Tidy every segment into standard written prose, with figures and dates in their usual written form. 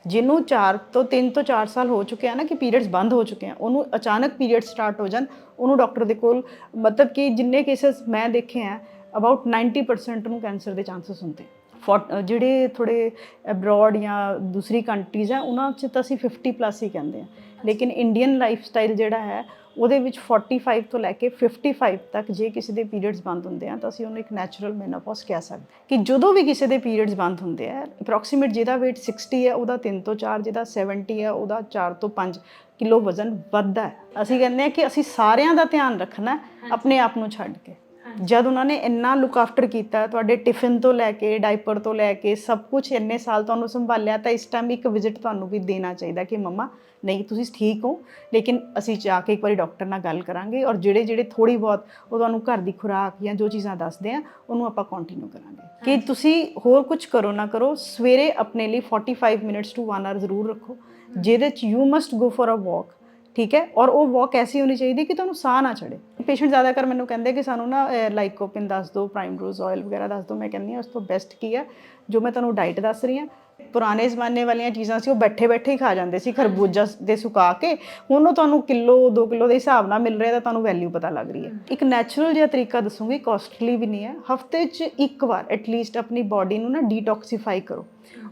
ਜਿਹਨੂੰ 3 ਤੋਂ 4 ਸਾਲ ਹੋ ਚੁੱਕੇ ਆ ਨਾ ਕਿ ਪੀਰੀਅਡਸ ਬੰਦ ਹੋ ਚੁੱਕੇ ਆ, ਉਹਨੂੰ ਅਚਾਨਕ ਪੀਰੀਅਡ ਸਟਾਰਟ ਹੋ ਜਾਣ, ਉਹਨੂੰ ਡਾਕਟਰ ਦੇ ਕੋਲ ਮਤਲਬ ਕਿ ਜਿੰਨੇ ਕੇਸਿਸ ਮੈਂ ਦੇਖੇ ਆ ਅਬਾਊਟ 90% ਨੂੰ ਕੈਂਸਰ ਦੇ ਚਾਂਸਸ ਹੁੰਦੇ। ਜਿਹੜੇ ਥੋੜ੍ਹੇ ਅਬਰੋਡ ਜਾਂ ਦੂਸਰੀ ਕੰਟਰੀਜ਼ ਆ ਉਹਨਾਂ 'ਚ ਤਾਂ ਅਸੀਂ 50+ ਹੀ ਕਹਿੰਦੇ ਆ, ਲੇਕਿਨ ਇੰਡੀਅਨ ਲਾਈਫ ਸਟਾਈਲ ਜਿਹੜਾ ਹੈ ਉਹਦੇ ਵਿੱਚ 45 ਤੋਂ ਲੈ ਕੇ 55 ਤੱਕ ਜੇ ਕਿਸੇ ਦੇ ਪੀਰੀਅਡਸ ਬੰਦ ਹੁੰਦੇ ਆ ਤਾਂ ਅਸੀਂ ਉਹਨੂੰ ਇੱਕ ਨੈਚੁਰਲ ਮੈਨੋਪੌਜ਼ ਕਹਿ ਸਕਦੇ ਕਿ ਜਦੋਂ ਵੀ ਕਿਸੇ ਦੇ ਪੀਰੀਅਡਸ ਬੰਦ ਹੁੰਦੇ ਆ ਅਪਰੋਕਸੀਮੇਟ ਜਿਹਦਾ weight 60 ਹੈ ਉਹਦਾ 3 ਤੋਂ 4, ਜਿਹਦਾ 70 ਹੈ ਉਹਦਾ 4 ਤੋਂ 5 ਕਿਲੋ ਵਜ਼ਨ ਵੱਧਦਾ ਹੈ। ਅਸੀਂ ਕਹਿੰਦੇ ਹਾਂ ਕਿ ਅਸੀਂ ਸਾਰਿਆਂ ਦਾ ਧਿਆਨ ਰੱਖਣਾ ਆਪਣੇ ਆਪ ਨੂੰ ਛੱਡ ਕੇ। ਜਦ ਉਹਨਾਂ ਨੇ ਇੰਨਾ ਲੁੱਕ ਆਫਟਰ ਕੀਤਾ, ਤੁਹਾਡੇ ਟਿਫਿਨ ਤੋਂ ਲੈ ਕੇ ਡਾਈਪਰ ਤੋਂ ਲੈ ਕੇ ਸਭ ਕੁਝ ਇੰਨੇ ਸਾਲ ਤੁਹਾਨੂੰ ਸੰਭਾਲਿਆ, ਤਾਂ ਇਸ ਟਾਈਮ ਇੱਕ ਵਿਜ਼ਿਟ ਤੁਹਾਨੂੰ ਵੀ ਦੇਣਾ ਚਾਹੀਦਾ ਕਿ ਮੰਮਾ ਨਹੀਂ ਤੁਸੀਂ ਠੀਕ ਹੋ, ਲੇਕਿਨ ਅਸੀਂ ਜਾ ਕੇ ਇੱਕ ਵਾਰੀ ਡਾਕਟਰ ਨਾਲ ਗੱਲ ਕਰਾਂਗੇ ਔਰ ਜਿਹੜੇ ਥੋੜ੍ਹੀ ਬਹੁਤ ਉਹ ਤੁਹਾਨੂੰ ਘਰ ਦੀ ਖੁਰਾਕ ਜਾਂ ਜੋ ਚੀਜ਼ਾਂ ਦੱਸਦੇ ਆ ਉਹਨੂੰ ਆਪਾਂ ਕੰਟੀਨਿਊ ਕਰਾਂਗੇ। ਕਿ ਤੁਸੀਂ ਹੋਰ ਕੁਝ ਕਰੋ ਨਾ ਕਰੋ, ਸਵੇਰੇ ਆਪਣੇ ਲਈ 45 ਮਿੰਟਸ ਟੂ 1 ਆਵਰ ਜ਼ਰੂਰ ਰੱਖੋ, ਜਿਹਦੇ 'ਚ you must go for a walk, ਠੀਕ ਹੈ। ਔਰ ਉਹ ਵਾਕ ਐਸੀ ਹੋਣੀ ਚਾਹੀਦੀ ਕਿ ਤੁਹਾਨੂੰ ਸਾਹ ਨਾ ਚੜੇ। ਪੇਸ਼ੈਂਟ ਜ਼ਿਆਦਾਤਰ ਮੈਨੂੰ ਕਹਿੰਦੇ ਕਿ ਸਾਨੂੰ ਨਾ ਲਾਈਕੋਪਿਨ ਦੱਸ ਦਿਓ, ਪ੍ਰਾਈਮ ਰੋਜ਼ ਆਇਲ ਵਗੈਰਾ ਦੱਸ ਦਿਓ। ਮੈਂ ਕਹਿੰਦੀ ਹਾਂ ਉਸ ਤੋਂ ਬੈਸਟ ਕੀ ਹੈ, ਜੋ ਮੈਂ ਤੁਹਾਨੂੰ ਡਾਈਟ ਦੱਸ ਰਹੀ ਹਾਂ। ਪੁਰਾਣੇ ਜ਼ਮਾਨੇ ਵਾਲੀਆਂ ਚੀਜ਼ਾਂ ਸੀ ਉਹ ਬੈਠੇ ਬੈਠੇ ਹੀ ਖਾ ਜਾਂਦੇ ਸੀ, ਖਰਬੂਜਾ ਦੇ ਸੁਕਾ ਕੇ। ਹੁਣ ਉਹ ਤੁਹਾਨੂੰ ਕਿਲੋ 2 ਕਿਲੋ ਦੇ ਹਿਸਾਬ ਨਾਲ ਮਿਲ ਰਿਹਾ ਤਾਂ ਤੁਹਾਨੂੰ ਵੈਲਿਊ ਪਤਾ ਲੱਗ ਰਹੀ ਹੈ। ਇੱਕ ਨੈਚੁਰਲ ਜਿਹਾ ਤਰੀਕਾ ਦੱਸੂਗੀ, ਕੋਸਟਲੀ ਵੀ ਨਹੀਂ ਹੈ। ਹਫਤੇ 'ਚ ਇੱਕ ਵਾਰ ਐਟਲੀਸਟ ਆਪਣੀ ਬਾਡੀ ਨੂੰ ਨਾ ਡੀਟੌਕਸੀਫਾਈ ਕਰੋ।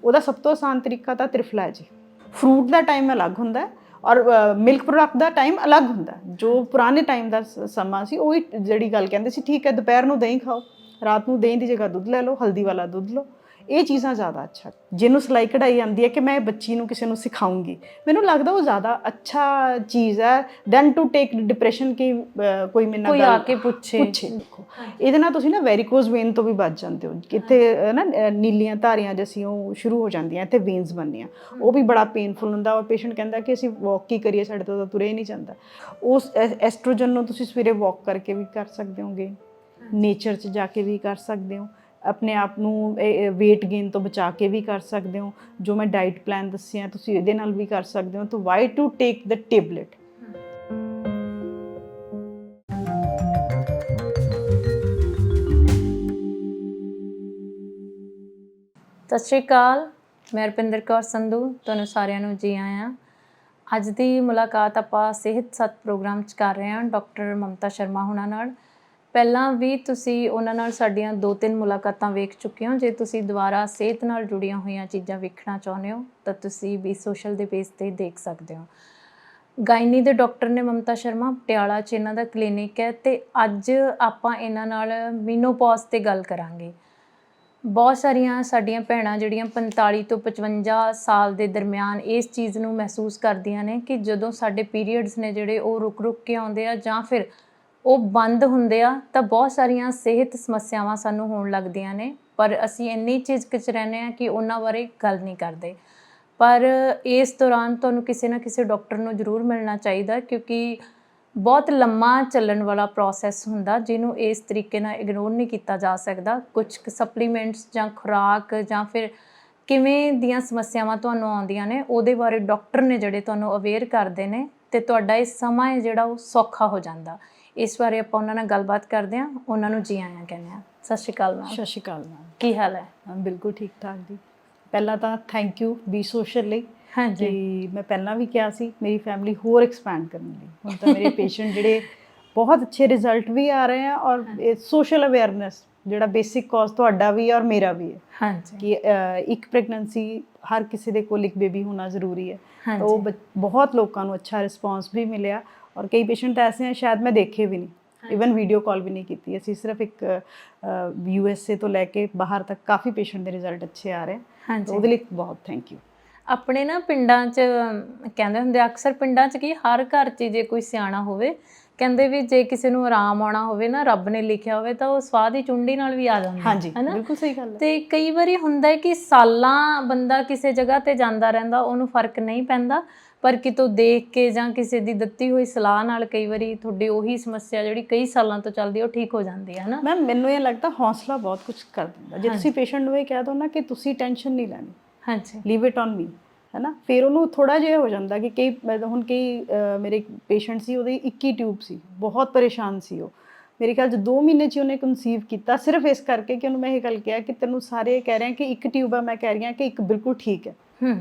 ਉਹਦਾ ਸਭ ਤੋਂ ਆਸਾਨ ਤਰੀਕਾ ਤਾਂ ਤ੍ਰਿਫਲਾ ਹੈ ਜੀ। ਫਰੂਟ ਦਾ ਟਾਈਮ ਅਲੱਗ ਹੁੰਦਾ ਔਰ ਮਿਲਕ ਪ੍ਰੋਡਕਟ ਦਾ ਟਾਈਮ ਅਲੱਗ ਹੁੰਦਾ। ਜੋ ਪੁਰਾਣੇ ਟਾਈਮ ਦਾ ਸਮਾਂ ਸੀ ਉਹੀ ਜਿਹੜੀ ਗੱਲ ਕਹਿੰਦੇ ਸੀ, ਠੀਕ ਹੈ ਦੁਪਹਿਰ ਨੂੰ ਦਹੀਂ ਖਾਓ, ਰਾਤ ਨੂੰ ਦਹੀਂ ਦੀ ਜਗ੍ਹਾ ਦੁੱਧ ਲੈ ਲਓ, ਹਲਦੀ ਵਾਲਾ ਦੁੱਧ ਲਓ, ਇਹ ਚੀਜ਼ਾਂ ਜ਼ਿਆਦਾ ਅੱਛਾ। ਜਿਹਨੂੰ ਸਿਲਾਈ ਕਢਾਈ ਆਉਂਦੀ ਹੈ ਕਿ ਮੈਂ ਬੱਚੀ ਨੂੰ ਕਿਸੇ ਨੂੰ ਸਿਖਾਉਂਗੀ, ਮੈਨੂੰ ਲੱਗਦਾ ਉਹ ਜ਼ਿਆਦਾ ਅੱਛਾ ਚੀਜ਼ ਹੈ ਦੈਨ ਟੂ ਟੇਕ ਡਿਪਰੈਸ਼ਨ ਕਿ ਕੋਈ ਮੇਰੇ ਨਾਲ ਆ ਕੇ ਪੁੱਛੇ। ਦੇਖੋ ਇਹਦੇ ਨਾਲ ਤੁਸੀਂ ਨਾ ਵੈਰੀਕੋਜ਼ ਵੇਨ ਤੋਂ ਵੀ ਬਚ ਜਾਂਦੇ ਹੋ। ਕਿਤੇ ਨਾ ਨੀਲੀਆਂ ਧਾਰੀਆਂ ਜਿਹੀਆਂ ਉਹ ਸ਼ੁਰੂ ਹੋ ਜਾਂਦੀਆਂ, ਇੱਥੇ ਵੇਨਸ ਬਣਨੀਆਂ, ਉਹ ਵੀ ਬੜਾ ਪੇਨਫੁਲ ਹੁੰਦਾ। ਔਰ ਪੇਸ਼ੈਂਟ ਕਹਿੰਦਾ ਕਿ ਅਸੀਂ ਵਾਕ ਕੀ ਕਰੀਏ, ਸਾਡੇ ਤੋਂ ਤਾਂ ਤੁਰਿਆ ਹੀ ਨਹੀਂ ਜਾਂਦਾ। ਉਸ ਐਸਟ੍ਰੋਜਨ ਨੂੰ ਤੁਸੀਂ ਸਵੇਰੇ ਵਾਕ ਕਰਕੇ ਵੀ ਕਰ ਸਕਦੇ ਹੋਗੇ, ਨੇਚਰ 'ਚ ਜਾ ਕੇ ਵੀ ਕਰ ਸਕਦੇ ਹੋ, ਆਪਣੇ ਆਪ ਨੂੰ ਵੇਟ ਗੇਨ ਤੋਂ ਬਚਾ ਕੇ ਵੀ ਕਰ ਸਕਦੇ ਹੋ। ਜੋ ਮੈਂ ਡਾਈਟ ਪਲਾਨ ਦੱਸਿਆ ਤੁਸੀਂ ਇਹਦੇ ਨਾਲ ਵੀ ਕਰ ਸਕਦੇ ਹੋ। ਤਾਂ why to take the tablet. ਸਤਿ ਸ਼੍ਰੀ ਅਕਾਲ, ਮੈਂ ਰੁਪਿੰਦਰ ਕੌਰ ਸੰਧੂ, ਤੁਹਾਨੂੰ ਸਾਰਿਆਂ ਨੂੰ ਜੀ ਆਇਆਂ। ਅੱਜ ਦੀ ਮੁਲਾਕਾਤ ਆਪਾਂ ਸਿਹਤ ਸੱਤ ਪ੍ਰੋਗਰਾਮ 'ਚ ਕਰ ਰਹੇ ਹਾਂ ਡਾਕਟਰ ਮਮਤਾ ਸ਼ਰਮਾ ਹੁਣਾਂ ਨਾਲ। ਪਹਿਲਾਂ ਵੀ ਤੁਸੀਂ ਉਹਨਾਂ ਨਾਲ ਸਾਡੀਆਂ 2-3 ਮੁਲਾਕਾਤਾਂ ਵੇਖ ਚੁੱਕੇ ਹੋ। ਜੇ ਤੁਸੀਂ ਦੁਬਾਰਾ ਸਿਹਤ ਨਾਲ ਜੁੜੀਆਂ ਹੋਈਆਂ ਚੀਜ਼ਾਂ ਵੇਖਣਾ ਚਾਹੁੰਦੇ ਹੋ ਤਾਂ ਤੁਸੀਂ ਵੀ ਸੋਸ਼ਲ ਦੇ ਪੇਜ 'ਤੇ ਦੇਖ ਸਕਦੇ ਹੋ। ਗਾਇਨੀ ਦੇ ਡਾਕਟਰ ਨੇ ਮਮਤਾ ਸ਼ਰਮਾ, ਪਟਿਆਲਾ 'ਚ ਇਹਨਾਂ ਦਾ ਕਲੀਨਿਕ ਹੈ। ਅਤੇ ਅੱਜ ਆਪਾਂ ਇਹਨਾਂ ਨਾਲ ਮੀਨੋਪੌਜ਼ 'ਤੇ ਗੱਲ ਕਰਾਂਗੇ। ਬਹੁਤ ਸਾਰੀਆਂ ਸਾਡੀਆਂ ਭੈਣਾਂ ਜਿਹੜੀਆਂ 45 ਤੋਂ 55 ਸਾਲ ਦੇ ਦਰਮਿਆਨ ਇਸ ਚੀਜ਼ ਨੂੰ ਮਹਿਸੂਸ ਕਰਦੀਆਂ ਨੇ ਕਿ ਜਦੋਂ ਸਾਡੇ ਪੀਰੀਅਡਸ ਨੇ ਜਿਹੜੇ ਉਹ ਰੁਕ ਰੁਕ ਕੇ ਆਉਂਦੇ ਆ ਜਾਂ ਫਿਰ ਉਹ ਬੰਦ ਹੁੰਦੇ ਆ ਤਾਂ ਬਹੁਤ ਸਾਰੀਆਂ ਸਿਹਤ ਸਮੱਸਿਆਵਾਂ ਸਾਨੂੰ ਹੋਣ ਲੱਗਦੀਆਂ ਨੇ। ਪਰ ਅਸੀਂ ਇੰਨੀ ਝਿਜਕ 'ਚ ਰਹਿੰਦੇ ਹਾਂ ਕਿ ਉਹਨਾਂ ਬਾਰੇ ਗੱਲ ਨਹੀਂ ਕਰਦੇ। ਪਰ ਇਸ ਦੌਰਾਨ ਤੁਹਾਨੂੰ ਕਿਸੇ ਨਾ ਕਿਸੇ ਡਾਕਟਰ ਨੂੰ ਜ਼ਰੂਰ ਮਿਲਣਾ ਚਾਹੀਦਾ, ਕਿਉਂਕਿ ਬਹੁਤ ਲੰਮਾ ਚੱਲਣ ਵਾਲਾ ਪ੍ਰੋਸੈਸ ਹੁੰਦਾ ਜਿਹਨੂੰ ਇਸ ਤਰੀਕੇ ਨਾਲ ਇਗਨੋਰ ਨਹੀਂ ਕੀਤਾ ਜਾ ਸਕਦਾ। ਕੁਝ ਸਪਲੀਮੈਂਟਸ ਜਾਂ ਖੁਰਾਕ ਜਾਂ ਫਿਰ ਕਿਵੇਂ ਦੀਆਂ ਸਮੱਸਿਆਵਾਂ ਤੁਹਾਨੂੰ ਆਉਂਦੀਆਂ ਨੇ ਉਹਦੇ ਬਾਰੇ ਡਾਕਟਰ ਨੇ ਜਿਹੜੇ ਤੁਹਾਨੂੰ ਅਵੇਅਰ ਕਰਦੇ ਨੇ ਅਤੇ ਤੁਹਾਡਾ ਇਹ ਸਮਾਂ ਹੈ ਜਿਹੜਾ ਉਹ ਸੌਖਾ ਹੋ ਜਾਂਦਾ। ਇਸ ਬਾਰੇ ਆਪਾਂ ਉਹਨਾਂ ਨਾਲ ਗੱਲਬਾਤ ਕਰਦੇ ਹਾਂ। ਉਹਨਾਂ ਨੂੰ ਜੀ ਆਇਆਂ ਕਹਿੰਦੇ ਹਾਂ। ਸਤਿ ਸ਼੍ਰੀ ਅਕਾਲ ਮੈਮ। ਸਤਿ ਸ਼੍ਰੀ ਅਕਾਲ ਮੈਮ। ਕੀ ਹਾਲ ਹੈ? ਬਿਲਕੁਲ ਠੀਕ ਠਾਕ ਜੀ। ਪਹਿਲਾਂ ਤਾਂ ਥੈਂਕ ਯੂ ਬੀ ਸੋਸ਼ਲ ਲਈ। ਹਾਂਜੀ, ਕਿ ਮੈਂ ਪਹਿਲਾਂ ਵੀ ਕਿਹਾ ਸੀ ਮੇਰੀ ਫੈਮਿਲੀ ਹੋਰ ਐਕਸਪੈਂਡ ਕਰਨ ਲਈ। ਹੁਣ ਤਾਂ ਮੇਰੇ ਪੇਸ਼ੈਂਟ ਜਿਹੜੇ ਬਹੁਤ ਅੱਛੇ ਰਿਜ਼ਲਟ ਵੀ ਆ ਰਹੇ ਆ ਔਰ ਸੋਸ਼ਲ ਅਵੇਅਰਨੈਸ ਜਿਹੜਾ ਬੇਸਿਕ ਕਾਜ਼ ਤੁਹਾਡਾ ਵੀ ਔਰ ਮੇਰਾ ਵੀ ਹੈ। ਹਾਂਜੀ ਕਿ ਇੱਕ ਪ੍ਰੈਗਨੈਂਸੀ ਹਰ ਕਿਸੇ ਦੇ ਕੋਲ ਇੱਕ ਬੇਬੀ ਹੋਣਾ ਜ਼ਰੂਰੀ ਹੈ। ਹਾਂਜੀ। ਤਾਂ ਉਹ ਬਹੁਤ ਲੋਕਾਂ ਨੂੰ ਅੱਛਾ ਰਿਸਪੌਂਸ ਵੀ ਮਿਲਿਆ ਔਰ ਕਈ ਪੇਸ਼ੈਂਟ ਤਾਂ ਐਸੇ ਹੈ ਸ਼ਾਇਦ ਮੈਂ ਦੇਖੇ ਵੀ ਨਹੀਂ, ਈਵਨ ਵੀਡੀਓ ਕਾਲ ਵੀ ਨਹੀਂ ਕੀਤੀ। ਅਸੀਂ ਸਿਰਫ ਇੱਕ USA ਤੋਂ ਲੈ ਕੇ ਬਾਹਰ ਤੱਕ ਕਾਫੀ ਪੇਸ਼ੈਂਟ ਦੇ ਰਿਜ਼ਲਟ ਅੱਛੇ ਆ ਰਹੇ। ਹਾਂਜੀ, ਉਹਦੇ ਲਈ ਬਹੁਤ ਥੈਂਕ ਯੂ। ਆਪਣੇ ਨਾ ਪਿੰਡਾਂ 'ਚ ਕਹਿੰਦੇ ਹੁੰਦੇ ਅਕਸਰ ਪਿੰਡਾਂ 'ਚ ਕੀ ਹਰ ਘਰ 'ਚ ਜੇ ਕੋਈ ਸਿਆਣਾ ਹੋਵੇ, ਕਹਿੰਦੇ ਵੀ ਜੇ ਕਿਸੇ ਨੂੰ ਆਰਾਮ ਆਉਣਾ ਹੋਵੇ ਨਾ, ਰੱਬ ਨੇ ਲਿਖਿਆ ਹੋਵੇ ਤਾਂ ਉਹ ਸਵਾਹ ਦੀ ਚੁੰਡੀ ਨਾਲ ਵੀ ਆ ਜਾਂਦਾ। ਹਾਂਜੀ, ਹੈ ਨਾ? ਬਿਲਕੁਲ ਸਹੀ ਗੱਲ ਹੈ। ਤੇ ਕਈ ਵਾਰੀ ਹੁੰਦਾ ਹੈ ਕਿ ਸਾਲਾਂ ਬੰਦਾ ਕਿਸੇ ਜਗ੍ਹਾ ਤੇ ਜਾਂਦਾ ਰਹਿੰਦਾ, ਉਹਨੂੰ ਫਰਕ ਨਹੀਂ ਪੈਂਦਾ, ਪਰ ਕਿਤੋਂ ਦੇਖ ਕੇ ਜਾਂ ਕਿਸੇ ਦੀ ਦਿੱਤੀ ਹੋਈ ਸਲਾਹ ਨਾਲ ਕਈ ਵਾਰੀ ਤੁਹਾਡੀ ਉਹੀ ਸਮੱਸਿਆ ਜਿਹੜੀ ਕਈ ਸਾਲਾਂ ਤੋਂ ਚੱਲਦੀ ਉਹ ਠੀਕ ਹੋ ਜਾਂਦੀ ਹੈ ਨਾ। ਮੈਮ ਮੈਨੂੰ ਇਹ ਲੱਗਦਾ ਹੌਸਲਾ ਬਹੁਤ ਕੁਝ ਕਰ ਦਿੰਦਾ। ਜੇ ਤੁਸੀਂ ਪੇਸ਼ੈਂਟ ਨੂੰ ਇਹ ਕਹਿ ਦਿਓ ਨਾ ਕਿ ਤੁਸੀਂ ਟੈਨਸ਼ਨ ਨਹੀਂ ਲੈਣੀ, ਹਾਂਜੀ, ਲੀਵ ਇਟ ਔਨ ਮੀ, ਹੈ ਨਾ, ਫਿਰ ਉਹਨੂੰ ਥੋੜ੍ਹਾ ਜਿਹਾ ਹੋ ਜਾਂਦਾ ਕਿ ਹੁਣ ਕਈ ਮੇਰੇ ਪੇਸ਼ੈਂਟ ਸੀ, ਉਹਦੀ 21 ਟਿਊਬ ਸੀ, ਬਹੁਤ ਪਰੇਸ਼ਾਨ ਸੀ ਉਹ। ਮੇਰੇ ਖਿਆਲ 'ਚ 2 ਮਹੀਨੇ 'ਚ ਹੀ ਉਹਨੇ ਕਨਸੀਵ ਕੀਤਾ, ਸਿਰਫ ਇਸ ਕਰਕੇ ਕਿ ਉਹਨੂੰ ਮੈਂ ਇਹ ਗੱਲ ਕਿਹਾ ਕਿ ਤੈਨੂੰ ਸਾਰੇ ਕਹਿ ਰਹੇ ਕਿ ਇੱਕ ਟਿਊਬ ਆ, ਮੈਂ ਕਹਿ ਰਹੀ ਹਾਂ ਕਿ ਇੱਕ ਬਿਲਕੁਲ ਠੀਕ ਹੈ।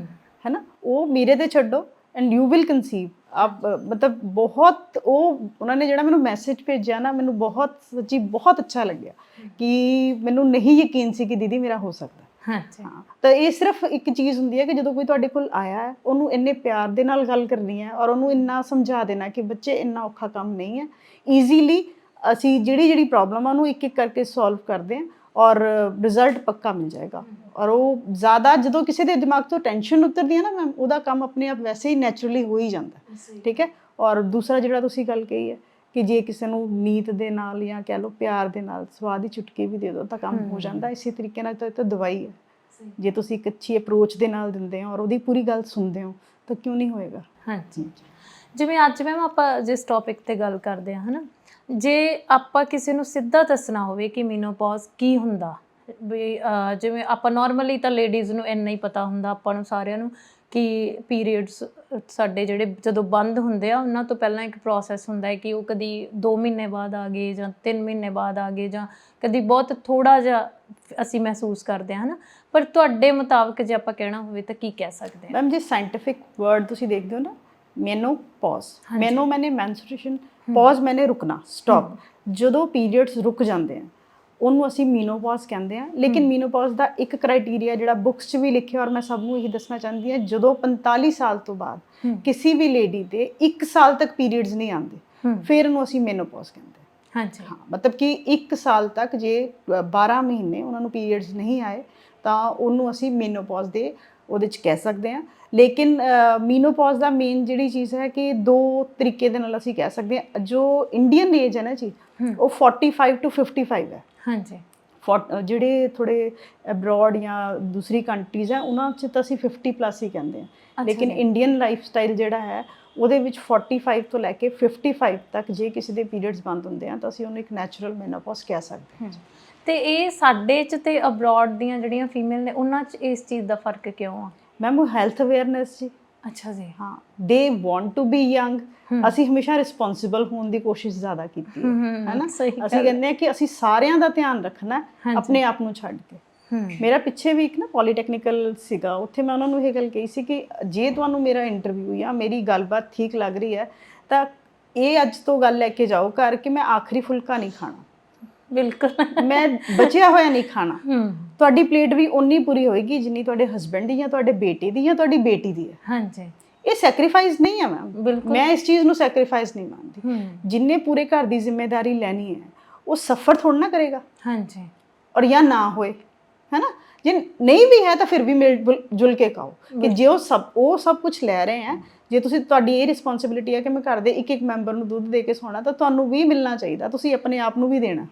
है ना, वो मेरे ते छड्डो एंड यू विल कंसीव। आप मतलब बहुत उन्होंने ਜਿਹੜਾ ਮੈਨੂੰ ਮੈਸੇਜ ਭੇਜਿਆ ਨਾ, ਮੈਨੂੰ ਬਹੁਤ ਸੱਚੀ ਬਹੁਤ ਅੱਛਾ ਲੱਗਿਆ ਕਿ ਮੈਨੂੰ ਨਹੀਂ ਯਕੀਨ ਸੀ ਕਿ ਦੀਦੀ ਮੇਰਾ ਹੋ ਸਕਦਾ। ਹਾਂਜੀ ਹਾਂ, ਤਾਂ ਇਹ ਸਿਰਫ ਇੱਕ ਚੀਜ਼ ਹੁੰਦੀ ਹੈ ਕਿ ਜਦੋਂ ਕੋਈ ਤੁਹਾਡੇ ਕੋਲ ਆਇਆ ਹੈ, ਉਹਨੂੰ ਇੰਨੇ ਪਿਆਰ ਦੇ ਨਾਲ ਗੱਲ ਕਰਨੀ ਹੈ ਔਰ ਉਹਨੂੰ ਇੰਨਾ ਸਮਝਾ ਦੇਣਾ ਕਿ ਬੱਚੇ ਇੰਨਾ ਔਖਾ ਕੰਮ ਨਹੀਂ ਹੈ, ਈਜ਼ੀਲੀ ਅਸੀਂ ਜਿਹੜੀ ਪ੍ਰੋਬਲਮ ਆ ਉਹਨੂੰ ਇੱਕ ਇੱਕ ਕਰਕੇ ਸੋਲਵ ਕਰਦੇ ਹਾਂ ਔਰ ਰਿਜ਼ਲਟ ਪੱਕਾ ਮਿਲ ਜਾਏਗਾ। ਔਰ ਉਹ ਜ਼ਿਆਦਾ ਜਦੋਂ ਕਿਸੇ ਦੇ ਦਿਮਾਗ ਤੋਂ ਟੈਨਸ਼ਨ ਉਤਰਦੀ ਹੈ ਨਾ ਮੈਮ, ਉਹਦਾ ਕੰਮ ਆਪਣੇ ਆਪ ਵੈਸੇ ਹੀ ਨੈਚੁਰਲੀ ਹੋ ਹੀ ਜਾਂਦਾ। ਠੀਕ ਹੈ। ਔਰ ਦੂਸਰਾ ਜਿਹੜਾ ਤੁਸੀਂ ਗੱਲ ਕਹੀ ਹੈ ਕਿ ਜੇ ਕਿਸੇ ਨੂੰ ਨੀਤ ਦੇ ਨਾਲ ਜਾਂ ਕਹਿ ਲਓ ਪਿਆਰ ਦੇ ਨਾਲ ਸਵਾਦ ਦੀ ਚੁਟਕੀ ਵੀ ਦੇ ਦਿਓ ਤਾਂ ਕੰਮ ਹੋ ਜਾਂਦਾ। ਇਸੇ ਤਰੀਕੇ ਨਾਲ ਤਾਂ ਦਵਾਈ ਹੈ, ਜੇ ਤੁਸੀਂ ਇੱਕ ਅੱਛੀ ਅਪਰੋਚ ਦੇ ਨਾਲ ਦਿੰਦੇ ਹੋ ਔਰ ਉਹਦੀ ਪੂਰੀ ਗੱਲ ਸੁਣਦੇ ਹੋ ਤਾਂ ਕਿਉਂ ਨਹੀਂ ਹੋਏਗਾ। ਹਾਂਜੀ, ਜਿਵੇਂ ਅੱਜ ਮੈਮ ਆਪਾਂ ਜਿਸ ਟੌਪਿਕ ਤੇ ਗੱਲ ਕਰਦੇ ਹਾਂ, ਹੈ ਨਾ, ਜੇ ਆਪਾਂ ਕਿਸੇ ਨੂੰ ਸਿੱਧਾ ਦੱਸਣਾ ਹੋਵੇ ਕਿ ਮੀਨੋਪੌਜ਼ ਕੀ ਹੁੰਦਾ, ਵੀ ਜਿਵੇਂ ਆਪਾਂ ਨਾਰਮਲੀ ਤਾਂ ਲੇਡੀਜ਼ ਨੂੰ ਇੰਨਾ ਹੀ ਪਤਾ ਹੁੰਦਾ ਆਪਾਂ ਨੂੰ ਸਾਰਿਆਂ ਨੂੰ ਕਿ ਪੀਰੀਅਡਸ ਸਾਡੇ ਜਿਹੜੇ ਜਦੋਂ ਬੰਦ ਹੁੰਦੇ ਆ ਉਹਨਾਂ ਤੋਂ ਪਹਿਲਾਂ ਇੱਕ ਪ੍ਰੋਸੈਸ ਹੁੰਦਾ ਹੈ ਕਿ ਉਹ ਕਦੀ 2 ਮਹੀਨੇ ਬਾਅਦ ਆ ਗਏ ਜਾਂ 3 ਮਹੀਨੇ ਬਾਅਦ ਆ ਗਏ ਜਾਂ ਕਦੀ ਬਹੁਤ ਥੋੜ੍ਹਾ ਜਿਹਾ ਅਸੀਂ ਮਹਿਸੂਸ ਕਰਦੇ ਹਾਂ, ਹੈ ਨਾ। ਪਰ ਤੁਹਾਡੇ ਮੁਤਾਬਕ ਜੇ ਆਪਾਂ ਕਹਿਣਾ ਹੋਵੇ ਤਾਂ ਕੀ ਕਹਿ ਸਕਦੇ ਹਾਂ ਮੈਮ? ਜੇ ਸਾਇੰਟੀਫਿਕ ਵਰਡ ਤੁਸੀਂ ਦੇਖਦੇ ਹੋ ਨਾ, ਮੈਨੋਪੌਜ਼, ਮੈਨੋ ਮੈਨੇ ਮੈਂਸਟ੍ਰੂਏਸ਼ਨ, ਪੌਜ਼ ਮੈਨੇ ਰੁਕਣਾ, ਸਟਾਪ। ਜਦੋਂ ਪੀਰੀਅਡਸ ਰੁਕ ਜਾਂਦੇ ਆ ਉਹਨੂੰ ਅਸੀਂ ਮੀਨੋਪੌਜ਼ ਕਹਿੰਦੇ ਆ। ਲੇਕਿਨ ਮੀਨੋਪੌਜ਼ ਦਾ ਇੱਕ ਕ੍ਰਾਈਟੇਰੀਆ ਜਿਹੜਾ ਬੁੱਕਸ 'ਚ ਵੀ ਲਿਖਿਆ ਔਰ ਮੈਂ ਸਭ ਨੂੰ ਇਹੀ ਦੱਸਣਾ ਚਾਹੁੰਦੀ ਹਾਂ, ਜਦੋਂ 45 ਸਾਲ ਤੋਂ ਬਾਅਦ ਕਿਸੇ ਵੀ ਲੇਡੀ ਦੇ 1 ਸਾਲ ਤੱਕ ਪੀਰੀਅਡਸ ਨਹੀਂ ਆਉਂਦੇ ਫਿਰ ਉਹਨੂੰ ਅਸੀਂ ਮੈਨੋਪੌਜ਼ ਕਹਿੰਦੇ ਹਾਂ। ਹਾਂਜੀ ਹਾਂ, ਮਤਲਬ ਕਿ 1 ਸਾਲ ਤੱਕ ਜੇ 12 ਮਹੀਨੇ ਉਹਨਾਂ ਨੂੰ ਪੀਰੀਅਡਸ ਨਹੀਂ ਆਏ ਤਾਂ ਉਹਨੂੰ ਅਸੀਂ ਮੈਨੋਪੌਜ਼ ਦੇ ਉਹਦੇ 'ਚ ਕਹਿ ਸਕਦੇ ਹਾਂ। ਲੇਕਿਨ ਮੀਨੋਪੌਜ਼ ਦਾ ਮੇਨ ਜਿਹੜੀ ਚੀਜ਼ ਹੈ ਕਿ 2 ਤਰੀਕੇ ਦੇ ਨਾਲ ਅਸੀਂ ਕਹਿ ਸਕਦੇ ਹਾਂ। ਜੋ ਇੰਡੀਅਨ ਏਜ ਹੈ ਨਾ ਜੀ, ਉਹ 45 to 55 ਹੈ। ਹਾਂਜੀ, ਜਿਹੜੇ ਥੋੜ੍ਹੇ ਅਬਰੋਡ ਜਾਂ ਦੂਸਰੀ ਕੰਟਰੀਜ਼ ਹੈ ਉਹਨਾਂ 'ਚ ਤਾਂ ਅਸੀਂ 50+ ਹੀ ਕਹਿੰਦੇ ਹਾਂ। ਲੇਕਿਨ ਇੰਡੀਅਨ ਲਾਈਫ ਸਟਾਈਲ ਜਿਹੜਾ ਹੈ ਉਹਦੇ ਵਿੱਚ 45 ਤੋਂ ਲੈ ਕੇ 55 ਤੱਕ ਜੇ ਕਿਸੇ ਦੇ ਪੀਰੀਅਡਸ ਬੰਦ ਹੁੰਦੇ ਆ ਤਾਂ ਅਸੀਂ ਉਹਨੂੰ ਇੱਕ ਨੈਚੁਰਲ ਮੈਨੋਪੌਜ਼ ਕਹਿ ਸਕਦੇ ਹਾਂ। ਤੇ ਇਹ ਸਾਡੇ 'ਚ ਤੇ ਅਬਰੋਡ ਦੀਆਂ ਜਿਹੜੀਆਂ ਫੀਮੇਲ ਨੇ ਉਹਨਾਂ 'ਚ ਇਸ ਚੀਜ਼ ਦਾ ਫਰਕ ਕਿਉਂ ਆ? ਮੈਮ ਉਹ ਹੈਲਥ ਅਵੇਅਰਨੈਸ ਜੀ। ਅੱਛਾ ਜੀ। ਹਾਂ, they want to be young. ਅਸੀਂ ਹਮੇਸ਼ਾ ਰਿਸਪੌਂਸਿਬਲ ਹੋਣ ਦੀ ਕੋਸ਼ਿਸ਼ ਜ਼ਿਆਦਾ ਕੀਤੀ ਹੈ ਨਾ। ਅਸੀਂ ਕਹਿੰਦੇ ਹਾਂ ਕਿ ਅਸੀਂ ਸਾਰਿਆਂ ਦਾ ਧਿਆਨ ਰੱਖਣਾ ਆਪਣੇ ਆਪ ਨੂੰ ਛੱਡ ਕੇ। ਮੇਰਾ ਪਿੱਛੇ ਵੀ ਇੱਕ ਨਾ ਪੋਲੀਟੈਕਨੀਕਲ ਸੀਗਾ, ਉੱਥੇ ਮੈਂ ਉਹਨਾਂ ਨੂੰ ਇਹ ਗੱਲ ਕਹੀ ਸੀ ਕਿ ਜੇ ਤੁਹਾਨੂੰ ਮੇਰਾ ਇੰਟਰਵਿਊ ਜਾਂ ਮੇਰੀ ਗੱਲਬਾਤ ਠੀਕ ਲੱਗ ਰਹੀ ਹੈ ਤਾਂ ਇਹ ਅੱਜ ਤੋਂ ਗੱਲ ਲੈ ਕੇ ਜਾਓ ਘਰ ਕਿ ਮੈਂ ਆਖਰੀ ਫੁਲਕਾ ਨਹੀਂ ਖਾਣਾ, ਬਿਲਕੁਲ ਮੈਂ ਬਚਿਆ ਹੋਇਆ ਨਹੀਂ ਖਾਣਾ। ਤੁਹਾਡੀ ਪਲੇਟ ਵੀ ਓਨੀ ਪੂਰੀ ਹੋਏਗੀ ਜਿੰਨੀ ਤੁਹਾਡੇ ਹਸਬੈਂਡ ਦੀ ਜਾਂ ਤੁਹਾਡੇ ਬੇਟੇ ਦੀ ਜਾਂ ਤੁਹਾਡੀ ਬੇਟੀ ਦੀ ਹੈ। ਹਾਂਜੀ, ਇਹ ਸੈਕਰੀਫਾਈਸ ਨਹੀਂ ਹੈ ਮੈਮ। ਮੈਂ ਇਸ ਚੀਜ਼ ਨੂੰ ਸੈਕਰੀਫਾਈਸ ਨਹੀਂ ਮੰਨਦੀ। ਜਿੰਨੇ ਪੂਰੇ ਘਰ ਦੀ ਜ਼ਿੰਮੇਵਾਰੀ ਲੈਣੀ ਹੈ ਉਹ ਸਫਰ ਥੋੜਾ ਨਾ ਕਰੇਗਾ। ਹਾਂਜੀ, ਔਰ ਜਾਂ ਨਾ ਹੋਏ, ਹੈ ਨਾ। ਜੇ ਨਹੀਂ ਵੀ ਹੈ ਤਾਂ ਫਿਰ ਵੀ ਮਿਲ ਜੁਲ ਕੇ ਖਾਓ ਕਿ ਜੇ ਉਹ ਸਭ ਕੁਝ ਲੈ ਰਹੇ ਹੈ, ਜੇ ਤੁਸੀਂ ਤੁਹਾਡੀ ਇਹ ਰਿਸਪੌਂਸਿਬਿਲਿਟੀ ਹੈ ਕਿ ਮੈਂ ਘਰ ਦੇ ਇੱਕ ਮੈਂਬਰ ਨੂੰ ਦੁੱਧ ਦੇ ਕੇ ਸੌਣਾ ਤਾਂ ਤੁਹਾਨੂੰ ਵੀ ਮਿਲਣਾ ਚਾਹੀਦਾ, ਤੁਸੀਂ ਆਪਣੇ ਆਪ ਨੂੰ ਵੀ ਦੇਣਾ,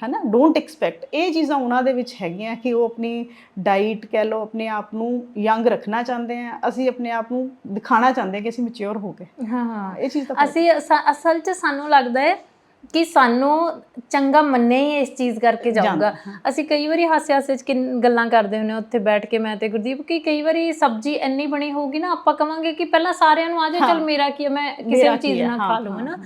ਹੈ ਨਾ। Don't expect. ਇਹ ਚੀਜ਼ਾਂ ਉਹਨਾਂ ਦੇ ਵਿੱਚ ਹੈਗੀਆਂ ਕਿ ਉਹ ਆਪਣੀ ਡਾਈਟ ਕਹਿ ਲਓ, ਆਪਣੇ ਆਪ ਨੂੰ ਯੰਗ ਰੱਖਣਾ ਚਾਹੁੰਦੇ ਆ, ਅਸੀਂ ਆਪਣੇ ਆਪ ਨੂੰ ਦਿਖਾਣਾ ਚਾਹੁੰਦੇ ਹਾਂ ਕਿ ਅਸੀਂ ਮੈਚਿਓਰ ਹੋ ਗਏ। ਹਾਂ, ਇਹ ਚੀਜ਼ ਤਾਂ ਅਸੀਂ ਅਸਲ 'ਚ ਸਾਨੂੰ ਲੱਗਦਾ ਹੈ ਕਿ ਸਾਨੂੰ ਚੰਗਾ ਮੰਨਿਆ ਹੀ ਇਸ ਚੀਜ਼ ਕਰਕੇ ਜਾਊਗਾ। ਅਸੀਂ ਕਈ ਵਾਰੀ ਹਾਸੇ 'ਚ ਗੱਲਾਂ ਕਰਦੇ ਹੁੰਦੇ ਉੱਥੇ ਬੈਠ ਕੇ ਮੈਂ ਤੇ ਗੁਰਦੀਪ, ਕਿ ਕਈ ਵਾਰੀ ਸਬਜ਼ੀ ਇੰਨੀ ਬਣੀ ਹੋਊਗੀ ਨਾ ਆਪਾਂ ਕਵਾਂਗੇ ਕਿ ਪਹਿਲਾਂ ਸਾਰਿਆਂ ਨੂੰ ਆ ਜਾਏ, ਚਲ ਮੇਰਾ ਕੀ, ਮੈਂ ਕਿਸੇ ਵੀ ਚੀਜ਼ ਨਾਲ ਖਾ ਲਵਾਂ ਨਾ।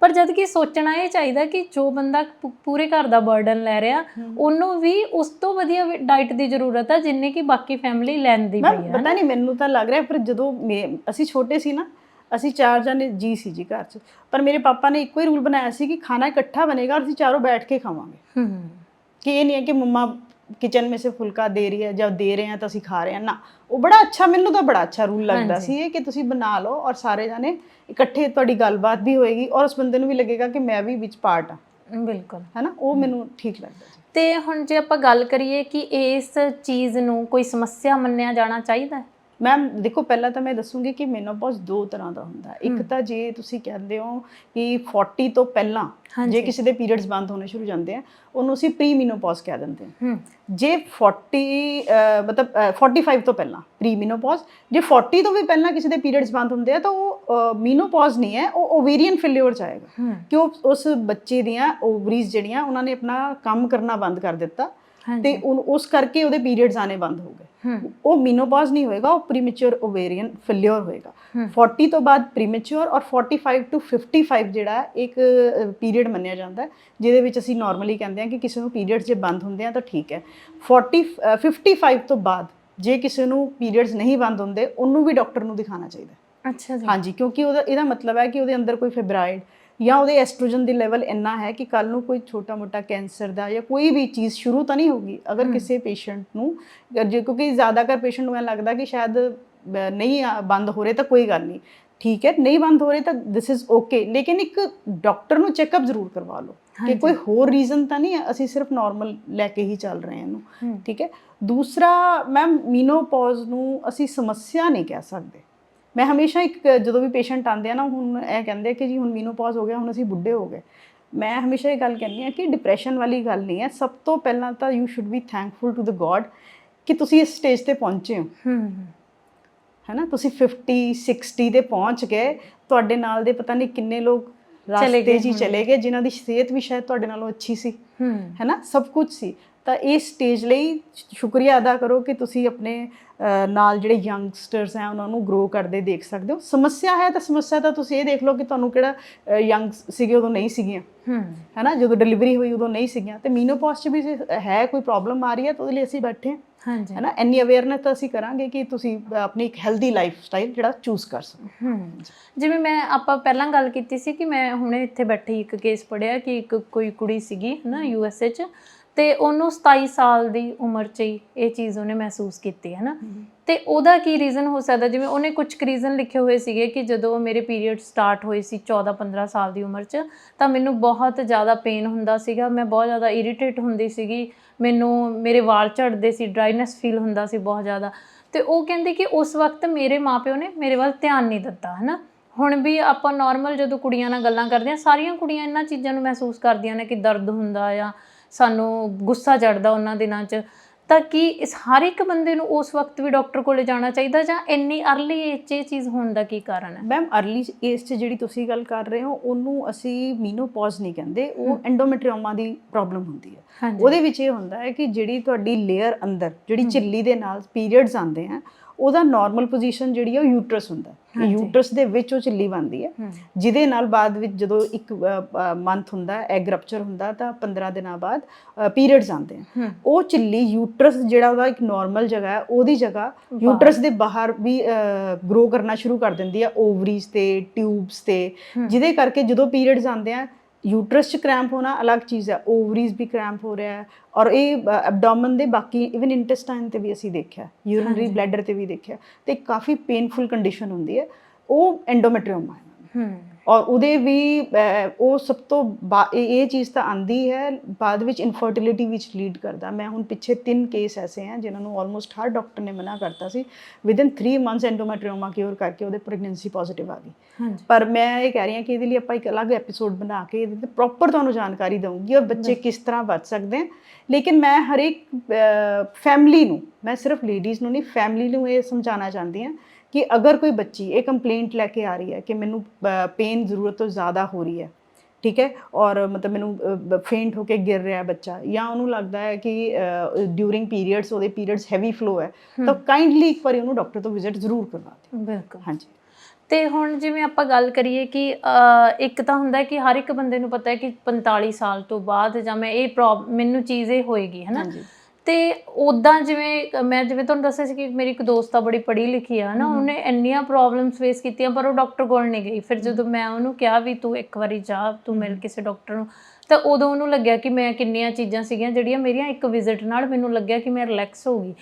ਪਰ ਜਦ ਕਿ ਸੋਚਣਾ ਇਹ ਚਾਹੀਦਾ ਕਿ ਜੋ ਬੰਦਾ ਪੂਰੇ ਘਰ ਦਾ ਬਰਡਨ ਲੈ ਰਿਹਾ ਉਹਨੂੰ ਵੀ ਉਸ ਤੋਂ ਵਧੀਆ ਡਾਈਟ ਦੀ ਜ਼ਰੂਰਤ ਹੈ ਜਿੰਨੀ ਕਿ ਬਾਕੀ ਫੈਮਿਲੀ ਲੈਂਦੀ ਪਈ ਹੈ। ਪਤਾ ਨਹੀਂ, ਮੈਨੂੰ ਤਾਂ ਲੱਗ ਰਿਹਾ ਪਰ ਜਦੋਂ ਅਸੀਂ ਛੋਟੇ ਸੀ ਨਾ, ਅਸੀਂ 4 ਜਣੇ ਜੀ ਸੀ ਜੀ ਘਰ 'ਚ, ਪਰ ਮੇਰੇ ਪਾਪਾ ਨੇ ਇੱਕੋ ਹੀ ਰੂਲ ਬਣਾਇਆ ਸੀ ਕਿ ਖਾਣਾ ਇਕੱਠਾ ਬਣੇਗਾ ਔਰ ਅਸੀਂ ਚਾਰੋਂ ਬੈਠ ਕੇ ਖਾਵਾਂਗੇ। ਕਿ ਇਹ ਨਹੀਂ ਹੈ ਕਿ ਮੰਮਾ ਕਿਚਨ में से फुल्का दे रही है ਜਾਂ ਦੇ ਰਹੇ ਹਾਂ ਤਾਂ ਅਸੀਂ ਖਾ ਰਹੇ ਹਾਂ ਨਾ। ਉਹ ਬੜਾ ਅੱਛਾ, ਮੈਨੂੰ ਤਾਂ ਬੜਾ ਅੱਛਾ ਰੂਲ ਲੱਗਦਾ ਸੀ ਇਹ ਕਿ ਤੁਸੀਂ ਬਣਾ ਲਓ ਔਰ ਸਾਰੇ ਜਾਣੇ ਇਕੱਠੇ, ਤੁਹਾਡੀ ਗੱਲਬਾਤ ਵੀ ਹੋਏਗੀ ਔਰ ਉਸ ਬੰਦੇ ਨੂੰ ਵੀ ਲੱਗੇਗਾ ਕਿ ਮੈਂ ਵੀ ਵਿੱਚ ਪਾਰਟ ਹਾਂ। ਬਿਲਕੁਲ, ਹੈ ਨਾ, ਉਹ ਮੈਨੂੰ ਠੀਕ ਲੱਗਦਾ ਜੀ। ਤੇ ਹੁਣ ਜੇ ਆਪਾਂ ਗੱਲ ਕਰੀਏ ਕਿ ਇਸ ਚੀਜ਼ ਨੂੰ ਕੋਈ ਸਮੱਸਿਆ ਮੰਨਿਆ ਜਾਣਾ ਚਾਹੀਦਾ? ਮੈਮ ਦੇਖੋ, ਪਹਿਲਾਂ ਤਾਂ ਮੈਂ ਦੱਸੂੰਗੀ ਕਿ ਮੈਨੋਪੌਜ਼ 2 ਤਰ੍ਹਾਂ ਦਾ ਹੁੰਦਾ। ਇੱਕ ਤਾਂ ਜੇ ਤੁਸੀਂ ਕਹਿੰਦੇ ਹੋ ਕਿ 40 ਤੋਂ ਪਹਿਲਾਂ ਜੇ ਕਿਸੇ ਦੇ ਪੀਰੀਅਡਸ ਬੰਦ ਹੋਣੇ ਸ਼ੁਰੂ ਜਾਂਦੇ ਆ ਉਹਨੂੰ ਅਸੀਂ ਪ੍ਰੀ ਮੈਨੋਪੌਜ਼ ਕਹਿ ਦਿੰਦੇ ਹਾਂ। ਜੇ 45 ਤੋਂ ਪਹਿਲਾਂ ਪ੍ਰੀ ਮੈਨੋਪੌਜ਼, ਜੇ 40 ਤੋਂ ਵੀ ਪਹਿਲਾਂ ਕਿਸੇ ਦੇ ਪੀਰੀਅਡਸ ਬੰਦ ਹੁੰਦੇ ਆ ਤਾਂ ਉਹ ਮੈਨੋਪੌਜ਼ ਨਹੀਂ ਹੈ, ਉਹ ਓਵੇਰੀਅਨ ਫੇਲਿਓਰ 'ਚ ਆਏਗਾ ਕਿ ਉਸ ਬੱਚੇ ਦੀਆਂ ਓਵਰੀਜ਼ ਜਿਹੜੀਆਂ ਉਹਨਾਂ ਨੇ ਆਪਣਾ ਕੰਮ ਕਰਨਾ ਬੰਦ ਕਰ ਦਿੱਤਾ ਤੇ ਉਸ ਕਰਕੇ ਉਹਦੇ ਪੀਰੀਅਡਸ ਆਣੇ ਬੰਦ ਹੋ ਗਏ। ਉਹ ਮੈਨੋਪੌਜ਼ ਨਹੀਂ ਹੋਏਗਾ, ਉਹ ਪ੍ਰੀਮੈਚੁਰ ਓਵੇਰੀਅਨ ਫੇਲਿਓਰ ਹੋਏਗਾ। 40 ਤੋਂ ਬਾਅਦ ਪ੍ਰੀਮੈਚੁਰ ਔਰ 45 to 55 ਜਿਹੜਾ ਇੱਕ ਪੀਰੀਅਡ ਮੰਨਿਆ ਜਾਂਦਾ ਜਿਹਦੇ ਵਿੱਚ ਅਸੀਂ ਨਾਰਮਲੀ ਕਹਿੰਦੇ ਹਾਂ ਕਿ ਕਿਸੇ ਨੂੰ ਪੀਰੀਅਡਸ ਜੇ ਬੰਦ ਹੁੰਦੇ ਆ ਤਾਂ ਠੀਕ ਹੈ। 55 ਤੋਂ ਬਾਅਦ ਜੇ ਕਿਸੇ ਨੂੰ ਪੀਰੀਅਡਸ ਨਹੀਂ ਬੰਦ ਹੁੰਦੇ ਉਹਨੂੰ ਵੀ ਡਾਕਟਰ ਨੂੰ ਦਿਖਾਉਣਾ ਚਾਹੀਦਾ। ਅੱਛਾ ਜੀ। ਹਾਂਜੀ, ਕਿਉਂਕਿ ਇਹਦਾ ਮਤਲਬ ਹੈ ਕਿ ਉਹਦੇ ਅੰਦਰ ਕੋਈ ਫਿਬਰਾਇਡ ਜਾਂ ਉਹਦੇ ਐਸਟ੍ਰੋਜਨ ਦੀ ਲੈਵਲ ਇੰਨਾ ਹੈ ਕਿ ਕੱਲ ਨੂੰ ਕੋਈ ਛੋਟਾ ਮੋਟਾ ਕੈਂਸਰ ਦਾ ਜਾਂ ਕੋਈ ਵੀ ਚੀਜ਼ ਸ਼ੁਰੂ ਤਾਂ ਨਹੀਂ ਹੋਗੀ। ਅਗਰ ਕਿਸੇ ਪੇਸ਼ੈਂਟ ਨੂੰ ਕਿਉਂਕਿ ਜ਼ਿਆਦਾਤਰ ਪੇਸ਼ੈਂਟ ਨੂੰ ਇਹ ਲੱਗਦਾ ਕਿ ਸ਼ਾਇਦ ਨਹੀਂ ਬੰਦ ਹੋ ਰਹੇ ਤਾਂ ਕੋਈ ਗੱਲ ਨਹੀਂ, ਠੀਕ ਹੈ, ਨਹੀਂ ਬੰਦ ਹੋ ਰਹੇ ਤਾਂ ਦਿਸ ਇਜ਼ ਓਕੇ, ਲੇਕਿਨ ਇੱਕ ਡਾਕਟਰ ਨੂੰ ਚੈੱਕਅਪ ਜ਼ਰੂਰ ਕਰਵਾ ਲਓ ਕਿ ਕੋਈ ਹੋਰ ਰੀਜ਼ਨ ਤਾਂ ਨਹੀਂ ਹੈ, ਅਸੀਂ ਸਿਰਫ ਨਾਰਮਲ ਲੈ ਕੇ ਹੀ ਚੱਲ ਰਹੇ ਹਾਂ ਇਹਨੂੰ, ਠੀਕ ਹੈ। ਦੂਸਰਾ ਮੈਮ, ਮੀਨੋਪੌਜ਼ ਨੂੰ ਅਸੀਂ ਸਮੱਸਿਆ ਨਹੀਂ ਕਹਿ ਸਕਦੇ। ਮੈਂ ਹਮੇਸ਼ਾ ਜਦੋਂ ਵੀ ਪੇਸ਼ੈਂਟ ਆਉਂਦੇ ਆ ਨਾ, ਹੁਣ ਇਹ ਕਹਿੰਦੇ ਕਿ ਜੀ ਹੁਣ ਮੀਨੋਪੌਜ਼ ਹੋ ਗਿਆ, ਹੁਣ ਅਸੀਂ ਬੁੱਢੇ ਹੋ ਗਏ। ਮੈਂ ਹਮੇਸ਼ਾ ਇਹ ਗੱਲ ਕਹਿੰਦੀ ਹਾਂ ਕਿ ਡਿਪਰੈਸ਼ਨ ਵਾਲੀ ਗੱਲ ਨਹੀਂ ਹੈ। ਸਭ ਤੋਂ ਪਹਿਲਾਂ ਤਾਂ you should be thankful to the god ਕਿ ਤੁਸੀਂ ਇਸ ਸਟੇਜ ਤੇ ਪਹੁੰਚੇ ਹੋ, ਹੈ ਨਾ। ਤੁਸੀਂ 50 60 ਤੇ ਪਹੁੰਚ ਗਏ, ਤੁਹਾਡੇ ਨਾਲ ਦੇ ਪਤਾ ਨਹੀਂ ਕਿੰਨੇ ਲੋਕ ਰਾਸਤੇ 'ਚ ਹੀ ਚਲੇ ਗਏ ਜਿਨ੍ਹਾਂ ਦੀ ਸਿਹਤ ਵੀ ਸ਼ਾਇਦ ਤੁਹਾਡੇ ਨਾਲੋਂ ਅੱਛੀ ਸੀ, ਹੈ ਨਾ, ਸਭ ਕੁਝ ਸੀ। ਤਾਂ ਇਸ ਸਟੇਜ ਲਈ ਸ਼ੁਕਰੀਆ ਅਦਾ ਕਰੋ ਕਿ ਤੁਸੀਂ ਆਪਣੇ ਨਾਲ ਜਿਹੜੇ ਯੰਗਸਟਰਸ ਹੈ ਉਹਨਾਂ ਨੂੰ ਗਰੋ ਕਰਦੇ ਦੇਖ ਸਕਦੇ ਹੋ। ਸਮੱਸਿਆ ਹੈ ਤਾਂ ਸਮੱਸਿਆ ਤਾਂ ਤੁਸੀਂ ਇਹ ਦੇਖ ਲਓ ਕਿ ਤੁਹਾਨੂੰ ਕਿਹੜਾ ਯੰਗ ਸੀਗੇ ਉਦੋਂ ਨਹੀਂ ਸੀਗੀਆਂ, ਹੈ ਨਾ, ਜਦੋਂ ਡਿਲੀਵਰੀ ਹੋਈ ਉਦੋਂ ਨਹੀਂ ਸੀਗੀਆਂ। ਤੇ ਮੀਨੋਪੌਜ਼ 'ਚ ਵੀ ਹੈ ਕੋਈ ਪ੍ਰੋਬਲਮ ਆ ਰਹੀ ਹੈ ਤਾਂ ਉਹਦੇ ਲਈ ਅਸੀਂ ਬੈਠੇ ਹਾਂ, ਹਾਂਜੀ, ਹੈ ਨਾ। ਇੰਨੀ ਅਵੇਅਰਨੈਸ ਤਾਂ ਅਸੀਂ ਕਰਾਂਗੇ ਕਿ ਤੁਸੀਂ ਆਪਣੀ ਇੱਕ ਹੈਲਦੀ ਲਾਈਫ ਸਟਾਈਲ ਜਿਹੜਾ ਚੂਜ਼ ਕਰ ਸਕੋ। ਜਿਵੇਂ ਆਪਾਂ ਪਹਿਲਾਂ ਗੱਲ ਕੀਤੀ ਸੀ ਕਿ ਮੈਂ ਹੁਣੇ ਇੱਥੇ ਬੈਠੀ ਇੱਕ ਕੇਸ ਪੜ੍ਹਿਆ ਕਿ ਕੋਈ ਕੁੜੀ ਸੀਗੀ ਨਾ USA 'ਚ, ਤੇ ਉਹਨੂੰ 27 ਸਾਲ ਦੀ ਉਮਰ 'ਚ ਹੀ ਇਹ ਚੀਜ਼ ਉਹਨੇ ਮਹਿਸੂਸ ਕੀਤੀ ਹੈ ਨਾ। ਤੇ ਉਹਦਾ ਕੀ ਰੀਜ਼ਨ ਹੋ ਸਕਦਾ? ਜਿਵੇਂ ਉਹਨੇ ਕੁਝ ਰੀਜ਼ਨ ਲਿਖੇ ਹੋਏ ਸੀਗੇ ਕਿ ਜਦੋਂ ਮੇਰੇ ਪੀਰੀਅਡ ਸਟਾਰਟ ਹੋਏ ਸੀ 14-15 ਸਾਲ ਦੀ ਉਮਰ 'ਚ, ਤਾਂ ਮੈਨੂੰ ਬਹੁਤ ਜ਼ਿਆਦਾ ਪੇਨ ਹੁੰਦਾ ਸੀਗਾ, ਮੈਂ ਬਹੁਤ ਜ਼ਿਆਦਾ ਇਰੀਟੇਟ ਹੁੰਦੀ ਸੀਗੀ, ਮੇਰੇ ਵਾਲ ਝੜਦੇ ਸੀ, ਡਰਾਈਨੈਸ ਫੀਲ ਹੁੰਦਾ ਸੀ ਬਹੁਤ ਜ਼ਿਆਦਾ। ਤੇ ਉਹ ਕਹਿੰਦੇ ਕਿ ਉਸ ਵਕਤ ਮੇਰੇ ਮਾਪਿਓ ਨੇ ਮੇਰੇ ਵੱਲ ਧਿਆਨ ਨਹੀਂ ਦਿੱਤਾ, ਹੈ ਨਾ। ਹੁਣ ਵੀ ਆਪਾਂ ਨਾਰਮਲ ਜਦੋਂ ਕੁੜੀਆਂ ਨਾਲ ਗੱਲਾਂ ਕਰਦੇ ਹਾਂ, ਸਾਰੀਆਂ ਕੁੜੀਆਂ ਇਹਨਾਂ ਚੀਜ਼ਾਂ ਨੂੰ ਮਹਿਸੂਸ ਕਰਦੀਆਂ ਨੇ ਕਿ ਦਰਦ ਹੁੰਦਾ ਜਾਂ ਸਾਨੂੰ ਗੁੱਸਾ ਚੜ੍ਹਦਾ ਉਹਨਾਂ ਦਿਨਾਂ 'ਚ। ਤਾਂ ਕੀ ਹਰ ਇੱਕ ਬੰਦੇ ਨੂੰ ਉਸ ਵਕਤ ਵੀ ਡਾਕਟਰ ਕੋਲ ਜਾਣਾ ਚਾਹੀਦਾ, ਜਾਂ ਇੰਨੀ ਅਰਲੀ ਏਜ 'ਚ ਇਹ ਚੀਜ਼ ਹੋਣ ਦਾ ਕੀ ਕਾਰਨ ਹੈ? ਮੈਮ, ਅਰਲੀ ਏਜ 'ਚ ਜਿਹੜੀ ਤੁਸੀਂ ਗੱਲ ਕਰ ਰਹੇ ਹੋ ਉਹਨੂੰ ਅਸੀਂ ਮੀਨੋਪੌਜ਼ ਨਹੀਂ ਕਹਿੰਦੇ, ਉਹ ਐਂਡੋਮੈਟਰੀਓਮਾ ਦੀ ਪ੍ਰੋਬਲਮ ਹੁੰਦੀ ਹੈ। ਉਹਦੇ ਵਿੱਚ ਇਹ ਹੁੰਦਾ ਹੈ ਕਿ ਜਿਹੜੀ ਤੁਹਾਡੀ ਲੇਅਰ ਅੰਦਰ ਜਿਹੜੀ ਝਿੱਲੀ ਦੇ ਨਾਲ ਪੀਰੀਅਡਸ ਆਉਂਦੇ ਆ, ਉਹਦਾ ਨਾਰਮਲ ਪੋਜੀਸ਼ਨ ਜਿਹੜੀ ਹੈ ਉਹ ਯੂਟਰਸ ਹੁੰਦਾ ਹੈ। ਯੂਟਰਸ ਦੇ ਵਿੱਚ ਉਹ ਝਿੱਲੀ ਬਣਦੀ ਹੈ, ਜਿਹਦੇ ਨਾਲ ਬਾਅਦ ਵਿੱਚ ਜਦੋਂ ਇੱਕ ਮੰਥ ਹੁੰਦਾ, ਐਗ ਰਪਚਰ ਹੁੰਦਾ, ਤਾਂ 15 ਦਿਨਾਂ ਬਾਅਦ ਪੀਰੀਅਡਸ ਆਉਂਦੇ ਆ। ਉਹ ਝਿੱਲੀ ਯੂਟਰਸ ਜਿਹੜਾ ਉਹਦਾ ਇੱਕ ਨਾਰਮਲ ਜਗ੍ਹਾ ਹੈ, ਉਹਦੀ ਜਗ੍ਹਾ ਯੂਟਰਸ ਦੇ ਬਾਹਰ ਵੀ ਗਰੋ ਕਰਨਾ ਸ਼ੁਰੂ ਕਰ ਦਿੰਦੀ ਆ, ਓਵਰੀਜ਼ ਤੇ ਟਿਊਬਸ ਤੇ, ਜਿਹਦੇ ਕਰਕੇ ਜਦੋਂ ਪੀਰੀਅਡਸ ਆਉਂਦੇ ਆ, ਯੂਟਰਸ 'ਚ ਕ੍ਰੈਂਪ ਹੋਣਾ ਅਲੱਗ ਚੀਜ਼ ਹੈ, ਓਵਰੀਜ਼ ਵੀ ਕ੍ਰੈਂਪ ਹੋ ਰਿਹਾ ਹੈ, ਔਰ ਇਹ ਐਬਡੋਮਨ ਦੇ ਬਾਕੀ ਇਵਨ ਇੰਟੈਸਟਾਈਨ ਤੇ ਵੀ ਅਸੀਂ ਦੇਖਿਆ, ਯੂਰਿਨਰੀ ਬਲੈਡਰ ਤੇ ਵੀ ਦੇਖਿਆ, ਤੇ ਕਾਫੀ ਪੇਨਫੁਲ ਕੰਡੀਸ਼ਨ ਹੁੰਦੀ ਹੈ, ਉਹ ਐਂਡੋਮੈਟਰੀਓਮਾ ਹੈ। ਔਰ ਉਹਦੇ ਵੀ ਉਹ ਸਭ ਤੋਂ ਇਹ ਚੀਜ਼ ਤਾਂ ਆਂਦੀ ਹੈ ਬਾਅਦ ਵਿੱਚ ਇਨਫਰਟੀਲਿਟੀ ਵਿੱਚ ਲੀਡ ਕਰਦਾ। ਮੈਂ ਹੁਣ ਪਿੱਛੇ 3 ਕੇਸ ਐਸੇ ਹੈ ਜਿਨ੍ਹਾਂ ਨੂੰ ਆਲਮੋਸਟ ਹਰ ਡਾਕਟਰ ਨੇ ਮਨਾ ਕਰਤਾ ਸੀ, ਵਿਦਿਨ 3 ਮੰਥਸ ਐਂਡੋਮੈਟਰੀਓਮਾ ਕਿਉਰ ਕਰਕੇ ਉਹਦੇ ਪ੍ਰੈਗਨੈਂਸੀ ਪੋਜ਼ਿਟਿਵ ਆ ਗਈ। ਪਰ ਮੈਂ ਇਹ ਕਹਿ ਰਹੀ ਹਾਂ ਕਿ ਇਹਦੇ ਲਈ ਆਪਾਂ ਇੱਕ ਅਲੱਗ ਐਪੀਸੋਡ ਬਣਾ ਕੇ ਇਹਦੇ ਤੇ ਪ੍ਰੋਪਰ ਤੁਹਾਨੂੰ ਜਾਣਕਾਰੀ ਦਊਂਗੀ ਔਰ ਬੱਚੇ ਕਿਸ ਤਰ੍ਹਾਂ ਬਚ ਸਕਦੇ ਹਨ। ਲੇਕਿਨ ਮੈਂ ਹਰੇਕ ਫੈਮਿਲੀ ਨੂੰ, ਮੈਂ ਸਿਰਫ ਲੇਡੀਜ਼ ਨੂੰ ਨਹੀਂ, ਫੈਮਿਲੀ ਨੂੰ ਇਹ ਸਮਝਾਉਣਾ ਚਾਹੁੰਦੀ ਹਾਂ ਕਿ ਅਗਰ ਕੋਈ ਬੱਚੀ ਇਹ ਕੰਪਲੇਂਟ ਲੈ ਕੇ ਆ ਰਹੀ ਹੈ ਕਿ ਮੈਨੂੰ ਪੇਨ ਜ਼ਰੂਰਤ ਤੋਂ ਜ਼ਿਆਦਾ ਹੋ ਰਹੀ ਹੈ, ਠੀਕ ਹੈ, ਔਰ ਮਤਲਬ ਮੈਨੂੰ ਫੇਂਟ ਹੋ ਕੇ ਗਿਰ ਰਿਹਾ ਬੱਚਾ, ਜਾਂ ਉਹਨੂੰ ਲੱਗਦਾ ਹੈ ਕਿ ਡਿਊਰਿੰਗ ਪੀਰੀਅਡਸ ਉਹਦੇ ਪੀਰੀਅਡਸ ਹੈਵੀ ਫਲੋ ਹੈ, ਤਾਂ ਕਾਈਂਡਲੀ ਇੱਕ ਵਾਰੀ ਉਹਨੂੰ ਡਾਕਟਰ ਤੋਂ ਵਿਜ਼ਿਟ ਜ਼ਰੂਰ ਕਰਵਾ ਦਿਓ। ਬਿਲਕੁਲ, ਹਾਂਜੀ। ਤੇ ਹੁਣ ਜਿਵੇਂ ਆਪਾਂ ਗੱਲ ਕਰੀਏ ਕਿ ਇੱਕ ਤਾਂ ਹੁੰਦਾ ਕਿ ਹਰ ਇੱਕ ਬੰਦੇ ਨੂੰ ਪਤਾ ਹੈ ਕਿ 45 ਸਾਲ ਤੋਂ ਬਾਅਦ ਜਾਂ ਮੈਨੂੰ ਚੀਜ਼ ਇਹ ਹੋਏਗੀ, ਹੈ ਨਾ। ਤੇ ਉੱਦਾਂ ਜਿਵੇਂ ਤੁਹਾਨੂੰ ਦੱਸਿਆ ਸੀ ਕਿ ਮੇਰੀ ਇੱਕ ਦੋਸਤ ਆ, ਬੜੀ ਪੜ੍ਹੀ ਲਿਖੀ ਆ ਨਾ, ਉਹਨੇ ਇੰਨੀਆਂ ਪ੍ਰੋਬਲਮਸ ਫੇਸ ਕੀਤੀਆਂ ਪਰ ਉਹ ਡਾਕਟਰ ਕੋਲ ਨਹੀਂ ਗਈ। ਫਿਰ ਜਦੋਂ ਮੈਂ ਉਹਨੂੰ ਕਿਹਾ ਵੀ ਤੂੰ ਇੱਕ ਵਾਰੀ ਜਾ, ਤੂੰ ਮਿਲ ਕਿਸੇ ਡਾਕਟਰ ਨੂੰ, ਤਾਂ ਉਦੋਂ ਉਹਨੂੰ ਲੱਗਿਆ ਕਿ ਮੈਂ ਕਿੰਨੀਆਂ ਚੀਜ਼ਾਂ ਸੀਗੀਆਂ ਜਿਹੜੀਆਂ ਮੇਰੀਆਂ ਇੱਕ ਵਿਜ਼ਿਟ ਨਾਲ ਮੈਨੂੰ ਲੱਗਿਆ ਕਿ ਮੈਂ ਰਿਲੈਕਸ ਹੋ ਗਈ।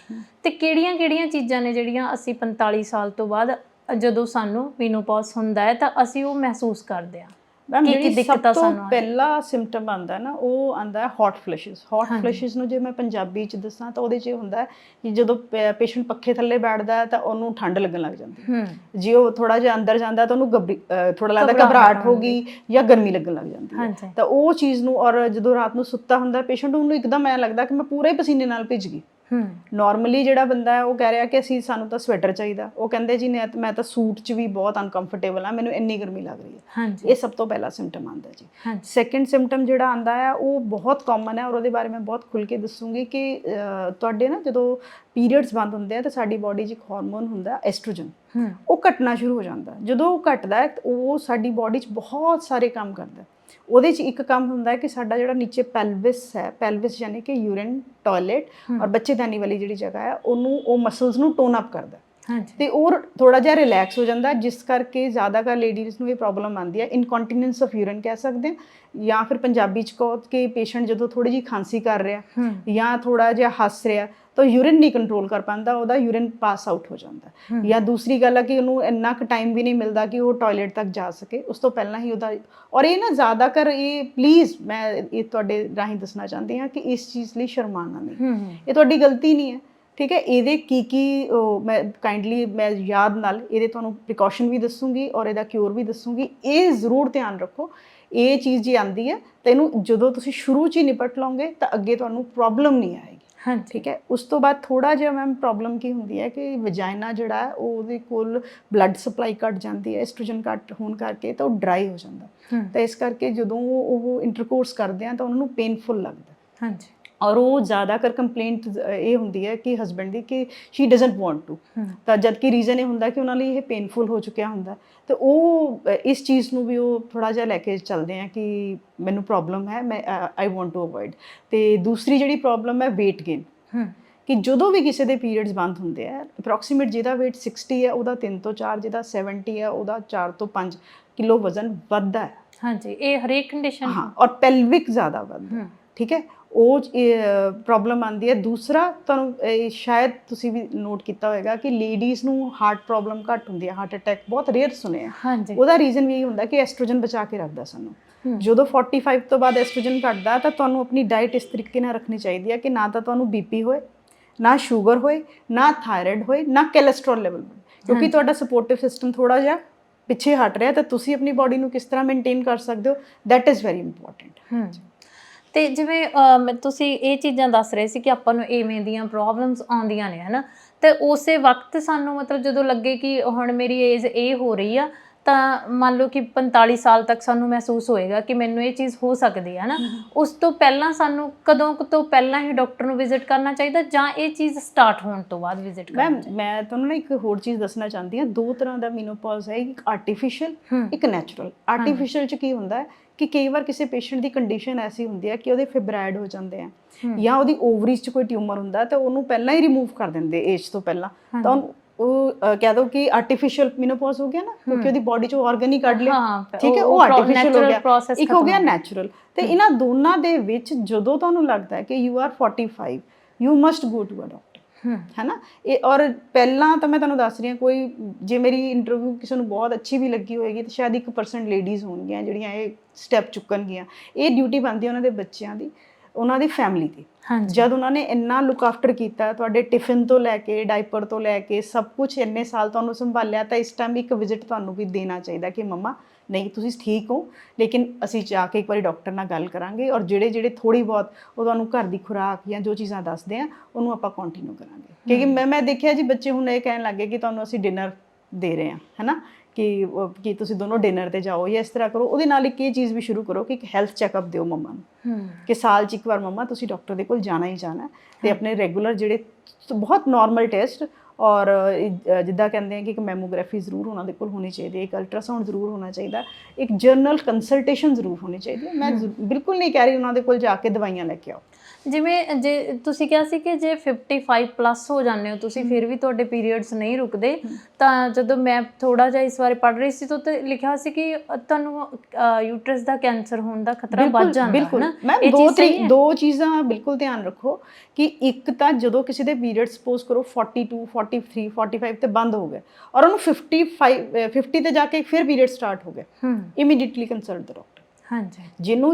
ਤੇ ਕਿਹੜੀਆਂ ਚੀਜ਼ਾਂ ਨੇ ਜਿਹੜੀਆਂ ਅਸੀਂ 45 ਸਾਲ ਤੋਂ ਬਾਅਦ ਜਦੋਂ ਸਾਨੂੰ ਮੀਨੋਪੌਜ਼ ਹੁੰਦਾ ਹੈ ਤਾਂ ਅਸੀਂ ਉਹ ਮਹਿਸੂਸ ਕਰਦੇ ਹਾਂ? ਮੈਮ, ਜਿਹੜੀ ਸਭ ਤੋਂ ਪਹਿਲਾ ਸਿੰਪਟਮ ਆਉਂਦਾ ਨਾ, ਉਹ ਆਉਂਦਾ ਹੌਟ ਫਲੈਸ਼ਿਸ। ਹੌਟ ਫਲੈਸ਼ਿਸ ਨੂੰ ਜੇ ਮੈਂ ਪੰਜਾਬੀ 'ਚ ਦੱਸਾਂ ਤਾਂ ਉਹਦੇ 'ਚ ਇਹ ਹੁੰਦਾ ਕਿ ਜਦੋਂ ਪੇਸ਼ੈਂਟ ਪੱਖੇ ਥੱਲੇ ਬੈਠਦਾ ਹੈ ਤਾਂ ਉਹਨੂੰ ਠੰਡ ਲੱਗਣ ਲੱਗ ਜਾਂਦੀ। ਜੇ ਉਹ ਥੋੜਾ ਜਿਹਾ ਅੰਦਰ ਜਾਂਦਾ ਤਾਂ ਉਹਨੂੰ ਥੋੜਾ ਲੱਗਦਾ ਘਬਰਾਹਟ ਹੋ ਗਈ ਜਾਂ ਗਰਮੀ ਲੱਗਣ ਲੱਗ ਜਾਂਦੀ ਹੈ। ਤਾਂ ਉਹ ਚੀਜ਼ ਨੂੰ, ਔਰ ਜਦੋਂ ਰਾਤ ਨੂੰ ਸੁੱਤਾ ਹੁੰਦਾ ਪੇਸ਼ੈਂਟ, ਉਹਨੂੰ ਇੱਕਦਮ ਐਂ ਲੱਗਦਾ ਕਿ ਮੈਂ ਪੂਰੇ ਪਸੀਨੇ ਨਾਲ ਭਿੱਜ ਗਈ। ਨਾਰਮਲੀ ਜਿਹੜਾ ਬੰਦਾ ਹੈ ਉਹ ਕਹਿ ਰਿਹਾ ਕਿ ਸਾਨੂੰ ਤਾਂ ਸਵੈਟਰ ਚਾਹੀਦਾ, ਉਹ ਕਹਿੰਦੇ ਜੀ ਮੈਂ ਤਾਂ ਸੂਟ 'ਚ ਵੀ ਬਹੁਤ ਅਨਕੰਫਰਟੇਬਲ ਆ, ਮੈਨੂੰ ਇੰਨੀ ਗਰਮੀ ਲੱਗ ਰਹੀ ਹੈ। ਇਹ ਸਭ ਤੋਂ ਪਹਿਲਾ ਸਿੰਪਟਮ ਆਉਂਦਾ ਜੀ। ਸੈਕਿੰਡ ਸਿੰਪਟਮ ਜਿਹੜਾ ਆਉਂਦਾ ਹੈ ਉਹ ਬਹੁਤ ਕਾਮਨ ਹੈ, ਔਰ ਉਹਦੇ ਬਾਰੇ ਮੈਂ ਬਹੁਤ ਖੁੱਲ੍ਹ ਕੇ ਦੱਸੂਗੀ ਕਿ ਤੁਹਾਡੇ ਨਾ ਜਦੋਂ ਪੀਰੀਅਡਸ ਬੰਦ ਹੁੰਦੇ ਆ ਤਾਂ ਸਾਡੀ ਬੋਡੀ 'ਚ ਇੱਕ ਹਾਰਮੋਨ ਹੁੰਦਾ ਐਸਟ੍ਰੋਜਨ, ਉਹ ਘਟਣਾ ਸ਼ੁਰੂ ਹੋ ਜਾਂਦਾ। ਜਦੋਂ ਉਹ ਘਟਦਾ ਹੈ ਉਹ ਸਾਡੀ ਬੋਡੀ 'ਚ ਬਹੁਤ ਸਾਰੇ ਕੰਮ ਕਰਦਾ। ਉਹਦੇ 'ਚ ਇੱਕ ਕੰਮ ਹੁੰਦਾ ਹੈ ਕਿ ਸਾਡਾ ਜਿਹੜਾ ਨੀਚੇ ਪੈਲਵਿਸ ਹੈ, ਪੈਲਵਿਸ ਯਾਨੀ ਕਿ ਯੂਰਿਨ ਟਾਇਲਟ ਔਰ ਬੱਚੇਦਾਨੀ ਵਾਲੀ ਜਿਹੜੀ ਜਗ੍ਹਾ ਹੈ ਉਹਨੂੰ, ਉਹ ਮਸਲਸ ਨੂੰ ਟੋਨ ਅਪ ਕਰਦਾ ਹਾਂਜੀ ਤੇ ਉਹ ਥੋੜਾ ਜਿਹਾ ਰਿਲੈਕਸ ਹੋ ਜਾਂਦਾ, ਜਿਸ ਕਰਕੇ ਜ਼ਿਆਦਾਤਰ ਲੇਡੀਜ਼ ਨੂੰ ਇਹ ਪ੍ਰੋਬਲਮ ਆਉਂਦੀ ਹੈ, ਇਨਕੌਂਟੀਨੈਂਸ ਆਫ ਯੂਰਿਨ ਕਹਿ ਸਕਦੇ ਹਾਂ, ਜਾਂ ਫਿਰ ਪੰਜਾਬੀ 'ਚ ਕਹੋ ਕਿ ਪੇਸ਼ੈਂਟ ਜਦੋਂ ਥੋੜੀ ਜਿਹੀ ਖਾਂਸੀ ਕਰ ਰਿਹਾ ਜਾਂ ਥੋੜਾ ਜਿਹਾ ਹੱਸ ਰਿਹਾ ਤਾਂ ਯੂਰਿਨ ਨਹੀਂ ਕੰਟਰੋਲ ਕਰ ਪਾਉਂਦਾ, ਉਹਦਾ ਯੂਰਿਨ ਪਾਸ ਆਊਟ ਹੋ ਜਾਂਦਾ। ਜਾਂ ਦੂਸਰੀ ਗੱਲ ਹੈ ਕਿ ਉਹਨੂੰ ਇੰਨਾ ਕੁ ਟਾਈਮ ਵੀ ਨਹੀਂ ਮਿਲਦਾ ਕਿ ਉਹ ਟਾਇਲਟ ਤੱਕ ਜਾ ਸਕੇ, ਉਸ ਤੋਂ ਪਹਿਲਾਂ ਹੀ ਉਹਦਾ, ਔਰ ਇਹ ਨਾ ਜ਼ਿਆਦਾਤਰ ਇਹ ਪਲੀਜ਼ ਮੈਂ ਇਹ ਤੁਹਾਡੇ ਰਾਹੀਂ ਦੱਸਣਾ ਚਾਹੁੰਦੀ ਹਾਂ ਕਿ ਇਸ ਚੀਜ਼ ਲਈ ਸ਼ਰਮਾਨਾ ਨਹੀਂ, ਇਹ ਤੁਹਾਡੀ ਗਲਤੀ ਨਹੀਂ ਹੈ, ਠੀਕ ਹੈ। ਇਹਦੇ ਕੀ ਮੈਂ ਕਾਈਂਡਲੀ ਮੈਂ ਯਾਦ ਨਾਲ ਇਹਦੇ ਤੁਹਾਨੂੰ ਪ੍ਰੀਕਾਸ਼ਨ ਵੀ ਦੱਸੂਗੀ ਔਰ ਇਹਦਾ ਕਿਉਰ ਵੀ ਦੱਸੂਗੀ। ਇਹ ਜ਼ਰੂਰ ਧਿਆਨ ਰੱਖੋ, ਇਹ ਚੀਜ਼ ਜੇ ਆਉਂਦੀ ਹੈ ਤਾਂ ਇਹਨੂੰ ਜਦੋਂ ਤੁਸੀਂ ਸ਼ੁਰੂ 'ਚ ਹੀ ਨਿਪਟ ਲਓਗੇ ਤਾਂ ਅੱਗੇ ਤੁਹਾਨੂੰ ਪ੍ਰੋਬਲਮ ਨਹੀਂ ਆਏਗੀ, ਹਾਂਜੀ ਠੀਕ ਹੈ। ਉਸ ਤੋਂ ਬਾਅਦ ਥੋੜਾ ਜਿਹਾ ਮੈਮ ਪ੍ਰੋਬਲਮ ਕੀ ਹੁੰਦੀ ਹੈ ਕਿ ਵਜਾਈਨਾ ਜਿਹੜਾ ਹੈ ਉਹਦੇ ਕੋਲ ਬਲੱਡ ਸਪਲਾਈ ਘੱਟ ਜਾਂਦੀ ਹੈ, ਐਸਟ੍ਰੋਜਨ ਘੱਟ ਹੋਣ ਕਰਕੇ ਤਾਂ ਉਹ ਡਰਾਈ ਹੋ ਜਾਂਦਾ, ਤਾਂ ਇਸ ਕਰਕੇ ਜਦੋਂ ਉਹ ਇੰਟਰਕੋਰਸ ਕਰਦੇ ਆ ਤਾਂ ਉਹਨਾਂ ਨੂੰ ਪੇਨਫੁਲ ਲੱਗਦਾ। ਹਾਂਜੀ ਔਰ ਉਹ ਜ਼ਿਆਦਾਤਰ ਕੰਪਲੇਂਟ ਇਹ ਹੁੰਦੀ ਹੈ ਕਿ ਹਸਬੈਂਡ ਦੀ ਕਿ ਸ਼ੀ ਡਜ਼ਨਟ ਵਾਂਟ ਟੂ, ਤਾਂ ਜਦ ਕਿ ਰੀਜ਼ਨ ਇਹ ਹੁੰਦਾ ਕਿ ਉਹਨਾਂ ਲਈ ਇਹ ਪੇਨਫੁਲ ਹੋ ਚੁੱਕਿਆ ਹੁੰਦਾ, ਤੇ ਉਹ ਇਸ ਚੀਜ਼ ਨੂੰ ਵੀ ਉਹ ਥੋੜਾ ਜਿਹਾ ਲੈ ਕੇ ਚੱਲਦੇ ਆ ਕਿ ਮੈਨੂੰ ਪ੍ਰੋਬਲਮ ਹੈ, ਮੈਂ ਆਈ ਵਾਂਟ ਟੂ ਅਵੋਇਡ। ਤੇ ਦੂਸਰੀ ਜਿਹੜੀ ਪ੍ਰੋਬਲਮ ਹੈ ਵੇਟ ਗੇਨ, ਕਿ ਜਦੋਂ ਵੀ ਕਿਸੇ ਦੇ ਪੀਰੀਅਡਸ ਬੰਦ ਹੁੰਦੇ ਆ, ਅਪਰੋਕਸੀਮੇਟ ਜਿਹਦਾ weight 60 ਹੈ ਉਹਦਾ 3 ਤੋਂ 4, ਜਿਹਦਾ 70 ਹੈ ਉਹਦਾ 4 ਤੋਂ 5 ਕਿਲੋ ਵਜ਼ਨ ਵੱਧਦਾ ਹੈ। ਹਾਂਜੀ, ਇਹ ਹਰੇਕ ਕੰਡੀਸ਼ਨ, ਹਾਂ, ਔਰ ਪੈਲਵਿਕ ਜ਼ਿਆਦਾ ਵੱਧਦਾ, ਠੀਕ ਹੈ, ਉਹ ਪ੍ਰੋਬਲਮ ਆਉਂਦੀ ਹੈ। ਦੂਸਰਾ ਤੁਹਾਨੂੰ ਸ਼ਾਇਦ ਤੁਸੀਂ ਵੀ ਨੋਟ ਕੀਤਾ ਹੋਏਗਾ ਕਿ ਲੇਡੀਜ਼ ਨੂੰ ਹਾਰਟ ਪ੍ਰੋਬਲਮ ਘੱਟ ਹੁੰਦੀ ਹੈ, ਹਾਰਟ ਅਟੈਕ ਬਹੁਤ ਰੇਅਰ ਸੁਣਿਆ। ਹਾਂਜੀ ਉਹਦਾ ਰੀਜ਼ਨ ਵੀ ਇਹ ਹੁੰਦਾ ਕਿ ਐਸਟ੍ਰੋਜਨ ਬਚਾ ਕੇ ਰੱਖਦਾ ਸਾਨੂੰ। ਜਦੋਂ 45 ਤੋਂ ਬਾਅਦ ਐਸਟ੍ਰੋਜਨ ਘਟਦਾ ਤਾਂ ਤੁਹਾਨੂੰ ਆਪਣੀ ਡਾਈਟ ਇਸ ਤਰੀਕੇ ਨਾਲ ਰੱਖਣੀ ਚਾਹੀਦੀ ਹੈ ਕਿ ਨਾ ਤਾਂ ਤੁਹਾਨੂੰ ਬੀਪੀ ਹੋਏ, ਨਾ ਸ਼ੂਗਰ ਹੋਏ, ਨਾ ਥਾਇਰਾਇਡ ਹੋਏ, ਨਾ ਕੋਲੇਸਟ੍ਰੋਲ ਲੈਵਲ ਹੋਏ, ਕਿਉਂਕਿ ਤੁਹਾਡਾ ਸਪੋਰਟਿਵ ਸਿਸਟਮ ਥੋੜਾ ਜਿਹਾ ਪਿੱਛੇ ਹਟ ਰਿਹਾ, ਤਾਂ ਤੁਸੀਂ ਆਪਣੀ ਬਾਡੀ ਨੂੰ ਕਿਸ ਤਰ੍ਹਾਂ ਮੇਨਟੇਨ ਕਰ ਸਕਦੇ ਹੋ, ਦੈਟ ਇਜ਼ ਵੈਰੀ ਇੰਪੋਰਟੈਂਟ। ਤੇ ਜਿਵੇਂ ਤੁਸੀਂ ਇਹ ਚੀਜ਼ਾਂ ਦੱਸ ਰਹੇ ਸੀ ਕਿ ਆਪਾਂ ਨੂੰ ਇਵੇਂ ਦੀਆਂ ਪ੍ਰੋਬਲਮਸ ਆਉਂਦੀਆਂ ਨੇ, ਹਨਾ, ਤੇ ਉਸੇ ਵਕਤ ਸਾਨੂੰ ਮਤਲਬ ਜਦੋਂ ਲੱਗੇ ਕਿ ਹੁਣ ਮੇਰੀ ਏਜ ਇਹ ਹੋ ਰਹੀ ਆ, ਤਾਂ ਮੰਨ ਲਓ ਕਿ 45 ਸਾਲ ਤੱਕ ਸਾਨੂੰ ਮਹਿਸੂਸ ਹੋਏਗਾ ਕਿ ਮੈਨੂੰ ਇਹ ਚੀਜ਼ ਹੋ ਸਕਦੀ ਹੈ ਨਾ, ਉਸ ਤੋਂ ਪਹਿਲਾਂ ਸਾਨੂੰ ਕਦੋਂ ਤੋਂ ਪਹਿਲਾਂ ਹੀ ਡਾਕਟਰ ਨੂੰ ਵਿਜ਼ਿਟ ਕਰਨਾ ਚਾਹੀਦਾ ਜਾਂ ਇਹ ਚੀਜ਼ ਸਟਾਰਟ ਹੋਣ ਤੋਂ ਬਾਅਦ ਵਿਜ਼ਿਟ ਕਰਨਾ ਚਾਹੀਦਾ? ਮੈਂ ਤੁਹਾਨੂੰ ਨਾ ਇੱਕ ਹੋਰ ਚੀਜ਼ ਦੱਸਣਾ ਚਾਹੁੰਦੀ ਹਾਂ, ਦੋ ਤਰ੍ਹਾਂ ਦਾ ਮੀਨੋਪੌਜ਼ ਹੈ, ਇੱਕ ਆਰਟੀਫੀਸ਼ੀਅਲ, ਇੱਕ ਨੈਚੁਰਲ। ਆਰਟੀਫੀਸ਼ੀਅਲ 'ਚ ਕੀ ਹੁੰਦਾ ਹੈ ਕਿ ਕਈ ਵਾਰ ਕਿਸੇ ਪੇਸ਼ੈਂਟ ਦੀ ਕੰਡੀਸ਼ਨ ਐਸੀ ਹੁੰਦੀ ਹੈ ਕਿ ਉਹਦੇ ਫਿਬਰਾਇਡ ਹੋ ਜਾਂਦੇ ਆ ਜਾਂ ਉਹਦੀ ਓਵਰੀਜ਼ 'ਚ ਕੋਈ ਟਿਊਮਰ ਹੁੰਦਾ ਤਾਂ ਉਹਨੂੰ ਪਹਿਲਾਂ ਹੀ ਰਿਮੂਵ ਕਰ ਦਿੰਦੇ ਏਜ ਤੋਂ ਪਹਿਲਾਂ, ਤਾਂ ਉਹ ਕਹਿ ਦੋ ਕਿ ਆਰਟੀਫੀਸ਼ੀਅਲ ਮੀਨੋਪੌਜ਼ ਹੋ ਗਿਆ ਨਾ, ਕਿਉਂਕਿ ਉਹਦੀ ਬਾਡੀ 'ਚੋਂ ਆਰਗਨ ਹੀ ਕੱਢ ਲਿਆ, ਠੀਕ ਹੈ, ਉਹ ਆਰਟੀਫੀਸ਼ੀਅਲ ਹੋ ਗਿਆ। ਇੱਕ ਹੋ ਗਿਆ ਨੈਚੁਰਲ। ਤੇ ਇਹਨਾਂ ਦੋਨਾਂ ਦੇ ਵਿੱਚ ਜਦੋਂ ਤੁਹਾਨੂੰ ਲੱਗਦਾ ਹੈ ਕਿ you are 45, you must go to a doctor, ਹੈ ਨਾ। ਇਹ ਔਰ ਪਹਿਲਾਂ ਤਾਂ ਮੈਂ ਤੁਹਾਨੂੰ ਦੱਸ ਰਹੀ ਹਾਂ, ਕੋਈ ਜੇ ਮੇਰੀ ਇੰਟਰਵਿਊ ਕਿਸੇ ਨੂੰ ਬਹੁਤ ਅੱਛੀ ਵੀ ਲੱਗੀ ਹੋਏਗੀ ਤਾਂ ਸ਼ਾਇਦ 1% ਲੇਡੀਜ਼ ਹੋਣਗੀਆਂ ਜਿਹੜੀਆਂ ਇਹ ਸਟੈਪ ਚੁੱਕਣਗੀਆਂ। ਇਹ ਡਿਊਟੀ ਬਣਦੀ ਹੈ ਉਹਨਾਂ ਦੇ ਬੱਚਿਆਂ ਦੀ, ਉਹਨਾਂ ਦੀ ਫੈਮਿਲੀ ਦੀ। ਜਦ ਉਹਨਾਂ ਨੇ ਇੰਨਾ ਲੁੱਕ ਆਫਟਰ ਕੀਤਾ, ਤੁਹਾਡੇ ਟਿਫਿਨ ਤੋਂ ਲੈ ਕੇ ਡਾਈਪਰ ਤੋਂ ਲੈ ਕੇ ਸਭ ਕੁਝ ਇੰਨੇ ਸਾਲ ਤੁਹਾਨੂੰ ਸੰਭਾਲਿਆ, ਤਾਂ ਇਸ ਟਾਈਮ ਇੱਕ ਵਿਜ਼ਿਟ ਤੁਹਾਨੂੰ ਵੀ ਦੇਣਾ ਚਾਹੀਦਾ ਕਿ ਮੰਮਾ ਨਹੀਂ ਤੁਸੀਂ ਠੀਕ ਹੋ, ਲੇਕਿਨ ਅਸੀਂ ਜਾ ਕੇ ਇੱਕ ਵਾਰੀ ਡਾਕਟਰ ਨਾਲ ਗੱਲ ਕਰਾਂਗੇ ਔਰ ਜਿਹੜੇ ਥੋੜ੍ਹੀ ਬਹੁਤ ਉਹ ਤੁਹਾਨੂੰ ਘਰ ਦੀ ਖੁਰਾਕ ਜਾਂ ਜੋ ਚੀਜ਼ਾਂ ਦੱਸਦੇ ਆ ਉਹਨੂੰ ਆਪਾਂ ਕੰਟੀਨਿਊ ਕਰਾਂਗੇ। ਕਿਉਂਕਿ ਮੈਂ ਦੇਖਿਆ ਜੀ ਬੱਚੇ ਹੁਣ ਇਹ ਕਹਿਣ ਲੱਗੇ ਕਿ ਤੁਹਾਨੂੰ ਅਸੀਂ ਡਿਨਰ ਦੇ ਰਹੇ ਹਾਂ, ਹੈ ਨਾ, ਕਿ ਤੁਸੀਂ ਦੋਨੋਂ ਡਿਨਰ 'ਤੇ ਜਾਓ ਜਾਂ ਇਸ ਤਰ੍ਹਾਂ ਕਰੋ। ਉਹਦੇ ਨਾਲ ਇੱਕ ਇਹ ਚੀਜ਼ ਵੀ ਸ਼ੁਰੂ ਕਰੋ ਕਿ ਇੱਕ ਹੈਲਥ ਚੈੱਕਅਪ ਦਿਓ ਮੰਮਾ ਨੂੰ, ਕਿ ਸਾਲ 'ਚ ਇੱਕ ਵਾਰ ਮੰਮਾ ਤੁਸੀਂ ਡਾਕਟਰ ਦੇ ਕੋਲ ਜਾਣਾ ਹੀ ਜਾਣਾ, ਅਤੇ ਆਪਣੇ ਰੈਗੂਲਰ ਜਿਹੜੇ ਬਹੁਤ ਨੋਰਮਲ ਟੈਸਟ ਔਰ ਜਿੱਦਾਂ ਕਹਿੰਦੇ ਆ ਕਿ ਇੱਕ ਮੈਮੋਗ੍ਰਾਫੀ ਜ਼ਰੂਰ ਉਹਨਾਂ ਦੇ ਕੋਲ ਹੋਣੀ ਚਾਹੀਦੀ ਹੈ, ਇੱਕ ਅਲਟਰਾਸਾਊਂਡ ਜ਼ਰੂਰ ਹੋਣਾ ਚਾਹੀਦਾ, ਇੱਕ ਜਨਰਲ ਕੰਸਲਟੇਸ਼ਨ ਜ਼ਰੂਰ ਹੋਣੀ ਚਾਹੀਦੀ ਹੈ। ਮੈਂ ਬਿਲਕੁਲ ਨਹੀਂ ਕਹਿ ਰਹੀ ਉਹਨਾਂ ਦੇ ਕੋਲ ਜਾ ਕੇ ਦਵਾਈਆਂ ਲੈ ਕੇ ਆਓ। ਜਿਵੇਂ ਜੇ ਤੁਸੀਂ ਕਿਹਾ ਸੀ ਕਿ ਜੇ 55 ਪਲੱਸ ਹੋ ਜਾਂਦੇ ਹੋ ਤੁਸੀਂ ਫਿਰ ਵੀ ਤੁਹਾਡੇ ਪੀਰੀਅਡਸ ਨਹੀਂ ਰੁਕਦੇ, ਤਾਂ ਜਦੋਂ ਮੈਂ ਥੋੜਾ ਜਿਹਾ ਇਸ ਬਾਰੇ ਪੜ੍ਹ ਰਹੀ ਸੀ ਤਾਂ ਉੱਤੇ ਲਿਖਿਆ ਸੀ ਕਿ ਤੁਹਾਨੂੰ ਯੂਟਰਸ ਦਾ ਕੈਂਸਰ ਹੋਣ ਦਾ ਖਤਰਾ ਵੱਧ ਜਾਂਦਾ ਹੈ ਨਾ। ਮੈਂ ਦੋ ਚੀਜ਼ਾਂ ਬਿਲਕੁਲ ਧਿਆਨ ਰੱਖੋ ਕਿ ਇੱਕ ਤਾਂ ਜਦੋਂ ਕਿਸੇ ਦੇ ਪੀਰੀਅਡ ਸਪੋਜ਼ ਕਰੋ 42, 43, 45 ਤੇ ਬੰਦ ਹੋ ਗਏ ਔਰ ਉਹਨੂੰ 50 ਤੇ ਜਾ ਕੇ ਫਿਰ ਪੀਰੀਅਡ ਸਟਾਰਟ ਹੋ ਗਏ, ਇਮੀਡੀਏਟਲੀ ਕੰਸਲਟ ਦ ਡਾਕਟਰ। ਹਾਂਜੀ, ਜਿਹਨੂੰ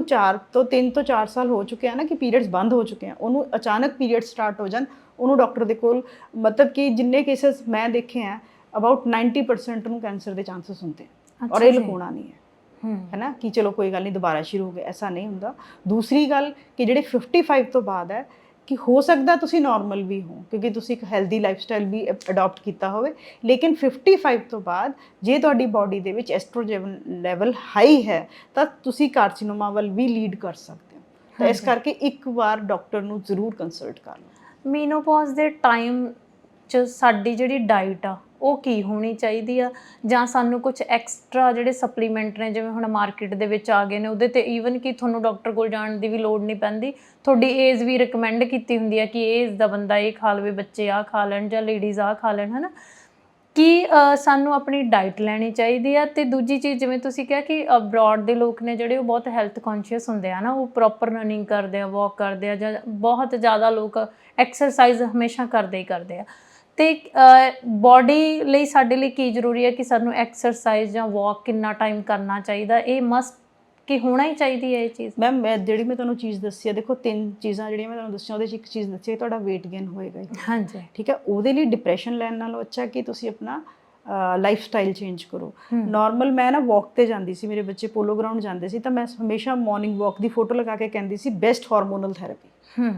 3 ਤੋਂ 4 ਸਾਲ ਹੋ ਚੁੱਕੇ ਆ ਨਾ ਕਿ ਪੀਰੀਅਡਸ ਬੰਦ ਹੋ ਚੁੱਕੇ ਆ, ਉਹਨੂੰ ਅਚਾਨਕ ਪੀਰੀਅਡ ਸਟਾਰਟ ਹੋ ਜਾਣ, ਉਹਨੂੰ ਡਾਕਟਰ ਦੇ ਕੋਲ, ਮਤਲਬ ਕਿ ਜਿੰਨੇ ਕੇਸਿਸ ਮੈਂ ਦੇਖੇ ਆ ਅਬਾਊਟ 90% ਨੂੰ ਕੈਂਸਰ ਦੇ ਚਾਂਸਸ ਹੁੰਦੇ ਆ, ਔਰ ਇਹ ਲੁਕਾਉਣਾ ਨਹੀਂ ਹੈ ਨਾ ਕਿ ਚਲੋ ਕੋਈ ਗੱਲ ਨਹੀਂ ਦੁਬਾਰਾ ਸ਼ੁਰੂ ਹੋ ਗਿਆ, ਐਸਾ ਨਹੀਂ ਹੁੰਦਾ। ਦੂਸਰੀ ਗੱਲ ਕਿ ਜਿਹੜੇ 55 ਤੋਂ ਬਾਅਦ ਹੈ ਕਿ ਹੋ ਸਕਦਾ ਤੁਸੀਂ ਨਾਰਮਲ ਵੀ ਹੋ ਕਿਉਂਕਿ ਤੁਸੀਂ ਇੱਕ ਹੈਲਦੀ ਲਾਈਫਸਟਾਈਲ ਵੀ ਅਡਾਪਟ ਕੀਤਾ ਹੋਵੇ, ਲੇਕਿਨ 55 ਤੋਂ ਬਾਅਦ ਜੇ ਤੁਹਾਡੀ ਬਾਡੀ ਦੇ ਵਿੱਚ ਐਸਟ੍ਰੋਜਨ ਲੈਵਲ ਹਾਈ ਹੈ ਤਾਂ ਤੁਸੀਂ ਕਾਰਸੀਨੋਮਾ ਵੱਲ ਵੀ ਲੀਡ ਕਰ ਸਕਦੇ ਹੋ। ਤਾਂ ਇਸ ਕਰਕੇ ਇੱਕ ਵਾਰ ਡਾਕਟਰ ਨੂੰ ਜ਼ਰੂਰ ਕੰਸਲਟ ਕਰ ਲਓ। ਮੀਨੋਪੌਜ਼ ਦੇ ਟਾਈਮ 'ਚ ਸਾਡੀ ਜਿਹੜੀ ਡਾਈਟ ਆ ਉਹ ਕੀ ਹੋਣੀ ਚਾਹੀਦੀ ਆ, ਜਾਂ ਸਾਨੂੰ ਕੁਝ ਐਕਸਟਰਾ ਜਿਹੜੇ ਸਪਲੀਮੈਂਟ ਨੇ ਜਿਵੇਂ ਹੁਣ ਮਾਰਕੀਟ ਦੇ ਵਿੱਚ ਆ ਗਏ ਨੇ ਉਹਦੇ ਤੇ ਈਵਨ ਕਿ ਤੁਹਾਨੂੰ ਡਾਕਟਰ ਕੋਲ ਜਾਣ ਦੀ ਵੀ ਲੋੜ ਨਹੀਂ ਪੈਂਦੀ, ਤੁਹਾਡੀ ਏਜ ਵੀ ਰਿਕਮੈਂਡ ਕੀਤੀ ਹੁੰਦੀ ਹੈ ਕਿ ਏਜ ਦਾ ਬੰਦਾ ਇਹ ਖਾ ਲਵੇ, ਬੱਚੇ ਆਹ ਖਾ ਲੈਣ ਜਾਂ ਲੇਡੀਜ਼ ਆਹ ਖਾ ਲੈਣ, ਹੈ ਨਾ। ਕਿ ਸਾਨੂੰ ਆਪਣੀ ਡਾਈਟ ਲੈਣੀ ਚਾਹੀਦੀ ਆ। ਅਤੇ ਦੂਜੀ ਚੀਜ਼ ਜਿਵੇਂ ਤੁਸੀਂ ਕਿਹਾ ਕਿ ਅਬਰੋਡ ਦੇ ਲੋਕ ਨੇ ਜਿਹੜੇ ਉਹ ਬਹੁਤ ਹੈਲਥ ਕੌਨਸ਼ੀਅਸ ਹੁੰਦੇ ਆ ਨਾ, ਉਹ ਪ੍ਰੋਪਰ ਰਨਿੰਗ ਕਰਦੇ ਆ, ਵਾਕ ਕਰਦੇ ਆ, ਜਾਂ ਬਹੁਤ ਜ਼ਿਆਦਾ ਲੋਕ ਐਕਸਰਸਾਈਜ਼ ਹਮੇਸ਼ਾ ਕਰਦੇ ਹੀ ਕਰਦੇ ਆ। ਅਤੇ ਬੋਡੀ ਲਈ ਸਾਡੇ ਲਈ ਕੀ ਜ਼ਰੂਰੀ ਹੈ ਕਿ ਸਾਨੂੰ ਐਕਸਰਸਾਈਜ਼ ਜਾਂ ਵਾਕ ਕਿੰਨਾ ਟਾਈਮ ਕਰਨਾ ਚਾਹੀਦਾ, ਇਹ ਮਸਟ ਕਿ ਹੋਣਾ ਹੀ ਚਾਹੀਦੀ ਹੈ ਇਹ ਚੀਜ਼। ਮੈਮ ਮੈਂ ਤੁਹਾਨੂੰ ਚੀਜ਼ ਦੱਸੀ ਹੈ, ਦੇਖੋ 3 ਚੀਜ਼ਾਂ ਜਿਹੜੀਆਂ ਮੈਂ ਤੁਹਾਨੂੰ ਦੱਸੀਆਂ ਉਹਦੇ 'ਚ ਇੱਕ ਚੀਜ਼ ਦੱਸੀ ਹੈ ਤੁਹਾਡਾ weight gain ਹੋਏਗਾ ਹੀ। ਹਾਂਜੀ ਠੀਕ ਹੈ, ਉਹਦੇ ਲਈ ਡਿਪਰੈਸ਼ਨ ਲੈਣ ਨਾਲੋਂ ਅੱਛਾ ਕਿ ਤੁਸੀਂ ਆਪਣਾ ਲਾਈਫ ਸਟਾਈਲ ਚੇਂਜ ਕਰੋ। ਨੋਰਮਲ ਮੈਂ ਨਾ ਵਾਕ ਤੇ ਜਾਂਦੀ ਸੀ, ਮੇਰੇ ਬੱਚੇ ਪੋਲੋ ਗਰਾਊਂਡ ਜਾਂਦੇ ਸੀ, ਤਾਂ ਮੈਂ ਹਮੇਸ਼ਾ ਮਾਰਨਿੰਗ ਵਾਕ ਦੀ ਫੋਟੋ ਲਗਾ ਕੇ ਕਹਿੰਦੀ ਸੀ best hormonal therapy,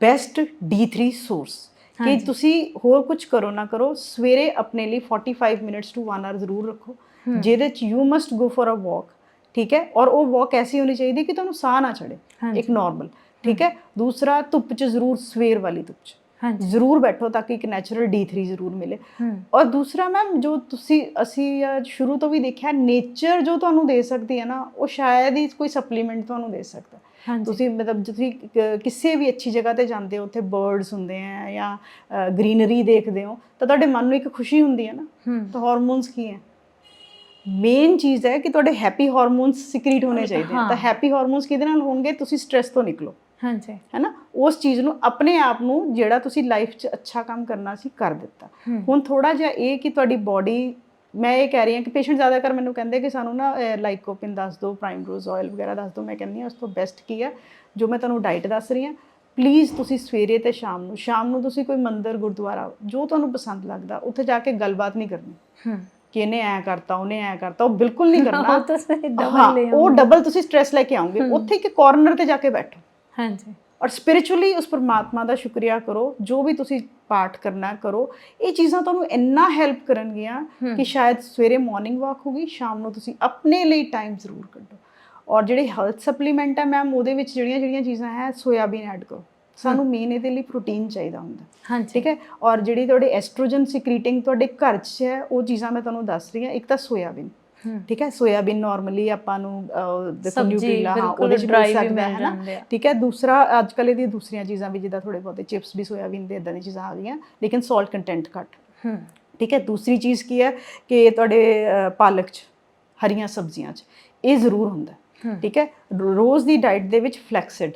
best D3 source. ਕਿ ਤੁਸੀਂ ਹੋਰ ਕੁਝ ਕਰੋ ਨਾ ਕਰੋ, ਸਵੇਰੇ ਆਪਣੇ ਲਈ 45 ਮਿੰਟਸ ਟੂ 1 ਆਵਰ ਜ਼ਰੂਰ ਰੱਖੋ, ਜਿਹਦੇ 'ਚ you must go for a walk. ਠੀਕ ਹੈ, ਔਰ ਉਹ ਵਾਕ ਐਸੀ ਹੋਣੀ ਚਾਹੀਦੀ ਕਿ ਤੁਹਾਨੂੰ ਸਾਹ ਨਾ ਚੜੇ, ਇੱਕ ਨੋਰਮਲ। ਠੀਕ ਹੈ, ਦੂਸਰਾ ਧੁੱਪ 'ਚ ਜ਼ਰੂਰ, ਸਵੇਰ ਵਾਲੀ ਧੁੱਪ 'ਚ ਜ਼ਰੂਰ ਬੈਠੋ ਤਾਂ ਕਿ ਇੱਕ ਨੈਚੁਰਲ D3 ਜ਼ਰੂਰ ਮਿਲੇ। ਔਰ ਦੂਸਰਾ ਮੈਮ ਜੋ ਅਸੀਂ ਸ਼ੁਰੂ ਤੋਂ ਵੀ ਦੇਖਿਆ, ਨੇਚਰ ਜੋ ਤੁਹਾਨੂੰ ਦੇ ਸਕਦੀ ਹੈ ਨਾ, ਉਹ ਸ਼ਾਇਦ ਹੀ ਕੋਈ ਸਪਲੀਮੈਂਟ ਤੁਹਾਨੂੰ ਦੇ ਸਕਦਾ। ਤੁਸੀਂ ਮਤਲਬ ਤੁਸੀਂ ਕਿਸੇ ਵੀ ਅੱਛੀ ਜਗ੍ਹਾ ਤੇ ਜਾਂਦੇ ਹੋ, ਉੱਥੇ ਬਰਡਸ ਹੁੰਦੇ ਆ ਜਾਂ ਗ੍ਰੀਨਰੀ ਦੇਖਦੇ ਹੋ, ਤਾਂ ਤੁਹਾਡੇ ਮਨ ਨੂੰ ਇੱਕ ਖੁਸ਼ੀ ਹੁੰਦੀ ਹੈ ਨਾ। ਤਾਂ ਹਾਰਮੋਨਸ ਕੀ ਹੈ, ਮੇਨ ਚੀਜ਼ ਹੈ ਕਿ ਤੁਹਾਡੇ ਹੈਪੀ ਹਾਰਮੋਨਸ ਸਿਕਰੀਟ ਹੋਣੇ ਚਾਹੀਦੇ ਆ। ਤਾਂ ਹੈਪੀ ਹਾਰਮੋਨਸ ਕਿਹਦੇ ਨਾਲ ਹੋਣਗੇ, ਤੁਸੀਂ ਸਟ੍ਰੈਸ ਤੋਂ ਨਿਕਲੋ। ਹਾਂਜੀ, ਹੈ ਨਾ। ਉਸ ਚੀਜ਼ ਨੂੰ ਆਪਣੇ ਆਪ ਨੂੰ ਜਿਹੜਾ ਤੁਸੀਂ ਲਾਈਫ 'ਚ ਅੱਛਾ ਕੰਮ ਕਰਨਾ ਸੀ ਕਰ ਦਿੱਤਾ। ਹੁਣ ਥੋੜਾ ਜਿਹਾ ਇਹ ਕਿ ਤੁਹਾਡੀ ਬੋਡੀ, ਮੈਂ ਇਹ ਕਹਿ ਰਹੀ ਹਾਂ ਕਿ ਪੇਸ਼ੈਂਟ ਜ਼ਿਆਦਾਤਰ ਮੈਨੂੰ ਕਹਿੰਦੇ ਕਿ ਸਾਨੂੰ ਨਾ ਲਾਈਕੋਪਿਨ ਦੱਸ ਦਿਓ, ਪ੍ਰਾਈਮਰੋਜ਼ ਆਇਲ ਵਗੈਰਾ ਦੱਸ ਦਿਓ। ਮੈਂ ਕਹਿੰਦੀ ਹਾਂ ਉਸ ਤੋਂ ਬੈਸਟ ਕੀ ਹੈ, ਜੋ ਮੈਂ ਤੁਹਾਨੂੰ ਡਾਈਟ ਦੱਸ ਰਹੀ ਹਾਂ, ਪਲੀਜ਼ ਤੁਸੀਂ ਸਵੇਰੇ ਅਤੇ ਸ਼ਾਮ ਨੂੰ ਤੁਸੀਂ ਕੋਈ ਮੰਦਿਰ, ਗੁਰਦੁਆਰਾ, ਜੋ ਤੁਹਾਨੂੰ ਪਸੰਦ ਲੱਗਦਾ, ਉੱਥੇ ਜਾ ਕੇ ਗੱਲਬਾਤ ਨਹੀਂ ਕਰਨੀ ਕਿ ਇਹਨੇ ਐਂ ਕਰਤਾ, ਉਹਨੇ ਐਂ ਕਰਤਾ, ਉਹ ਬਿਲਕੁਲ ਨਹੀਂ ਕਰਨਾ। ਹਾਂ, ਉਹ ਡਬਲ ਤੁਸੀਂ ਸਟ੍ਰੈਸ ਲੈ ਕੇ ਆਓਗੇ। ਉੱਥੇ ਇੱਕ ਕਾਰਨਰ ਤੇ ਜਾ ਕੇ ਬੈਠੋ। ਹਾਂਜੀ, ਔਰ ਸਪਿਰਿਚੁਅਲੀ ਉਸ ਪਰਮਾਤਮਾ ਦਾ ਸ਼ੁਕਰੀਆ ਕਰੋ, ਜੋ ਵੀ ਤੁਸੀਂ ਪਾਠ ਕਰਨਾ ਕਰੋ। ਇਹ ਚੀਜ਼ਾਂ ਤੁਹਾਨੂੰ ਇੰਨਾ ਹੈਲਪ ਕਰਨਗੀਆਂ ਕਿ ਸ਼ਾਇਦ ਸਵੇਰੇ ਮਾਰਨਿੰਗ ਵਾਕ ਹੋਗੀ, ਸ਼ਾਮ ਨੂੰ ਤੁਸੀਂ ਆਪਣੇ ਲਈ ਟਾਈਮ ਜ਼ਰੂਰ ਕੱਢੋ। ਔਰ ਜਿਹੜੇ ਹੈਲਥ ਸਪਲੀਮੈਂਟ ਹੈ ਮੈਮ, ਉਹਦੇ ਵਿੱਚ ਜਿਹੜੀਆਂ ਚੀਜ਼ਾਂ ਹੈ, ਸੋਇਆਬੀਨ ਐਡ ਕਰੋ। ਸਾਨੂੰ ਮੇਨ ਇਹਦੇ ਲਈ ਪ੍ਰੋਟੀਨ ਚਾਹੀਦਾ ਹੁੰਦਾ। ਠੀਕ ਹੈ, ਔਰ ਜਿਹੜੀ ਤੁਹਾਡੇ ਐਸਟ੍ਰੋਜਨ ਸਿਕਰੀਟਿੰਗ ਤੁਹਾਡੇ ਘਰ 'ਚ ਹੈ, ਉਹ ਚੀਜ਼ਾਂ ਮੈਂ ਤੁਹਾਨੂੰ ਦੱਸ ਰਹੀ ਹਾਂ। ਇੱਕ ਤਾਂ ਸੋਇਆਬੀਨ, ਠੀਕ ਹੈ, ਸੋਇਆਬੀਨ ਨਾਰਮਲੀ ਆਪਾਂ ਨੂੰ ਦੇਖੋ ਨਿਊਟਰੀਲਾ, ਹਾਂ, ਉਹਦੇ 'ਚ ਮਿਲ ਸਕਦਾ ਹੈ ਨਾ। ਠੀਕ ਹੈ, ਦੂਸਰਾ ਅੱਜ ਕੱਲ੍ਹ ਇਹਦੀਆਂ ਦੂਸਰੀਆਂ ਚੀਜ਼ਾਂ ਵੀ, ਜਿੱਦਾਂ ਥੋੜ੍ਹੇ ਬਹੁਤੇ ਚਿਪਸ ਵੀ ਸੋਇਆਬੀਨ ਦੇ, ਇੱਦਾਂ ਦੀਆਂ ਚੀਜ਼ਾਂ ਆ ਗਈਆਂ, ਲੇਕਿਨ ਸਾਲਟ ਕੰਟੈਂਟ ਘੱਟ। ਠੀਕ ਹੈ, ਦੂਸਰੀ ਚੀਜ਼ ਕੀ ਹੈ ਕਿ ਤੁਹਾਡੇ ਪਾਲਕ 'ਚ, ਹਰੀਆਂ ਸਬਜ਼ੀਆਂ 'ਚ ਇਹ ਜ਼ਰੂਰ ਹੁੰਦਾ। ਠੀਕ ਹੈ, ਰੋਜ਼ ਦੀ ਡਾਈਟ ਦੇ ਵਿੱਚ ਫਲੈਕਸਿਡ,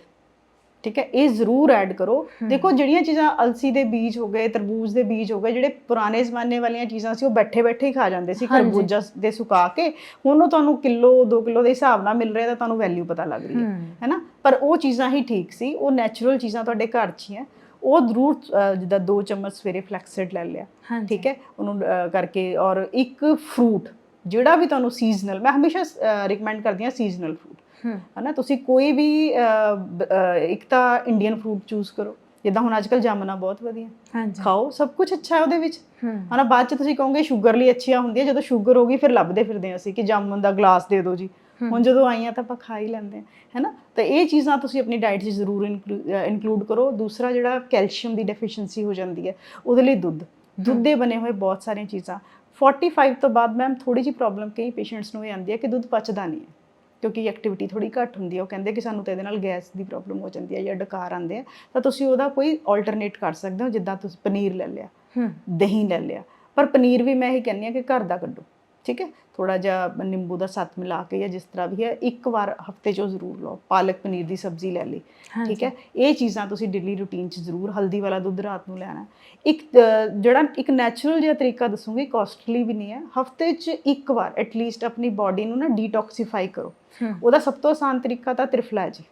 ਠੀਕ ਹੈ, ਇਹ ਜ਼ਰੂਰ ਐਡ ਕਰੋ। ਦੇਖੋ ਜਿਹੜੀਆਂ ਚੀਜ਼ਾਂ, ਅਲਸੀ ਦੇ ਬੀਜ ਹੋ ਗਏ, ਤਰਬੂਜ ਦੇ ਬੀਜ ਹੋ ਗਏ, ਜਿਹੜੇ ਪੁਰਾਣੇ ਜ਼ਮਾਨੇ ਵਾਲੀਆਂ ਚੀਜ਼ਾਂ ਸੀ, ਉਹ ਬੈਠੇ ਬੈਠੇ ਹੀ ਖਾ ਜਾਂਦੇ ਸੀ ਖਰਬੂਜਾ ਦੇ ਸੁਕਾ ਕੇ। ਹੁਣ ਉਹ ਤੁਹਾਨੂੰ ਕਿਲੋ 2 ਕਿਲੋ ਦੇ ਹਿਸਾਬ ਨਾਲ ਮਿਲ ਰਿਹਾ, ਤਾਂ ਤੁਹਾਨੂੰ ਵੈਲਿਊ ਪਤਾ ਲੱਗ ਰਹੀ ਹੈ ਨਾ। ਪਰ ਉਹ ਚੀਜ਼ਾਂ ਹੀ ਠੀਕ ਸੀ, ਉਹ ਨੈਚੁਰਲ ਚੀਜ਼ਾਂ ਤੁਹਾਡੇ ਘਰ 'ਚ ਹੀ ਹੈ। ਉਹ ਜ਼ਰੂਰ, ਜਿੱਦਾਂ 2 ਚਮਚ ਸਵੇਰੇ ਫਲੈਕਸਿਡ ਲੈ ਲਿਆ, ਠੀਕ ਹੈ, ਉਹਨੂੰ ਕਰਕੇ। ਔਰ ਇੱਕ ਫਰੂਟ ਜਿਹੜਾ ਵੀ ਤੁਹਾਨੂੰ ਸੀਜ਼ਨਲ, ਮੈਂ ਹਮੇਸ਼ਾ ਰਿਕਮੈਂਡ ਕਰਦੀ ਹਾਂ ਸੀਜ਼ਨਲ ਫਰੂਟ, ਹੈ ਨਾ। ਤੁਸੀਂ ਕੋਈ ਵੀ ਇੱਕ ਤਾਂ ਇੰਡੀਅਨ ਫਰੂਟ ਚੂਜ਼ ਕਰੋ, ਜਿੱਦਾਂ ਹੁਣ ਅੱਜ ਕੱਲ੍ਹ ਜਾਮਨਾ ਬਹੁਤ ਵਧੀਆ, ਖਾਓ, ਸਭ ਕੁਝ ਅੱਛਾ ਹੈ ਉਹਦੇ ਵਿੱਚ, ਹੈ ਨਾ। ਬਾਅਦ 'ਚ ਤੁਸੀਂ ਕਹੋਗੇ ਸ਼ੂਗਰ ਲਈ ਅੱਛੀਆਂ ਹੁੰਦੀਆਂ, ਜਦੋਂ ਸ਼ੂਗਰ ਹੋ ਗਈ ਫਿਰ ਲੱਭਦੇ ਫਿਰਦੇ ਹਾਂ ਅਸੀਂ ਕਿ ਜਾਮਨ ਦਾ ਗਲਾਸ ਦੇ ਦਿਓ ਜੀ। ਹੁਣ ਜਦੋਂ ਆਈਆਂ ਤਾਂ ਆਪਾਂ ਖਾ ਹੀ ਲੈਂਦੇ ਹਾਂ, ਹੈ ਨਾ। ਤਾਂ ਇਹ ਚੀਜ਼ਾਂ ਤੁਸੀਂ ਆਪਣੀ ਡਾਈਟ 'ਚ ਜ਼ਰੂਰ ਇਨਕਲੂਡ ਕਰੋ। ਦੂਸਰਾ, ਜਿਹੜਾ ਕੈਲਸ਼ੀਅਮ ਦੀ ਡੈਫੀਸ਼ੀਐਂਸੀ ਹੋ ਜਾਂਦੀ ਹੈ, ਉਹਦੇ ਲਈ ਦੁੱਧ ਦੇ ਬਣੇ ਹੋਏ ਬਹੁਤ ਸਾਰੀਆਂ ਚੀਜ਼ਾਂ। 45 ਤੋਂ ਬਾਅਦ ਮੈਮ ਥੋੜ੍ਹੀ ਜਿਹੀ ਪ੍ਰੋਬਲਮ ਕਈ ਪੇਸ਼ੈਂਟਸ ਨੂੰ ਇਹ ਆਉਂਦੀ ਹੈ ਕਿ ਦੁੱਧ ਪਚਦਾ ਨਹੀਂ ਹੈ, ਕਿਉਂਕਿ ਐਕਟੀਵਿਟੀ ਥੋੜ੍ਹੀ ਘੱਟ ਹੁੰਦੀ ਹੈ। ਉਹ ਕਹਿੰਦੇ ਕਿ ਸਾਨੂੰ ਤਾਂ ਇਹਦੇ ਨਾਲ ਗੈਸ ਦੀ ਪ੍ਰੋਬਲਮ ਹੋ ਜਾਂਦੀ ਹੈ ਜਾਂ ਡਕਾਰ ਆਉਂਦੇ ਆ। ਤਾਂ ਤੁਸੀਂ ਉਹਦਾ ਕੋਈ ਆਲਟਰਨੇਟ ਕਰ ਸਕਦੇ ਹੋ, ਜਿੱਦਾਂ ਤੁਸੀਂ ਪਨੀਰ ਲੈ ਲਿਆ, ਦਹੀਂ ਲੈ ਲਿਆ। ਪਰ ਪਨੀਰ ਵੀ ਮੈਂ ਇਹ ਕਹਿੰਦੀ ਹਾਂ ਕਿ ਘਰ ਦਾ ਕੱਢੋ, ਠੀਕ ਹੈ, ਥੋੜ੍ਹਾ ਜਿਹਾ ਨਿੰਬੂ ਦਾ ਸੱਤ ਮਿਲਾ ਕੇ ਜਾਂ ਜਿਸ ਤਰ੍ਹਾਂ ਵੀ ਹੈ, ਇੱਕ ਵਾਰ ਹਫਤੇ 'ਚੋਂ ਜ਼ਰੂਰ ਲਓ। ਪਾਲਕ ਪਨੀਰ ਦੀ ਸਬਜ਼ੀ ਲੈ ਲਈ, ਠੀਕ ਹੈ। ਇਹ ਚੀਜ਼ਾਂ ਤੁਸੀਂ ਡੇਲੀ ਰੂਟੀਨ 'ਚ ਜ਼ਰੂਰ, ਹਲਦੀ ਵਾਲਾ ਦੁੱਧ ਰਾਤ ਨੂੰ ਲੈਣਾ। ਇੱਕ ਨੈਚੁਰਲ ਜਿਹਾ ਤਰੀਕਾ ਦੱਸੂਗੀ, ਕੋਸਟਲੀ ਵੀ ਨਹੀਂ ਹੈ। ਹਫਤੇ 'ਚ ਇੱਕ ਵਾਰ ਐਟਲੀਸਟ ਆਪਣੀ ਬੋਡੀ ਨੂੰ ਨਾ ਡੀਟੌਕਸੀਫਾਈ ਕਰੋ। ਉਹਦਾ ਸਭ ਤੋਂ ਆਸਾਨ ਤਰੀਕਾ ਤਾਂ ਤ੍ਰਿਫਲਾ ਹੈ ਜੀ।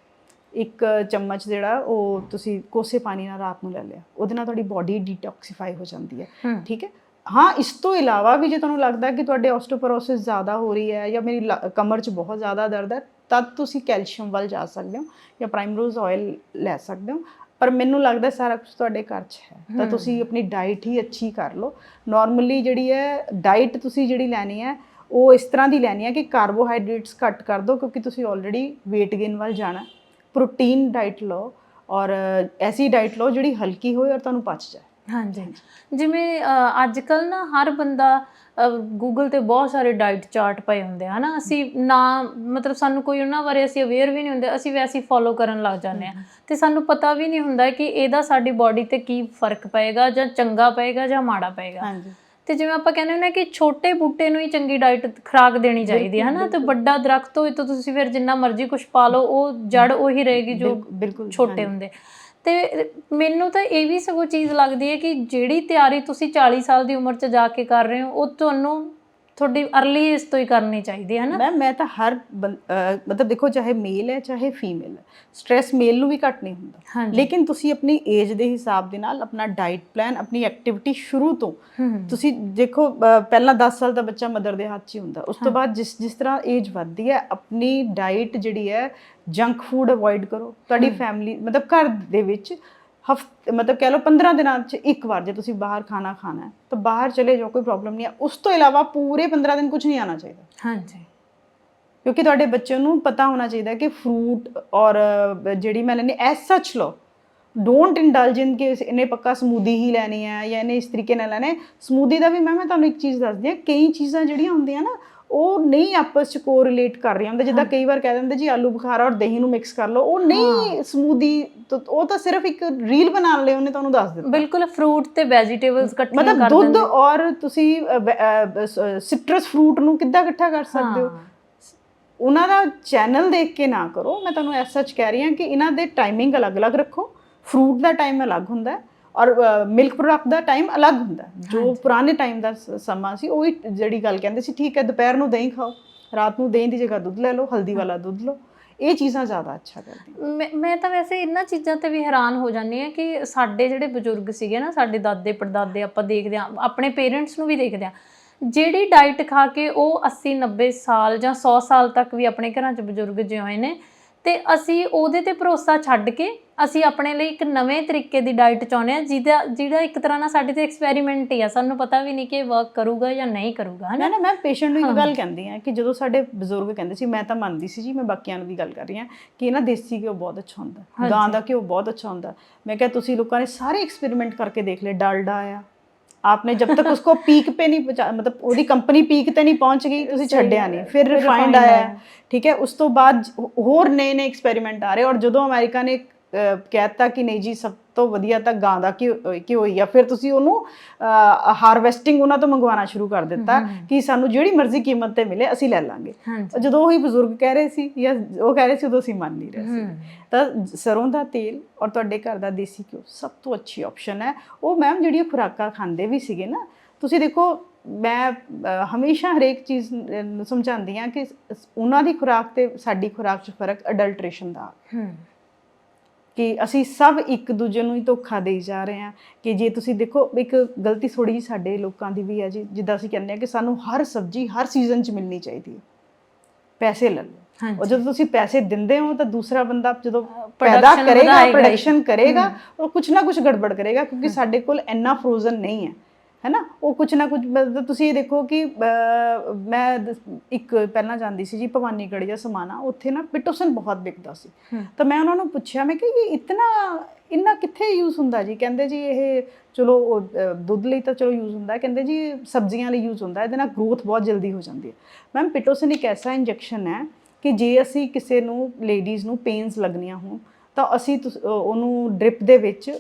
1 ਚਮਚ ਜਿਹੜਾ ਉਹ ਤੁਸੀਂ ਕੋਸੇ ਪਾਣੀ ਨਾਲ ਰਾਤ ਨੂੰ ਲੈ ਲਿਆ, ਉਹਦੇ ਨਾਲ ਤੁਹਾਡੀ ਬੋਡੀ ਡੀਟੌਕਸੀਫਾਈ ਹੋ ਜਾਂਦੀ ਹੈ। ਠੀਕ ਹੈ, ਹਾਂ, ਇਸ ਤੋਂ ਇਲਾਵਾ ਵੀ ਜੇ ਤੁਹਾਨੂੰ ਲੱਗਦਾ ਕਿ ਤੁਹਾਡੇ ਆਸਟੋਪੋਰੋਸਿਸ ਜ਼ਿਆਦਾ ਹੋ ਰਹੀ ਹੈ ਜਾਂ ਮੇਰੀ ਕਮਰ 'ਚ ਬਹੁਤ ਜ਼ਿਆਦਾ ਦਰਦ ਹੈ, ਤਦ ਤੁਸੀਂ ਕੈਲਸ਼ੀਅਮ ਵੱਲ ਜਾ ਸਕਦੇ ਹੋ ਜਾਂ ਪ੍ਰਾਈਮਰੋਜ਼ ਆਇਲ ਲੈ ਸਕਦੇ ਹੋ। ਪਰ ਮੈਨੂੰ ਲੱਗਦਾ ਸਾਰਾ ਕੁਝ ਤੁਹਾਡੇ ਘਰ 'ਚ ਹੈ, ਤਾਂ ਤੁਸੀਂ ਆਪਣੀ ਡਾਈਟ ਹੀ ਅੱਛੀ ਕਰ ਲਓ। ਨਾਰਮਲੀ ਜਿਹੜੀ ਹੈ ਡਾਈਟ ਤੁਸੀਂ ਜਿਹੜੀ ਲੈਣੀ ਹੈ, ਉਹ ਇਸ ਤਰ੍ਹਾਂ ਦੀ ਲੈਣੀ ਹੈ ਕਿ ਕਾਰਬੋਹਾਈਡਰੇਟਸ ਘੱਟ ਕਰ ਦਿਓ, ਕਿਉਂਕਿ ਤੁਸੀਂ ਆਲਰੇਡੀ weight gain ਵੱਲ ਜਾਣਾ। ਪ੍ਰੋਟੀਨ ਡਾਈਟ ਲਓ, ਔਰ ਐਸੀ ਡਾਈਟ ਲਓ ਜਿਹੜੀ ਹਲਕੀ ਹੋਏ ਔਰ ਤੁਹਾਨੂੰ ਪਚ ਜਾਏ। ਹਾਂਜੀ, ਜਿਵੇਂ ਅੱਜ ਕੱਲ੍ਹ ਨਾ ਹਰ ਬੰਦਾ ਗੂਗਲ ਤੇ ਬਹੁਤ ਸਾਰੇ ਡਾਈਟ ਚਾਰਟ ਪਏ ਹੁੰਦੇ ਆ ਹਨਾ, ਅਸੀਂ ਨਾ ਮਤਲਬ ਸਾਨੂੰ ਕੋਈ ਉਹਨਾਂ ਬਾਰੇ ਅਸੀਂ ਅਵੇਅਰ ਵੀ ਨਹੀਂ ਹੁੰਦੇ, ਅਸੀਂ ਵੈਸੇ ਹੀ ਫੋਲੋ ਕਰਨ ਲੱਗ ਜਾਂਦੇ ਹਾਂ ਤੇ ਸਾਨੂੰ ਪਤਾ ਵੀ ਨਹੀਂ ਹੁੰਦਾ ਕਿ ਇਹਦਾ ਸਾਡੀ ਬਾਡੀ ਤੇ ਕੀ ਫਰਕ ਪਏਗਾ, ਜਾਂ ਚੰਗਾ ਪਏਗਾ ਜਾਂ ਮਾੜਾ ਪਏਗਾ। ਹਾਂਜੀ ਤੇ ਜਿਵੇਂ ਆਪਾਂ ਕਹਿੰਦੇ ਹੁੰਦੇ ਕਿ ਛੋਟੇ ਬੂਟੇ ਨੂੰ ਹੀ ਚੰਗੀ ਡਾਈਟ ਖੁਰਾਕ ਦੇਣੀ ਚਾਹੀਦੀ ਹੈ ਹਨਾ, ਤੇ ਵੱਡਾ ਦਰਖਤ ਹੋਏ ਤਾਂ ਤੁਸੀਂ ਫਿਰ ਜਿੰਨਾ ਮਰਜ਼ੀ ਕੁਛ ਪਾ ਲਓ, ਉਹ ਜੜ ਉਹੀ ਰਹੇਗੀ ਜੋ ਬਿਲਕੁਲ ਛੋਟੇ ਹੁੰਦੇ। ਤੇ ਮੈਨੂੰ ਤਾਂ ਇਹ ਵੀ ਸਗੋਂ ਚੀਜ਼ ਲੱਗਦੀ ਹੈ ਕਿ ਜਿਹੜੀ ਤਿਆਰੀ ਤੁਸੀਂ 40 ਸਾਲ ਦੀ ਉਮਰ 'ਚ ਜਾ ਕੇ ਕਰ ਰਹੇ ਹੋ, ਉਹ ਤੁਹਾਨੂੰ ਤੁਹਾਡੀ ਅਰਲੀ ਏਜ ਤੋਂ ਹੀ ਕਰਨੀ ਚਾਹੀਦੀ ਹੈ ਨਾ। ਮੈਂ ਤਾਂ ਹਰ ਮਤਲਬ ਦੇਖੋ, ਚਾਹੇ ਮੇਲ ਹੈ ਚਾਹੇ ਫੀਮੇਲ ਹੈ, ਸਟ੍ਰੈਸ ਮੇਲ ਨੂੰ ਵੀ ਘੱਟ ਨਹੀਂ ਹੁੰਦਾ, ਲੇਕਿਨ ਤੁਸੀਂ ਆਪਣੀ ਏਜ ਦੇ ਹਿਸਾਬ ਦੇ ਨਾਲ ਆਪਣਾ ਡਾਈਟ ਪਲਾਨ, ਆਪਣੀ ਐਕਟੀਵਿਟੀ ਸ਼ੁਰੂ ਤੋਂ ਤੁਸੀਂ ਦੇਖੋ, ਪਹਿਲਾਂ 10 ਸਾਲ ਦਾ ਬੱਚਾ ਮਦਰ ਦੇ ਹੱਥ 'ਚ ਹੀ ਹੁੰਦਾ, ਉਸ ਤੋਂ ਬਾਅਦ ਜਿਸ ਤਰ੍ਹਾਂ ਏਜ ਵੱਧਦੀ ਹੈ, ਆਪਣੀ ਡਾਈਟ ਜਿਹੜੀ ਹੈ ਜੰਕ ਫੂਡ ਅਵੋਇਡ ਕਰੋ। ਤੁਹਾਡੀ ਫੈਮਿਲੀ ਮਤਲਬ ਘਰ ਦੇ ਵਿੱਚ ਮਤਲਬ ਕਹਿ ਲਓ 15 ਦਿਨਾਂ 'ਚ ਇੱਕ ਵਾਰ ਜੇ ਤੁਸੀਂ ਬਾਹਰ ਖਾਣਾ ਖਾਣਾ ਹੈ ਤਾਂ ਬਾਹਰ ਚਲੇ ਜਾਓ, ਕੋਈ ਪ੍ਰੋਬਲਮ ਨਹੀਂ ਹੈ। ਉਸ ਤੋਂ ਇਲਾਵਾ ਪੂਰੇ 15 ਦਿਨ ਕੁਝ ਨਹੀਂ ਆਉਣਾ ਚਾਹੀਦਾ। ਹਾਂਜੀ, ਕਿਉਂਕਿ ਤੁਹਾਡੇ ਬੱਚੇ ਨੂੰ ਪਤਾ ਹੋਣਾ ਚਾਹੀਦਾ ਕਿ ਫਰੂਟ ਔਰ ਜਿਹੜੀ ਮੈਂ ਲੈਣੀ ਐਸ ਸੱਚ ਲਓ, ਡੋਂਟ ਇੰਡਲਜ ਇਨ ਕਿ ਇਹਨੇ ਪੱਕਾ ਸਮੂਦੀ ਹੀ ਲੈਣੀ ਹੈ ਜਾਂ ਇਹਨੇ ਇਸ ਤਰੀਕੇ ਨਾਲ ਲੈਣਾ ਹੈ। ਸਮੂਦੀ ਦਾ ਵੀ ਮੈਂ ਤੁਹਾਨੂੰ ਇੱਕ ਚੀਜ਼ ਦੱਸਦੀ ਹਾਂ, ਕਈ ਚੀਜ਼ਾਂ ਜਿਹੜੀਆਂ ਹੁੰਦੀਆਂ ਨਾ ਉਹ ਨਹੀਂ ਆਪਸ 'ਚ ਕੋਰਿਲੇਟ ਕਰ ਰਹੀਆਂ ਹੁੰਦੀਆਂ। ਜਿੱਦਾਂ ਕਈ ਵਾਰ ਕਹਿ ਦਿੰਦੇ ਜੀ ਆਲੂ ਬੁਖਾਰਾ ਔਰ ਦਹੀਂ ਨੂੰ ਮਿਕਸ ਕਰ ਲਓ, ਉਹ ਨਹੀਂ ਸਮੂਦੀ, ਉਹ ਤਾਂ ਸਿਰਫ ਇੱਕ ਰੀਲ ਬਣਾਉਣ ਲਈ ਉਹਨੇ ਤੁਹਾਨੂੰ ਦੱਸ ਦਿੱਤਾ। ਬਿਲਕੁਲ, ਫਰੂਟ ਤੇ ਵੈਜੀਟੇਬਲਸ ਇਕੱਠੀਆਂ ਮਤਲਬ ਕਰ ਦੁੱਧ ਔਰ ਤੁਸੀਂ ਸਿਟਰਸ ਫਰੂਟ ਨੂੰ ਕਿੱਦਾਂ ਇਕੱਠਾ ਕਰ ਸਕਦੇ ਹੋ? ਉਹਨਾਂ ਦਾ ਚੈਨਲ ਦੇਖ ਕੇ ਨਾ ਕਰੋ। ਮੈਂ ਤੁਹਾਨੂੰ ਐਸ ਸੱਚ ਕਹਿ ਰਹੀ ਹਾਂ ਕਿ ਇਹਨਾਂ ਦੇ ਟਾਈਮਿੰਗ ਅਲੱਗ-ਅਲੱਗ ਰੱਖੋ। ਫਰੂਟ ਦਾ ਟਾਈਮ ਅਲੱਗ ਹੁੰਦਾ ਔਰ ਮਿਲਕ ਪ੍ਰੋਡਕਟ ਦਾ ਟਾਈਮ ਅਲੱਗ ਹੁੰਦਾ। ਜੋ ਪੁਰਾਣੇ ਟਾਈਮ ਦਾ ਸਮਾਂ ਸੀ, ਉਹੀ ਜਿਹੜੀ ਗੱਲ ਕਹਿੰਦੇ ਸੀ, ਠੀਕ ਹੈ ਦੁਪਹਿਰ ਨੂੰ ਦਹੀਂ ਖਾਓ, ਰਾਤ ਨੂੰ ਦਹੀਂ ਦੀ ਜਗ੍ਹਾ ਦੁੱਧ ਲੈ ਲਓ, ਹਲਦੀ ਵਾਲਾ ਦੁੱਧ ਲਓ। ਇਹ ਚੀਜ਼ਾਂ ਜ਼ਿਆਦਾ ਅੱਛਾ ਕਰਦੀਆਂ। ਮੈਂ ਤਾਂ ਵੈਸੇ ਇਹਨਾਂ ਚੀਜ਼ਾਂ ਤੇ ਵੀ ਹੈਰਾਨ ਹੋ ਜਾਂਦੀ ਹਾਂ ਕਿ ਸਾਡੇ ਜਿਹੜੇ ਬਜ਼ੁਰਗ ਸੀਗੇ ਨਾ, ਸਾਡੇ ਦਾਦੇ ਪੜਦਾਦੇ, ਆਪਾਂ ਦੇਖਦੇ ਹਾਂ ਆਪਣੇ ਪੇਰੈਂਟਸ ਨੂੰ ਵੀ ਦੇਖਦੇ ਹਾਂ, ਜਿਹੜੀ ਡਾਈਟ ਖਾ ਕੇ ਉਹ 80-90 ਸਾਲ ਜਾਂ 100 ਸਾਲ ਤੱਕ ਵੀ ਆਪਣੇ ਘਰਾਂ 'ਚ ਬਜ਼ੁਰਗ ਜਿਉਏ ਨੇ, ਤੇ ਅਸੀਂ ਉਹਦੇ ਤੇ ਭਰੋਸਾ ਛੱਡ ਕੇ ਅਸੀਂ ਆਪਣੇ ਲਈ ਇੱਕ ਨਵੇਂ ਤਰੀਕੇ ਦੀ ਡਾਈਟ ਚਾਹੁੰਦੇ ਹਾਂ, ਜਿਹੜਾ ਇੱਕ ਤਰ੍ਹਾਂ ਨਾਲ ਸਾਡੇ ਤੇ ਐਕਸਪੈਰੀਮੈਂਟ ਹੀ ਆ। ਸਾਨੂੰ ਪਤਾ ਵੀ ਨਹੀਂ ਕਿ ਇਹ ਵਰਕ ਕਰੂਗਾ ਜਾਂ ਨਹੀਂ ਕਰੂਗਾ, ਹੈ ਨਾ। ਮੈਂ ਪੇਸ਼ੈਂਟ ਨੂੰ ਇੱਕ ਗੱਲ ਕਹਿੰਦੀ ਹਾਂ ਕਿ ਜਦੋਂ ਸਾਡੇ ਬਜ਼ੁਰਗ ਕਹਿੰਦੇ ਸੀ, ਮੈਂ ਤਾਂ ਮੰਨਦੀ ਸੀ ਜੀ, ਮੈਂ ਬਾਕੀਆਂ ਨੂੰ ਵੀ ਗੱਲ ਕਰ ਰਹੀ ਹਾਂ ਕਿ ਨਾ ਦੇਸੀ ਘਿਓ ਬਹੁਤ ਅੱਛਾ ਹੁੰਦਾ, ਗਾਂ ਦਾ ਘਿਓ ਬਹੁਤ ਅੱਛਾ ਹੁੰਦਾ। ਮੈਂ ਕਿਹਾ ਤੁਸੀਂ ਲੋਕਾਂ ਨੇ ਸਾਰੇ ਐਕਸਪੈਰੀਮੈਂਟ ਕਰਕੇ ਦੇਖ ਲਏ, ਡਾਲਡਾ ਆਇਆ, आपने जब तक उसको पीक पे नहीं पहुंचा, मतलब ਉਹਦੀ ਕੰਪਨੀ ਪੀਕ ਤੇ ਨਹੀਂ ਪਹੁੰਚ ਗਈ, ਤੁਸੀਂ ਛੱਡਿਆ ਨਹੀਂ। ਫਿਰ ਰਿਫਾਈਨਡ ਆਇਆ, ਠੀਕ ਹੈ। ਉਸ ਤੋਂ ਬਾਅਦ ਹੋਰ ਨਏ ਐਕਸਪੈਰੀਮੈਂਟ ਆ ਰਹੇ, ਔਰ ਜਦੋਂ ਅਮਰੀਕਾ ਨੇ ਕਹਿਤਾ ਕਿ ਨਹੀਂ ਜੀ ਸਭ ਤੋਂ ਵਧੀਆ ਤਾਂ ਗਾਂ ਦਾ ਘਿਓ ਹੀ ਆ, ਫਿਰ ਤੁਸੀਂ ਉਹਨੂੰ ਹਾਰਵੈਸਟਿੰਗ ਉਹਨਾਂ ਤੋਂ ਮੰਗਵਾਉਣਾ ਸ਼ੁਰੂ ਕਰ ਦਿੱਤਾ ਕਿ ਸਾਨੂੰ ਜਿਹੜੀ ਮਰਜ਼ੀ ਕੀਮਤ ਤੇ ਮਿਲੇ ਅਸੀਂ ਲੈ ਲਾਂਗੇ। ਜਦੋਂ ਉਹੀ ਬਜ਼ੁਰਗ ਕਹਿ ਰਹੇ ਸੀ ਜਾਂ ਉਹ ਕਹਿ ਰਹੇ ਸੀ, ਉਦੋਂ ਅਸੀਂ ਮੰਨ ਨਹੀਂ ਰਹੇ ਸੀ। ਤਾਂ ਸਰੋਂ ਦਾ ਤੇਲ ਔਰ ਤੁਹਾਡੇ ਘਰ ਦਾ ਦੇਸੀ ਘਿਓ ਸਭ ਤੋਂ ਅੱਛੀ ਆਪਸ਼ਨ ਹੈ। ਉਹ ਮੈਮ ਜਿਹੜੀਆਂ ਖੁਰਾਕਾਂ ਖਾਂਦੇ ਵੀ ਸੀਗੇ ਨਾ, ਤੁਸੀਂ ਦੇਖੋ, ਮੈਂ ਹਮੇਸ਼ਾ ਹਰੇਕ ਚੀਜ਼ ਨੂੰ ਸਮਝਾਉਂਦੀ ਹਾਂ ਕਿ ਉਹਨਾਂ ਦੀ ਖੁਰਾਕ ਤੇ ਸਾਡੀ ਖੁਰਾਕ 'ਚ ਫਰਕ ਅਡਲਟ੍ਰੇਸ਼ਨ ਦਾ, ਕਿ ਅਸੀਂ ਸਭ ਇੱਕ ਦੂਜੇ ਨੂੰ ਹੀ ਧੋਖਾ ਦੇਈ ਜਾ ਰਹੇ ਹਾਂ। ਕਿ ਜੇ ਤੁਸੀਂ ਦੇਖੋ, ਇੱਕ ਗਲਤੀ ਥੋੜ੍ਹੀ ਜਿਹੀ ਸਾਡੇ ਲੋਕਾਂ ਦੀ ਵੀ ਹੈ ਜੀ, ਜਿੱਦਾਂ ਅਸੀਂ ਕਹਿੰਦੇ ਹਾਂ ਕਿ ਸਾਨੂੰ ਹਰ ਸਬਜ਼ੀ ਹਰ ਸੀਜ਼ਨ 'ਚ ਮਿਲਣੀ ਚਾਹੀਦੀ ਹੈ, ਪੈਸੇ ਲੈ ਲਓ। ਔਰ ਜਦੋਂ ਤੁਸੀਂ ਪੈਸੇ ਦਿੰਦੇ ਹੋ ਤਾਂ ਦੂਸਰਾ ਬੰਦਾ ਜਦੋਂ ਪੈਦਾ ਕਰੇਗਾ, ਪ੍ਰੋਡਕਸ਼ਨ ਕਰੇਗਾ, ਉਹ ਕੁਛ ਨਾ ਕੁਛ ਗੜਬੜ ਕਰੇਗਾ, ਕਿਉਂਕਿ ਸਾਡੇ ਕੋਲ ਇੰਨਾ ਫਰੋਜ਼ਨ ਨਹੀਂ ਹੈ, ਹੈ ਨਾ। ਉਹ ਕੁਛ ਨਾ ਕੁਛ, ਮਤਲਬ ਤੁਸੀਂ ਇਹ ਦੇਖੋ ਕਿ ਮੈਂ ਇੱਕ ਪਹਿਲਾਂ ਜਾਂਦੀ ਸੀ ਜੀ ਭਵਾਨੀਗੜ੍ਹ ਜਾਂ ਸਮਾਣਾ, ਉੱਥੇ ਨਾ ਪਿਟੋਸਨ ਬਹੁਤ ਵਿਕਦਾ ਸੀ। ਤਾਂ ਮੈਂ ਉਹਨਾਂ ਨੂੰ ਪੁੱਛਿਆ, ਮੈਂ ਕਿਹਾ ਇਹ ਇੰਨਾ ਕਿੱਥੇ ਯੂਜ਼ ਹੁੰਦਾ ਜੀ? ਕਹਿੰਦੇ ਜੀ ਇਹ ਚਲੋ ਦੁੱਧ ਲਈ ਤਾਂ ਚਲੋ ਯੂਜ਼ ਹੁੰਦਾ, ਕਹਿੰਦੇ ਜੀ ਸਬਜ਼ੀਆਂ ਲਈ ਯੂਜ਼ ਹੁੰਦਾ, ਇਹਦੇ ਨਾਲ ਗਰੋਥ ਬਹੁਤ ਜਲਦੀ ਹੋ ਜਾਂਦੀ ਹੈ। ਮੈਮ ਪਿਟੋਸਨ ਇੱਕ ਐਸਾ ਇੰਜੈਕਸ਼ਨ ਹੈ ਕਿ ਜੇ ਅਸੀਂ ਕਿਸੇ ਨੂੰ, ਲੇਡੀਜ਼ ਨੂੰ ਪੇਨਸ ਲੱਗਣੀਆਂ ਹੋਣ ਤਾਂ ਅਸੀਂ ਉਹਨੂੰ ਡ੍ਰਿਪ ਦੇ ਵਿੱਚ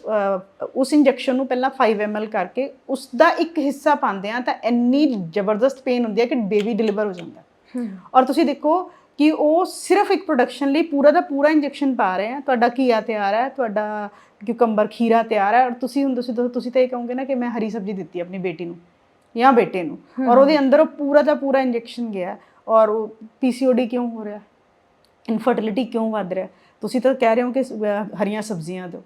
ਉਸ ਇੰਜੈਕਸ਼ਨ ਨੂੰ ਪਹਿਲਾਂ 5 ml ਕਰਕੇ ਉਸ ਦਾ ਇੱਕ ਹਿੱਸਾ ਪਾਉਂਦੇ ਹਾਂ ਤਾਂ ਇੰਨੀ ਜ਼ਬਰਦਸਤ ਪੇਨ ਹੁੰਦੀ ਹੈ ਕਿ ਬੇਬੀ ਡਿਲੀਵਰ ਹੋ ਜਾਂਦਾ। ਔਰ ਤੁਸੀਂ ਦੇਖੋ ਕਿ ਉਹ ਸਿਰਫ ਇੱਕ ਪ੍ਰੋਡਕਸ਼ਨ ਲਈ ਪੂਰਾ ਦਾ ਪੂਰਾ ਇੰਜੈਕਸ਼ਨ ਪਾ ਰਹੇ ਆ। ਤੁਹਾਡਾ ਘੀਆ ਤਿਆਰ ਹੈ, ਤੁਹਾਡਾ ਕਿਊਕੰਬਰ ਖੀਰਾ ਤਿਆਰ ਹੈ, ਔਰ ਤੁਸੀਂ ਹੁਣ ਤੁਸੀਂ ਤਾਂ ਇਹ ਕਹੋਗੇ ਨਾ ਕਿ ਮੈਂ ਹਰੀ ਸਬਜ਼ੀ ਦਿੱਤੀ ਆਪਣੀ ਬੇਟੀ ਨੂੰ ਜਾਂ ਬੇਟੇ ਨੂੰ, ਔਰ ਉਹਦੇ ਅੰਦਰ ਉਹ ਪੂਰਾ ਦਾ ਪੂਰਾ ਇੰਜੈਕਸ਼ਨ ਗਿਆ, ਔਰ ਉਹ PCOD ਕਿਉਂ ਹੋ ਰਿਹਾ, ਇਨਫਰਟੀਲਿਟੀ ਕਿਉਂ ਵੱਧ ਰਿਹਾ? ਤੁਸੀਂ ਤਾਂ ਕਹਿ ਰਹੇ ਹੋ ਕਿ ਹਰੀਆਂ ਸਬਜ਼ੀਆਂ ਦਿਓ,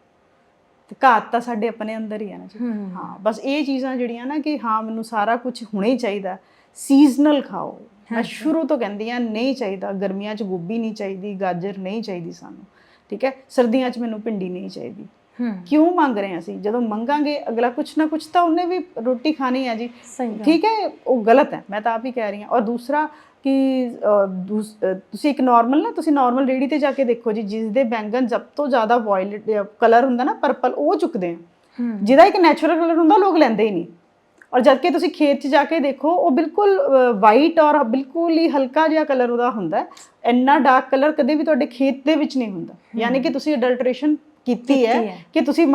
ਤੇ ਘਾਤ ਤਾਂ ਸਾਡੇ ਆਪਣੇ ਅੰਦਰ ਹੀ ਹੈ ਨਾ ਜੀ। ਹਾਂ, ਬਸ ਇਹ ਚੀਜ਼ਾਂ ਜਿਹੜੀਆਂ ਨਾ ਕਿ ਹਾਂ ਮੈਨੂੰ ਸਾਰਾ ਕੁਝ ਹੁਣੇ ਹੀ ਚਾਹੀਦਾ, ਸੀਜ਼ਨਲ ਖਾਓ। ਮੈਂ ਸ਼ੁਰੂ ਤੋਂ ਕਹਿੰਦੀ ਹਾਂ ਨਹੀਂ ਚਾਹੀਦਾ, ਗਰਮੀਆਂ 'ਚ ਗੋਭੀ ਨਹੀਂ ਚਾਹੀਦੀ, ਗਾਜਰ ਨਹੀਂ ਚਾਹੀਦੀ ਸਾਨੂੰ, ਠੀਕ ਹੈ। ਸਰਦੀਆਂ 'ਚ ਮੈਨੂੰ ਭਿੰਡੀ ਨਹੀਂ ਚਾਹੀਦੀ। ਕਿਉਂ ਮੰਗ ਰਹੇ ਹਾਂ ਅਸੀਂ? ਜਦੋਂ ਮੰਗਾਂਗੇ ਅਗਲਾ ਕੁਛ ਨਾ ਕੁਛ ਤਾਂ ਉਹਨੇ ਵੀ ਰੋਟੀ ਖਾਣੀ ਹੈ ਜੀ, ਠੀਕ ਹੈ। ਉਹ ਗਲਤ ਹੈ, ਮੈਂ ਤਾਂ ਆਪ ਹੀ ਕਹਿ ਰਹੀ ਹਾਂ। ਔਰ ਦੂਸਰਾ ਕਿ ਤੁਸੀਂ ਇੱਕ ਤੁਸੀਂ ਨਾਰਮਲ ਰੇਹੜੀ ਤੇ ਜਾ ਕੇ ਦੇਖੋ ਜੀ, ਜਿਸ ਦੇ ਬੈਂਗਨ ਸਭ ਤੋਂ ਜ਼ਿਆਦਾ ਵਾਇਲਟ ਕਲਰ ਹੁੰਦਾ ਨਾ, ਪਰਪਲ, ਉਹ ਚੁੱਕਦੇ ਆ। ਜਿਹਦਾ ਇੱਕ ਨੈਚੁਰਲ ਕਲਰ ਹੁੰਦਾ ਲੋਕ ਲੈਂਦੇ ਹੀ ਨਹੀਂ। ਔਰ ਜਦ ਕਿ ਤੁਸੀਂ ਖੇਤ 'ਚ ਜਾ ਕੇ ਦੇਖੋ ਉਹ ਬਿਲਕੁਲ ਵਾਈਟ ਔਰ ਬਿਲਕੁਲ ਹੀ ਹਲਕਾ ਜਿਹਾ ਕਲਰ ਉਹਦਾ ਹੁੰਦਾ ਹੈ। ਇੰਨਾ ਡਾਰਕ ਕਲਰ ਕਦੇ ਵੀ ਤੁਹਾਡੇ ਖੇਤ ਦੇ ਵਿੱਚ ਨਹੀਂ ਹੁੰਦਾ। ਯਾਨੀ ਕਿ ਤੁਸੀਂ ਅਡਲਟ੍ਰੇਸ਼ਨ ਕੀਤੀ ਹੈ ਕਿ ਤੁਸੀਂ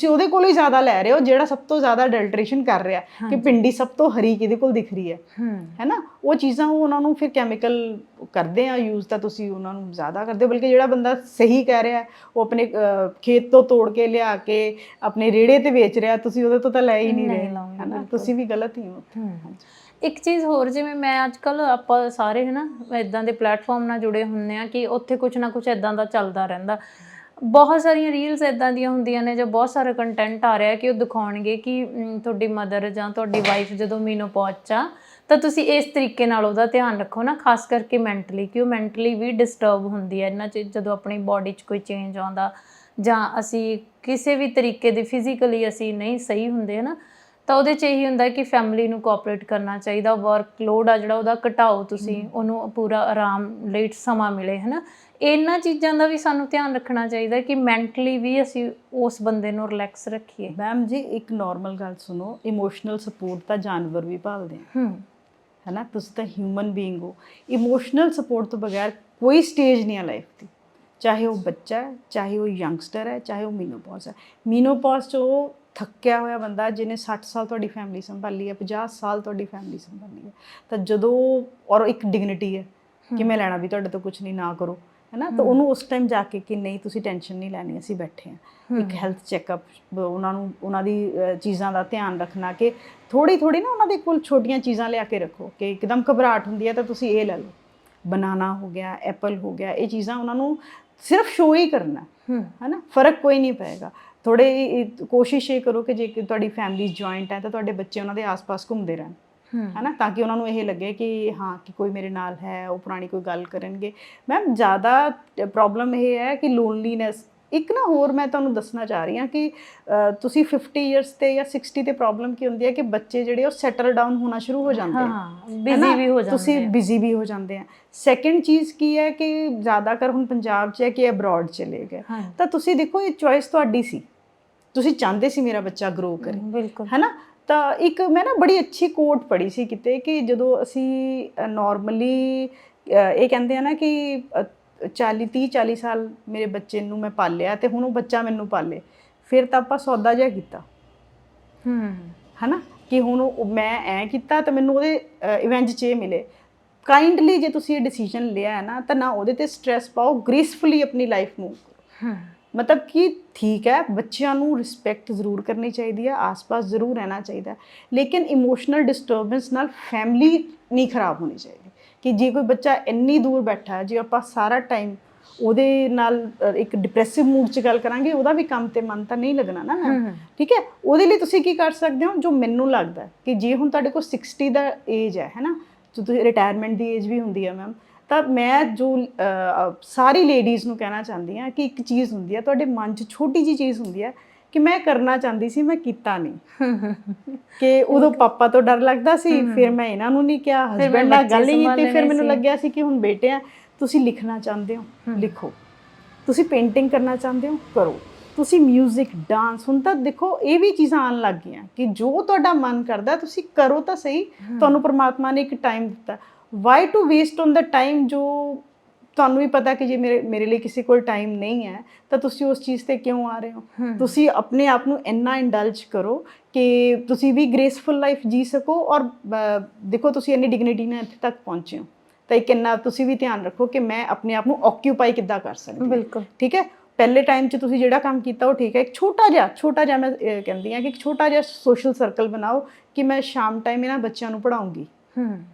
ਉਹਦੇ ਕੋਲੋਂ ਹੀ ਜ਼ਿਆਦਾ ਲੈ ਰਹੇ ਹੋ ਜਿਹੜਾ ਸਭ ਤੋਂ ਜ਼ਿਆਦਾ ਅਡਲਟ੍ਰੇਸ਼ਨ ਕਰ ਰਿਹਾ ਕਿ ਪਿੰਡੀ ਸਭ ਤੋਂ ਹਰੀ ਕਿਹਦੇ ਕੋਲ ਦਿਖ ਰਹੀ ਹੈ ਨਾ। ਉਹ ਚੀਜ਼ਾਂ ਉਹ ਉਹਨਾਂ ਨੂੰ ਫਿਰ ਕੈਮੀਕਲ ਕਰਦੇ ਆ ਯੂਜ਼, ਤਾਂ ਤੁਸੀਂ ਉਹਨਾਂ ਨੂੰ ਜ਼ਿਆਦਾ ਕਰਦੇ ਹੋ। ਬਲਕਿ ਜਿਹੜਾ ਬੰਦਾ ਸਹੀ ਕਹਿ ਰਿਹਾ ਉਹ ਆਪਣੇ ਖੇਤ ਤੋਂ ਤੋੜ ਕੇ ਲਿਆ ਕੇ ਆਪਣੇ ਰੇੜੇ ਤੇ ਵੇਚ ਰਿਹਾ, ਤੁਸੀਂ ਉਹਦੇ ਤੋਂ ਤਾਂ ਲੈ ਹੀ ਨਹੀਂ ਰਹੇ ਹੈ ਨਾ। ਤੁਸੀਂ ਵੀ ਗਲਤ ਹੀ ਹੋ। ਇੱਕ ਚੀਜ਼ ਹੋਰ, ਜਿਵੇਂ ਮੈਂ ਅੱਜ ਕੱਲ੍ਹ ਆਪਾਂ ਸਾਰੇ ਹੈ ਨਾ ਇੱਦਾਂ ਦੇ ਪਲੇਟਫਾਰਮ ਨਾਲ ਜੁੜੇ ਹੁੰਦੇ ਆ ਕਿ ਉੱਥੇ ਕੁਛ ਨਾ ਕੁਛ ਇੱਦਾਂ ਦਾ ਚੱਲਦਾ ਰਹਿੰਦਾ। ਬਹੁਤ ਸਾਰੀਆਂ ਰੀਲਸ ਇੱਦਾਂ ਦੀਆਂ ਹੁੰਦੀਆਂ ਨੇ ਜਾਂ ਬਹੁਤ ਸਾਰਾ ਕੰਟੈਂਟ ਆ ਰਿਹਾ ਕਿ ਉਹ ਦਿਖਾਉਣਗੇ ਕਿ ਤੁਹਾਡੀ ਮਦਰ ਜਾਂ ਤੁਹਾਡੀ ਵਾਈਫ ਜਦੋਂ ਮੀਨੋਪੌਜ਼ 'ਚ ਆ ਤਾਂ ਤੁਸੀਂ ਇਸ ਤਰੀਕੇ ਨਾਲ ਉਹਦਾ ਧਿਆਨ ਰੱਖੋ ਨਾ, ਖਾਸ ਕਰਕੇ ਮੈਂਟਲੀ, ਕਿ ਉਹ ਮੈਂਟਲੀ ਵੀ ਡਿਸਟਰਬ ਹੁੰਦੀ ਹੈ ਇਹਨਾਂ 'ਚ। ਜਦੋਂ ਆਪਣੀ ਬੋਡੀ 'ਚ ਕੋਈ ਚੇਂਜ ਆਉਂਦਾ ਜਾਂ ਅਸੀਂ ਕਿਸੇ ਵੀ ਤਰੀਕੇ ਦੀ ਫਿਜ਼ੀਕਲੀ ਅਸੀਂ ਨਹੀਂ ਸਹੀ ਹੁੰਦੇ ਹੈ ਨਾ, ਤਾਂ ਉਹਦੇ 'ਚ ਇਹੀ ਹੁੰਦਾ ਕਿ ਫੈਮਿਲੀ ਨੂੰ ਕੋਆਪਰੇਟ ਕਰਨਾ ਚਾਹੀਦਾ। ਵਰਕ ਲੋਡ ਆ ਜਿਹੜਾ ਉਹਦਾ ਘਟਾਓ, ਤੁਸੀਂ ਉਹਨੂੰ ਪੂਰਾ ਆਰਾਮ ਲਈ ਸਮਾਂ ਮਿਲੇ ਹੈ ਨਾ। ਇਹਨਾਂ ਚੀਜ਼ਾਂ ਦਾ ਵੀ ਸਾਨੂੰ ਧਿਆਨ ਰੱਖਣਾ ਚਾਹੀਦਾ ਕਿ ਮੈਂਟਲੀ ਵੀ ਅਸੀਂ ਉਸ ਬੰਦੇ ਨੂੰ ਰਿਲੈਕਸ ਰੱਖੀਏ। ਮੈਮ ਜੀ ਇੱਕ ਨੋਰਮਲ ਗੱਲ ਸੁਣੋ, ਇਮੋਸ਼ਨਲ ਸਪੋਰਟ ਤਾਂ ਜਾਨਵਰ ਵੀ ਭਾਲਦੇ ਆ ਹੈ ਨਾ। ਤੁਸੀਂ ਤਾਂ ਹਿਊਮਨ ਬੀਇੰਗ ਹੋ। ਇਮੋਸ਼ਨਲ ਸਪੋਰਟ ਤੋਂ ਬਗੈਰ ਕੋਈ ਸਟੇਜ ਨਹੀਂ ਆ ਲਾਈਫ ਦੀ, ਚਾਹੇ ਉਹ ਬੱਚਾ ਹੈ, ਚਾਹੇ ਉਹ ਯੰਗਸਟਰ ਹੈ, ਚਾਹੇ ਉਹ ਮੀਨੋਪੌਜ਼ ਹੈ। ਮੀਨੋਪੌਜ਼ 'ਚ ਉਹ ਥੱਕਿਆ ਹੋਇਆ ਬੰਦਾ ਜਿਹਨੇ 60 ਸਾਲ ਤੁਹਾਡੀ ਫੈਮਿਲੀ ਸੰਭਾਲੀ ਹੈ, 50 ਸਾਲ ਤੁਹਾਡੀ ਫੈਮਿਲੀ ਸੰਭਾਲੀ ਹੈ, ਤਾਂ ਜਦੋਂ ਔਰ ਇੱਕ ਡਿਗਨਿਟੀ ਹੈ ਕਿ ਮੈਂ ਲੈਣਾ ਵੀ ਤੁਹਾਡੇ ਤੋਂ ਕੁਝ ਨਹੀਂ, ਨਾ ਕਰੋ ਹੈ ਨਾ। ਤਾਂ ਉਹਨੂੰ ਉਸ ਟਾਈਮ ਜਾ ਕੇ ਕਿ ਨਹੀਂ ਤੁਸੀਂ ਟੈਨਸ਼ਨ ਨਹੀਂ ਲੈਣੀ, ਅਸੀਂ ਬੈਠੇ ਹਾਂ। ਇੱਕ ਹੈਲਥ ਚੈੱਕਅਪ, ਉਹਨਾਂ ਨੂੰ ਉਹਨਾਂ ਦੀ ਚੀਜ਼ਾਂ ਦਾ ਧਿਆਨ ਰੱਖਣਾ ਕਿ ਥੋੜ੍ਹੀ ਨਾ ਉਹਨਾਂ ਦੇ ਕੋਲ ਛੋਟੀਆਂ ਚੀਜ਼ਾਂ ਲਿਆ ਕੇ ਰੱਖੋ ਕਿ ਇੱਕਦਮ ਘਬਰਾਹਟ ਹੁੰਦੀ ਹੈ ਤਾਂ ਤੁਸੀਂ ਇਹ ਲੈ ਲਓ, ਬਨਾਨਾ ਹੋ ਗਿਆ, ਐਪਲ ਹੋ ਗਿਆ, ਇਹ ਚੀਜ਼ਾਂ ਉਹਨਾਂ ਨੂੰ ਸਿਰਫ ਸ਼ੋ ਹੀ ਕਰਨਾ ਹੈ ਨਾ, ਫਰਕ ਕੋਈ ਨਹੀਂ ਪਏਗਾ। ਥੋੜ੍ਹੇ ਕੋਸ਼ਿਸ਼ ਇਹ ਕਰੋ ਕਿ ਜੇ ਤੁਹਾਡੀ ਫੈਮਿਲੀ ਜੁਆਇੰਟ ਹੈ ਤਾਂ ਤੁਹਾਡੇ ਬੱਚੇ ਉਹਨਾਂ ਦੇ ਆਸ-ਪਾਸ ਘੁੰਮਦੇ ਰਹਿਣ ਹੈ ਨਾ, ਤਾਂ ਕਿ ਉਹਨਾਂ ਨੂੰ ਇਹ ਲੱਗੇ ਕਿ ਹਾਂ ਕਿ ਕੋਈ ਮੇਰੇ ਨਾਲ ਹੈ, ਉਹ ਪੁਰਾਣੀ ਕੋਈ ਗੱਲ ਕਰਨਗੇ। ਮੈਮ ਜ਼ਿਆਦਾ ਪ੍ਰੋਬਲਮ ਇਹ ਹੈ ਕਿ ਲੋਨਲੀਨੈਸ। ਇੱਕ ਨਾ ਹੋਰ ਮੈਂ ਤੁਹਾਨੂੰ ਦੱਸਣਾ ਚਾਹ ਰਹੀ ਹਾਂ ਕਿ ਤੁਸੀਂ 50 ਇਅਰਸ ਤੇ ਜਾਂ 60 ਤੇ ਪ੍ਰੋਬਲਮ ਕੀ ਹੁੰਦੀ ਹੈ ਕਿ ਬੱਚੇ ਜਿਹੜੇ ਉਹ ਸੈਟਲ ਡਾਊਨ ਹੋਣਾ ਸ਼ੁਰੂ ਹੋ ਜਾਂਦੇ ਆ, ਬਿਜ਼ੀ ਵੀ ਹੋ ਜਾਂਦੇ, ਤੁਸੀਂ ਬਿਜ਼ੀ ਵੀ ਹੋ ਜਾਂਦੇ ਆ। ਸੈਕਿੰਡ ਚੀਜ਼ ਕੀ ਹੈ ਕਿ ਜ਼ਿਆਦਾਤਰ ਹੁਣ ਪੰਜਾਬ 'ਚ ਹੈ ਕਿ ਅਬਰੋਡ ਚਲੇ ਗਏ, ਤਾਂ ਤੁਸੀਂ ਦੇਖੋ ਇਹ ਚੋਇਸ ਤੁਹਾਡੀ ਸੀ, ਤੁਸੀਂ ਚਾਹੁੰਦੇ ਸੀ ਮੇਰਾ ਬੱਚਾ ਗਰੋ ਕਰੇ, ਬਿਲਕੁਲ ਹੈ ਨਾ। ਤਾਂ ਇੱਕ ਮੈਂ ਨਾ ਬੜੀ ਅੱਛੀ ਕੋਟ ਪੜ੍ਹੀ ਸੀ ਕਿਤੇ ਕਿ ਜਦੋਂ ਅਸੀਂ ਨਾਰਮਲੀ ਇਹ ਕਹਿੰਦੇ ਆ ਨਾ ਕਿ 40 ਸਾਲ ਮੇਰੇ ਬੱਚੇ ਨੂੰ ਮੈਂ ਪਾਲਿਆ ਤੇ ਹੁਣ ਉਹ ਬੱਚਾ ਮੈਨੂੰ ਪਾਲੇ, ਫਿਰ ਤਾਂ ਆਪਾਂ ਸੌਦਾ ਜਿਹਾ ਕੀਤਾ ਹੈ ਨਾ ਕਿ ਹੁਣ ਮੈਂ ਐਂ ਕੀਤਾ ਤਾਂ ਮੈਨੂੰ ਉਹਦੇ ਇਵੈਂਜ 'ਚ ਇਹ ਮਿਲੇ। ਕਾਈਂਡਲੀ ਜੇ ਤੁਸੀਂ ਇਹ ਡਿਸੀਜਨ ਲਿਆ ਹੈ ਨਾ ਤਾਂ ਨਾ ਉਹਦੇ 'ਤੇ ਸਟ੍ਰੈਸ ਪਾਓ, ਗ੍ਰੇਸਫੁਲੀ ਆਪਣੀ ਲਾਈਫ ਮੂਵ ਕਰੋ। ਮਤਲਬ ਕਿ ਠੀਕ ਹੈ ਬੱਚਿਆਂ ਨੂੰ ਰਿਸਪੈਕਟ ਜ਼ਰੂਰ ਕਰਨੀ ਚਾਹੀਦੀ ਹੈ, ਆਸ-ਪਾਸ ਜ਼ਰੂਰ ਰਹਿਣਾ ਚਾਹੀਦਾ, ਲੇਕਿਨ ਇਮੋਸ਼ਨਲ ਡਿਸਟਰਬੈਂਸ ਨਾਲ ਫੈਮਿਲੀ ਨਹੀਂ ਖਰਾਬ ਹੋਣੀ ਚਾਹੀਦੀ। ਕਿ ਜੇ ਕੋਈ ਬੱਚਾ ਇੰਨੀ ਦੂਰ ਬੈਠਾ ਹੈ, ਜੇ ਆਪਾਂ ਸਾਰਾ ਟਾਈਮ ਉਹਦੇ ਨਾਲ ਇੱਕ ਡਿਪਰੈਸਿਵ ਮੂਡ 'ਚ ਗੱਲ ਕਰਾਂਗੇ, ਉਹਦਾ ਵੀ ਕੰਮ ਤੇ ਮਨ ਤਾਂ ਨਹੀਂ ਲੱਗਣਾ ਨਾ ਮੈਮ, ਠੀਕ ਹੈ। ਉਹਦੇ ਲਈ ਤੁਸੀਂ ਕੀ ਕਰ ਸਕਦੇ ਹੋ, ਜੋ ਮੈਨੂੰ ਲੱਗਦਾ ਕਿ ਜੇ ਹੁਣ ਤੁਹਾਡੇ ਕੋਲ 60 ਦਾ ਏਜ ਹੈ ਨਾ, ਜੋ ਤੁਸੀਂ ਰਿਟਾਇਰਮੈਂਟ ਦੀ ਏਜ ਵੀ ਹੁੰਦੀ ਹੈ ਮੈਮ, ਤਾਂ ਮੈਂ ਜੋ ਸਾਰੀ ਲੇਡੀਜ਼ ਨੂੰ ਕਹਿਣਾ ਚਾਹੁੰਦੀ ਹਾਂ ਕਿ ਇੱਕ ਚੀਜ਼ ਹੁੰਦੀ ਹੈ ਤੁਹਾਡੇ ਮਨ 'ਚ, ਛੋਟੀ ਜਿਹੀ ਚੀਜ਼ ਹੁੰਦੀ ਹੈ ਕਿ ਮੈਂ ਕਰਨਾ ਚਾਹੁੰਦੀ ਸੀ, ਮੈਂ ਕੀਤਾ ਨਹੀਂ ਕਿ ਉਦੋਂ ਪਾਪਾ ਤੋਂ ਡਰ ਲੱਗਦਾ ਸੀ, ਫਿਰ ਮੈਂ ਇਹਨਾਂ ਨੂੰ ਨਹੀਂ ਕਿਹਾ, ਹਸਬੈਂਡ ਨਾਲ ਗੱਲ ਨਹੀਂ ਕੀਤੀ, ਫਿਰ ਮੈਨੂੰ ਲੱਗਿਆ ਸੀ ਕਿ ਹੁਣ ਬੇਟੇ ਆ, ਤੁਸੀਂ ਲਿਖਣਾ ਚਾਹੁੰਦੇ ਹੋ ਲਿਖੋ, ਤੁਸੀਂ ਪੇਂਟਿੰਗ ਕਰਨਾ ਚਾਹੁੰਦੇ ਹੋ ਕਰੋ, ਤੁਸੀਂ ਮਿਊਜ਼ਿਕ, ਡਾਂਸ, ਹੁਣ ਤਾਂ ਦੇਖੋ ਇਹ ਵੀ ਚੀਜ਼ਾਂ ਆਉਣ ਲੱਗ ਗਈਆਂ ਕਿ ਜੋ ਤੁਹਾਡਾ ਮਨ ਕਰਦਾ ਤੁਸੀਂ ਕਰੋ ਤਾਂ ਸਹੀ। ਤੁਹਾਨੂੰ ਪਰਮਾਤਮਾ ਨੇ ਇੱਕ ਟਾਈਮ ਦਿੱਤਾ, why to waste on the time ਜੋ ਤੁਹਾਨੂੰ ਵੀ ਪਤਾ ਕਿ ਜੇ ਮੇਰੇ ਲਈ ਕਿਸੇ ਕੋਲ ਟਾਈਮ ਨਹੀਂ ਹੈ ਤਾਂ ਤੁਸੀਂ ਉਸ ਚੀਜ਼ 'ਤੇ ਕਿਉਂ ਆ ਰਹੇ ਹੋ। ਤੁਸੀਂ ਆਪਣੇ ਆਪ ਨੂੰ ਇੰਨਾ ਇੰਡਲਜ ਕਰੋ ਕਿ ਤੁਸੀਂ ਵੀ ਗ੍ਰੇਸਫੁਲ ਲਾਈਫ ਜੀ ਸਕੋ, ਔਰ ਦੇਖੋ ਤੁਸੀਂ ਇੰਨੀ ਡਿਗਨਿਟੀ ਨਾਲ ਇੱਥੇ ਤੱਕ ਪਹੁੰਚੇ ਹੋ, ਤਾਂ ਇੱਕ ਇੰਨਾ ਤੁਸੀਂ ਵੀ ਧਿਆਨ ਰੱਖੋ ਕਿ ਮੈਂ ਆਪਣੇ ਆਪ ਨੂੰ ਆਕਿਊਪਾਈ ਕਿੱਦਾਂ ਕਰ ਸਕਦੀ। ਬਿਲਕੁਲ ਠੀਕ ਹੈ। ਪਹਿਲੇ ਟਾਈਮ 'ਚ ਤੁਸੀਂ ਜਿਹੜਾ ਕੰਮ ਕੀਤਾ ਉਹ ਠੀਕ ਹੈ, ਇੱਕ ਛੋਟਾ ਜਿਹਾ ਮੈਂ ਕਹਿੰਦੀ ਹਾਂ ਕਿ ਇੱਕ ਛੋਟਾ ਜਿਹਾ ਸੋਸ਼ਲ ਸਰਕਲ ਬਣਾਓ ਕਿ ਮੈਂ ਸ਼ਾਮ ਟਾਈਮ ਇਹਨਾਂ ਬੱਚਿਆਂ ਨੂੰ ਪੜ੍ਹਾਉਂਗੀ,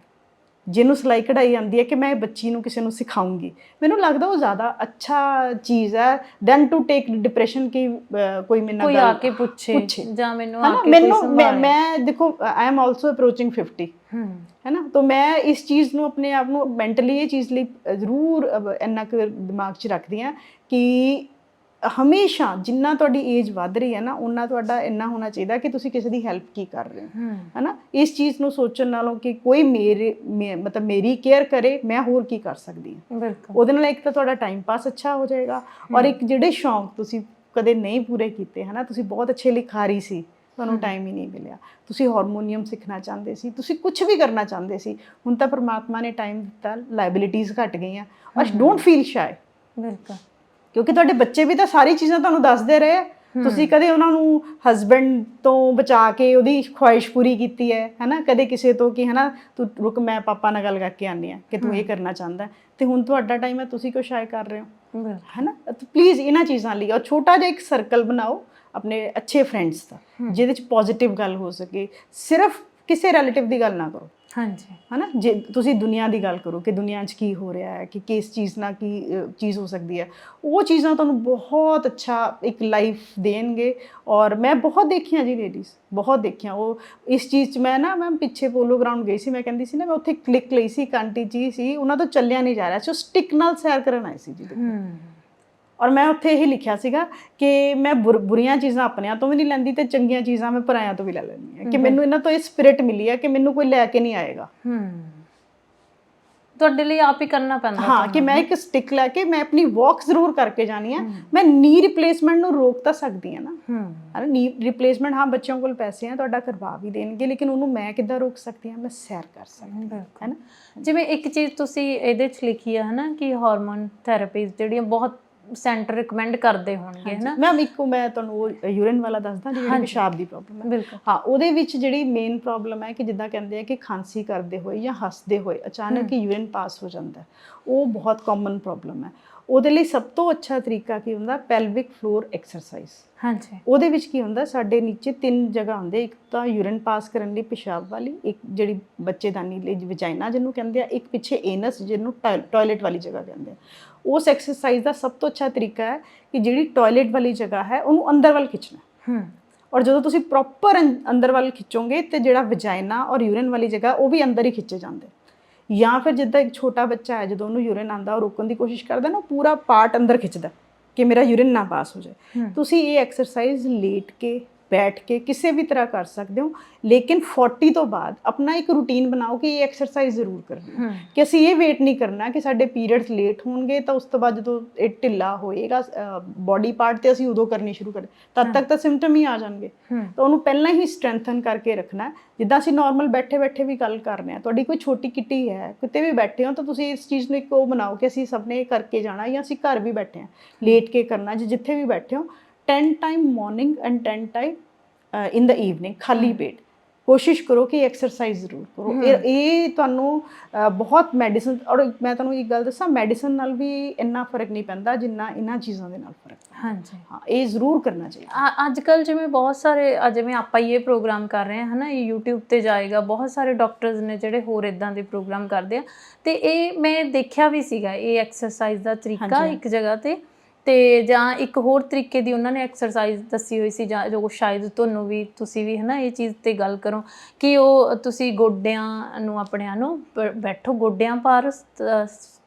ਜਿਹਨੂੰ ਸਿਲਾਈ ਕਢਾਈ ਆਉਂਦੀ ਹੈ ਕਿ ਮੈਂ ਬੱਚੀ ਨੂੰ ਕਿਸੇ ਨੂੰ ਸਿਖਾਉਂਗੀ। ਮੈਨੂੰ ਲੱਗਦਾ ਉਹ ਜ਼ਿਆਦਾ ਅੱਛਾ ਚੀਜ਼ ਹੈ ਦੈਨ ਟੂ ਟੇਕ ਡਿਪਰੈਸ਼ਨ ਕਿ ਕੋਈ ਮੇਰੇ ਨਾਲ ਆ ਕੇ ਪੁੱਛੇ ਜਾਂ ਮੈਨੂੰ ਆ ਕੇ ਕੋਈ ਸੰਭਾਲੇ। ਮੈਂ ਦੇਖੋ ਆਈ ਐਮ ਆਲਸੋ ਅਪਰੋਚਿੰਗ 50 ਹੈ ਨਾ, ਤਾਂ ਮੈਂ ਇਸ ਚੀਜ਼ ਨੂੰ ਆਪਣੇ ਆਪ ਨੂੰ ਮੈਂਟਲੀ ਇਹ ਚੀਜ਼ ਲਈ ਜ਼ਰੂਰ ਇੰਨਾ ਕੁ ਦਿਮਾਗ 'ਚ ਰੱਖਦੀ ਹਾਂ ਕਿ ਹਮੇਸ਼ਾ ਜਿੰਨਾ ਤੁਹਾਡੀ ਏਜ ਵੱਧ ਰਹੀ ਹੈ ਨਾ, ਉਨਾ ਤੁਹਾਡਾ ਇੰਨਾ ਹੋਣਾ ਚਾਹੀਦਾ ਕਿ ਤੁਸੀਂ ਕਿਸੇ ਦੀ ਹੈਲਪ ਕੀ ਕਰ ਰਹੇ ਹੋ, ਹੈ ਨਾ। ਇਸ ਚੀਜ਼ ਨੂੰ ਸੋਚਣ ਨਾਲੋਂ ਕਿ ਕੋਈ ਮਤਲਬ ਮੇਰੀ ਕੇਅਰ ਕਰੇ, ਮੈਂ ਹੋਰ ਕੀ ਕਰ ਸਕਦੀ ਹਾਂ। ਉਹਦੇ ਨਾਲ ਇੱਕ ਤਾਂ ਤੁਹਾਡਾ ਟਾਈਮ ਪਾਸ ਅੱਛਾ ਹੋ ਜਾਏਗਾ, ਔਰ ਇੱਕ ਜਿਹੜੇ ਸ਼ੌਂਕ ਤੁਸੀਂ ਕਦੇ ਨਹੀਂ ਪੂਰੇ ਕੀਤੇ, ਹੈ ਨਾ, ਤੁਸੀਂ ਬਹੁਤ ਅੱਛੇ ਲਿਖਾਰੀ ਸੀ, ਤੁਹਾਨੂੰ ਟਾਈਮ ਹੀ ਨਹੀਂ ਮਿਲਿਆ, ਤੁਸੀਂ ਹਾਰਮੋਨੀਅਮ ਸਿੱਖਣਾ ਚਾਹੁੰਦੇ ਸੀ, ਤੁਸੀਂ ਕੁਝ ਵੀ ਕਰਨਾ ਚਾਹੁੰਦੇ ਸੀ, ਹੁਣ ਤਾਂ ਪਰਮਾਤਮਾ ਨੇ ਟਾਈਮ ਦਿੱਤਾ, ਲਾਇਬਿਲਿਟੀਜ਼ ਘਟ ਗਈਆਂ, ਔਰ ਡੋਂਟ ਫੀਲ ਸ਼ਾਈ, ਬਿਲਕੁਲ, ਕਿਉਂਕਿ ਤੁਹਾਡੇ ਬੱਚੇ ਵੀ ਤਾਂ ਸਾਰੀ ਚੀਜ਼ਾਂ ਤੁਹਾਨੂੰ ਦੱਸਦੇ ਰਹੇ ਆ, ਤੁਸੀਂ ਕਦੇ ਉਹਨਾਂ ਨੂੰ ਹਸਬੈਂਡ ਤੋਂ ਬਚਾ ਕੇ ਉਹਦੀ ਖੁਆਇਸ਼ ਪੂਰੀ ਕੀਤੀ ਹੈ ਨਾ, ਕਦੇ ਕਿਸੇ ਤੋਂ ਕਿ ਹੈ ਨਾ ਤੂੰ ਰੁਕ ਮੈਂ ਪਾਪਾ ਨਾਲ ਗੱਲ ਕਰਕੇ ਆਉਂਦੀ ਹਾਂ ਕਿ ਤੂੰ ਇਹ ਕਰਨਾ ਚਾਹੁੰਦਾ, ਤੇ ਹੁਣ ਤੁਹਾਡਾ ਟਾਈਮ ਹੈ, ਤੁਸੀਂ ਕਿਉਂ ਸ਼ਾਇ ਕਰ ਰਹੇ ਹੋ, ਹੈ ਨਾ। ਪਲੀਜ਼ ਇਹਨਾਂ ਚੀਜ਼ਾਂ ਲਈ, ਔਰ ਛੋਟਾ ਜਿਹਾ ਇੱਕ ਸਰਕਲ ਬਣਾਓ ਆਪਣੇ ਅੱਛੇ ਫਰੈਂਡਸ ਦਾ, ਜਿਹਦੇ 'ਚ ਪੋਜ਼ਿਟਿਵ ਗੱਲ ਹੋ ਸਕੇ, ਸਿਰਫ ਕਿਸੇ ਰਿਲੇਟਿਵ ਦੀ ਗੱਲ ਨਾ ਕਰੋ, ਹਾਂਜੀ, ਹੈ ਨਾ, ਜੇ ਤੁਸੀਂ ਦੁਨੀਆ ਦੀ ਗੱਲ ਕਰੋ ਕਿ ਦੁਨੀਆ 'ਚ ਕੀ ਹੋ ਰਿਹਾ ਹੈ, ਕਿ ਕਿਸ ਚੀਜ਼ ਨਾਲ ਕੀ ਚੀਜ਼ ਹੋ ਸਕਦੀ ਹੈ, ਉਹ ਚੀਜ਼ਾਂ ਤੁਹਾਨੂੰ ਬਹੁਤ ਅੱਛਾ ਇੱਕ ਲਾਈਫ ਦੇਣਗੇ। ਔਰ ਮੈਂ ਬਹੁਤ ਦੇਖੀਆਂ ਜੀ ਲੇਡੀਜ਼, ਬਹੁਤ ਦੇਖੀਆਂ, ਉਹ ਇਸ ਚੀਜ਼ 'ਚ ਮੈਂ ਪਿੱਛੇ ਪੋਲੋ ਗਰਾਊਂਡ ਗਈ ਸੀ, ਮੈਂ ਕਹਿੰਦੀ ਸੀ ਨਾ, ਮੈਂ ਉੱਥੇ ਕਲਿੱਕ ਲਈ ਸੀ, ਇੱਕ ਆਂਟੀ ਜੀ ਸੀ, ਉਹਨਾਂ ਤੋਂ ਚੱਲਿਆ ਨਹੀਂ ਜਾ ਰਿਹਾ ਸੀ, ਉਹ ਸਟਿਕ ਨਾਲ ਸੈਰ ਕਰਨ ਆਏ ਸੀ ਜੀ। ਔਰ ਮੈਂ ਉੱਥੇ ਇਹ ਲਿਖਿਆ ਸੀਗਾ ਕਿ ਮੈਂ ਬੁਰੀਆਂ ਚੀਜ਼ਾਂ ਆਪਣਿਆਂ ਤੋਂ ਵੀ ਨਹੀਂ ਲੈਂਦੀ ਤੇ ਚੰਗੀਆਂ ਚੀਜ਼ਾਂ ਮੈਂ ਪਰਾਇਆਂ ਤੋਂ ਵੀ ਲੈ ਲੈਂਦੀ ਹਾਂ, ਕਿ ਮੈਨੂੰ ਇਹਨਾਂ ਤੋਂ ਇਹ ਸਪਿਰਿਟ ਮਿਲੀ ਹੈ ਕਿ ਮੈਨੂੰ ਕੋਈ ਲੈ ਕੇ ਨਹੀਂ ਆਏਗਾ। ਤੁਹਾਡੇ ਲਈ ਆਪ ਹੀ ਕਰਨਾ ਪੈਂਦਾ। ਹਾਂ, ਕਿ ਮੈਂ ਇੱਕ ਸਟਿਕ ਲੈ ਕੇ ਮੈਂ ਆਪਣੀ ਵਾਕ ਜ਼ਰੂਰ ਕਰਕੇ ਜਾਣੀ ਹੈ। ਮੈਂ ਨੀ ਰਿਪਲੇਸਮੈਂਟ ਨੂੰ ਰੋਕ ਤਾਂ ਸਕਦੀ ਹਾਂ ਨਾ, ਹੈ ਨੀ ਰਿਪਲੇਸਮੈਂਟ, ਹਾਂ ਬੱਚਿਆਂ ਕੋਲ ਪੈਸੇ ਆ, ਤੁਹਾਡਾ ਕਰਵਾ ਵੀ ਦੇਣਗੇ, ਲੇਕਿਨ ਉਹਨੂੰ ਮੈਂ ਕਿੱਦਾਂ ਰੋਕ ਸਕਦੀ ਹਾਂ, ਮੈਂ ਸੈਰ ਕਰ ਸਕਦੀ ਹਾਂ, ਹੈ ਨਾ। ਜਿਵੇਂ ਇੱਕ ਚੀਜ਼ ਤੁਸੀਂ ਇਹਦੇ 'ਚ ਲਿਖੀ ਆ, ਹੈ ਨਾ, ਕਿ ਹਾਰਮੋਨ ਥੈਰੇਪੀਜ਼ ਜਿਹੜੀਆਂ ਬਹੁਤ ਸੈਂਟਰ ਰਿਕਮੈਂਡ ਕਰਦੇ ਹੋਣਗੇ, ਹੈ ਨਾ। ਮੈਂ ਤੁਹਾਨੂੰ ਉਹ ਯੂਰਿਨ ਵਾਲਾ ਦੱਸਦਾ, ਜਿਹੜੀ ਪਿਸ਼ਾਬ ਦੀ ਪ੍ਰੋਬਲਮ ਹੈ। ਬਿਲਕੁਲ, ਹਾਂ, ਉਹਦੇ ਵਿੱਚ ਜਿਹੜੀ ਮੇਨ ਪ੍ਰੋਬਲਮ ਹੈ ਕਿ ਜਿੱਦਾਂ ਕਹਿੰਦੇ ਆ ਕਿ ਖਾਂਸੀ ਕਰਦੇ ਹੋਏ ਜਾਂ ਹੱਸਦੇ ਹੋਏ ਅਚਾਨਕ ਹੀ ਯੂਰਿਨ ਪਾਸ ਹੋ ਜਾਂਦਾ, ਉਹ ਬਹੁਤ ਕਾਮਨ ਪ੍ਰੋਬਲਮ ਹੈ। ਉਹਦੇ ਲਈ ਸਭ ਤੋਂ ਅੱਛਾ ਤਰੀਕਾ ਕੀ ਹੁੰਦਾ, ਪੈਲਵਿਕ ਫਲੋਰ ਐਕਸਰਸਾਈਜ਼। ਹਾਂਜੀ, ਉਹਦੇ ਵਿੱਚ ਕੀ ਹੁੰਦਾ, ਸਾਡੇ ਨੀਚੇ 3 ਜਗ੍ਹਾ ਹੁੰਦੇ, ਇੱਕ ਤਾਂ ਯੂਰਿਨ ਪਾਸ ਕਰਨ ਲਈ ਪਿਸ਼ਾਬ ਵਾਲੀ, ਇੱਕ ਜਿਹੜੀ ਬੱਚੇਦਾਨੀ ਲਈ ਵਜਾਈਨਾ ਜਿਹਨੂੰ ਕਹਿੰਦੇ ਆ, ਇੱਕ ਪਿੱਛੇ ਏਨਸ ਜਿਹਨੂੰ ਟਾਇਲਟ ਵਾਲੀ ਜਗ੍ਹਾ ਕਹਿੰਦੇ ਆ। ਉਸ ਐਕਸਰਸਾਈਜ਼ ਦਾ ਸਭ ਤੋਂ ਅੱਛਾ ਤਰੀਕਾ ਹੈ ਕਿ ਜਿਹੜੀ ਟਾਇਲਟ ਵਾਲੀ ਜਗ੍ਹਾ ਹੈ ਉਹਨੂੰ ਅੰਦਰ ਵੱਲ ਖਿੱਚਣਾ। ਔਰ ਜਦੋਂ ਤੁਸੀਂ ਪ੍ਰੋਪਰ ਅੰਦਰ ਵੱਲ ਖਿੱਚੋਗੇ ਤੇ ਜਿਹੜਾ ਵਜਾਈਨਾ ਔਰ ਯੂਰਿਨ ਵਾਲੀ ਜਗ੍ਹਾ ਉਹ ਵੀ ਅੰਦਰ ਹੀ ਖਿੱਚੇ ਜਾਂਦੇ। ਜਾਂ ਫਿਰ ਜਿੱਦਾਂ ਇੱਕ ਛੋਟਾ ਬੱਚਾ ਹੈ, ਜਦੋਂ ਉਹਨੂੰ ਯੂਰਿਨ ਆਉਂਦਾ ਉਹ ਰੋਕਣ ਦੀ ਕੋਸ਼ਿਸ਼ ਕਰਦਾ ਨਾ, ਪੂਰਾ ਪਾਰਟ ਅੰਦਰ ਖਿੱਚਦਾ ਕਿ ਮੇਰਾ ਯੂਰਿਨ ਨਾ ਪਾਸ ਹੋ ਜਾਏ। ਤੁਸੀਂ ਇਹ ਐਕਸਰਸਾਈਜ਼ ਲੇਟ ਕੇ, ਬੈਠ ਕੇ, ਕਿਸੇ ਵੀ ਤਰ੍ਹਾਂ ਕਰ ਸਕਦੇ ਹੋ, ਲੇਕਿਨ 40 ਤੋਂ ਬਾਅਦ ਆਪਣਾ ਇੱਕ ਰੂਟੀਨ ਬਣਾਓ ਕਿ ਇਹ ਐਕਸਰਸਾਈਜ਼ ਜ਼ਰੂਰ ਕਰਨੀ, ਕਿ ਅਸੀਂ ਇਹ ਵੇਟ ਨਹੀਂ ਕਰਨਾ ਕਿ ਸਾਡੇ ਪੀਰੀਅਡਸ ਲੇਟ ਹੋਣਗੇ ਤਾਂ ਉਸ ਤੋਂ ਬਾਅਦ ਜਦੋਂ ਇਹ ਢਿੱਲਾ ਹੋਏਗਾ ਬੋਡੀ ਪਾਰਟ ਤੇ ਅਸੀਂ ਉਦੋਂ ਕਰਨੀ ਸ਼ੁਰੂ ਕਰਾਂ, ਤਦ ਤੱਕ ਤਾਂ ਸਿੰਪਟਮ ਹੀ ਆ ਜਾਣਗੇ। ਤਾਂ ਉਹਨੂੰ ਪਹਿਲਾਂ ਹੀ ਸਟਰੈਂਥਨ ਕਰਕੇ ਰੱਖਣਾ। ਜਿੱਦਾਂ ਅਸੀਂ ਨਾਰਮਲ ਬੈਠੇ ਬੈਠੇ ਵੀ ਗੱਲ ਕਰ ਰਹੇ ਹਾਂ, ਤੁਹਾਡੀ ਕੋਈ ਛੋਟੀ ਕਿੱਟੀ ਹੈ, ਕਿਤੇ ਵੀ ਬੈਠੇ ਹੋ, ਤਾਂ ਤੁਸੀਂ ਇਸ ਚੀਜ਼ ਨੂੰ ਇੱਕ ਉਹ ਬਣਾਓ ਕਿ ਅਸੀਂ ਸਭ ਨੇ ਕਰਕੇ ਜਾਣਾ, ਜਾਂ ਅਸੀਂ ਘਰ ਵੀ ਬੈਠੇ ਹਾਂ ਲੇਟ ਕੇ ਕਰਨਾ, ਜਿੱਥੇ ਵੀ ਬੈਠੇ ਹੋ। 10 time morning and 10 time in the evening, ਖਾਲੀ ਪੇਟ ਕੋਸ਼ਿਸ਼ ਕਰੋ ਕਿ ਐਕਸਰਸਾਈਜ਼ ਜ਼ਰੂਰ ਕਰੋ। ਇਹ ਤੁਹਾਨੂੰ ਬਹੁਤ ਮੈਡੀਸਨ, ਔਰ ਮੈਂ ਤੁਹਾਨੂੰ ਇੱਕ ਗੱਲ ਦੱਸਾਂ, ਮੈਡੀਸਨ ਨਾਲ ਵੀ ਇੰਨਾ ਫਰਕ ਨਹੀਂ ਪੈਂਦਾ ਜਿੰਨਾ ਇਹਨਾਂ ਚੀਜ਼ਾਂ ਦੇ ਨਾਲ ਫਰਕ ਪੈਂਦਾ। ਹਾਂਜੀ, ਹਾਂ, ਇਹ ਜ਼ਰੂਰ ਕਰਨਾ ਚਾਹੀਦਾ। ਅੱਜ ਕੱਲ੍ਹ ਜਿਵੇਂ ਬਹੁਤ ਸਾਰੇ, ਜਿਵੇਂ ਆਪਾਂ ਇਹ ਪ੍ਰੋਗਰਾਮ ਕਰ ਰਹੇ ਹਾਂ, ਹੈ ਨਾ, ਇਹ YouTube 'ਤੇ ਜਾਏਗਾ, ਬਹੁਤ ਸਾਰੇ ਡਾਕਟਰਸ ਨੇ ਜਿਹੜੇ ਹੋਰ ਇੱਦਾਂ ਦੇ ਪ੍ਰੋਗਰਾਮ ਕਰਦੇ ਆ, ਅਤੇ ਇਹ ਮੈਂ ਦੇਖਿਆ ਵੀ ਸੀਗਾ ਇਹ ਐਕਸਰਸਾਈਜ਼ ਦਾ ਤਰੀਕਾ ਇੱਕ ਜਗ੍ਹਾ 'ਤੇ, ਅਤੇ ਜਾਂ ਇੱਕ ਹੋਰ ਤਰੀਕੇ ਦੀ ਉਹਨਾਂ ਨੇ ਐਕਸਰਸਾਈਜ਼ ਦੱਸੀ ਹੋਈ ਸੀ, ਜਾਂ ਜੋ ਸ਼ਾਇਦ ਤੁਹਾਨੂੰ ਵੀ, ਤੁਸੀਂ ਵੀ, ਹੈ ਨਾ, ਇਹ ਚੀਜ਼ 'ਤੇ ਗੱਲ ਕਰੋ ਕਿ ਉਹ ਤੁਸੀਂ ਗੋਡਿਆਂ ਨੂੰ, ਆਪਣਿਆਂ ਨੂੰ ਬੈਠੋ ਗੋਡਿਆਂ ਭਾਰ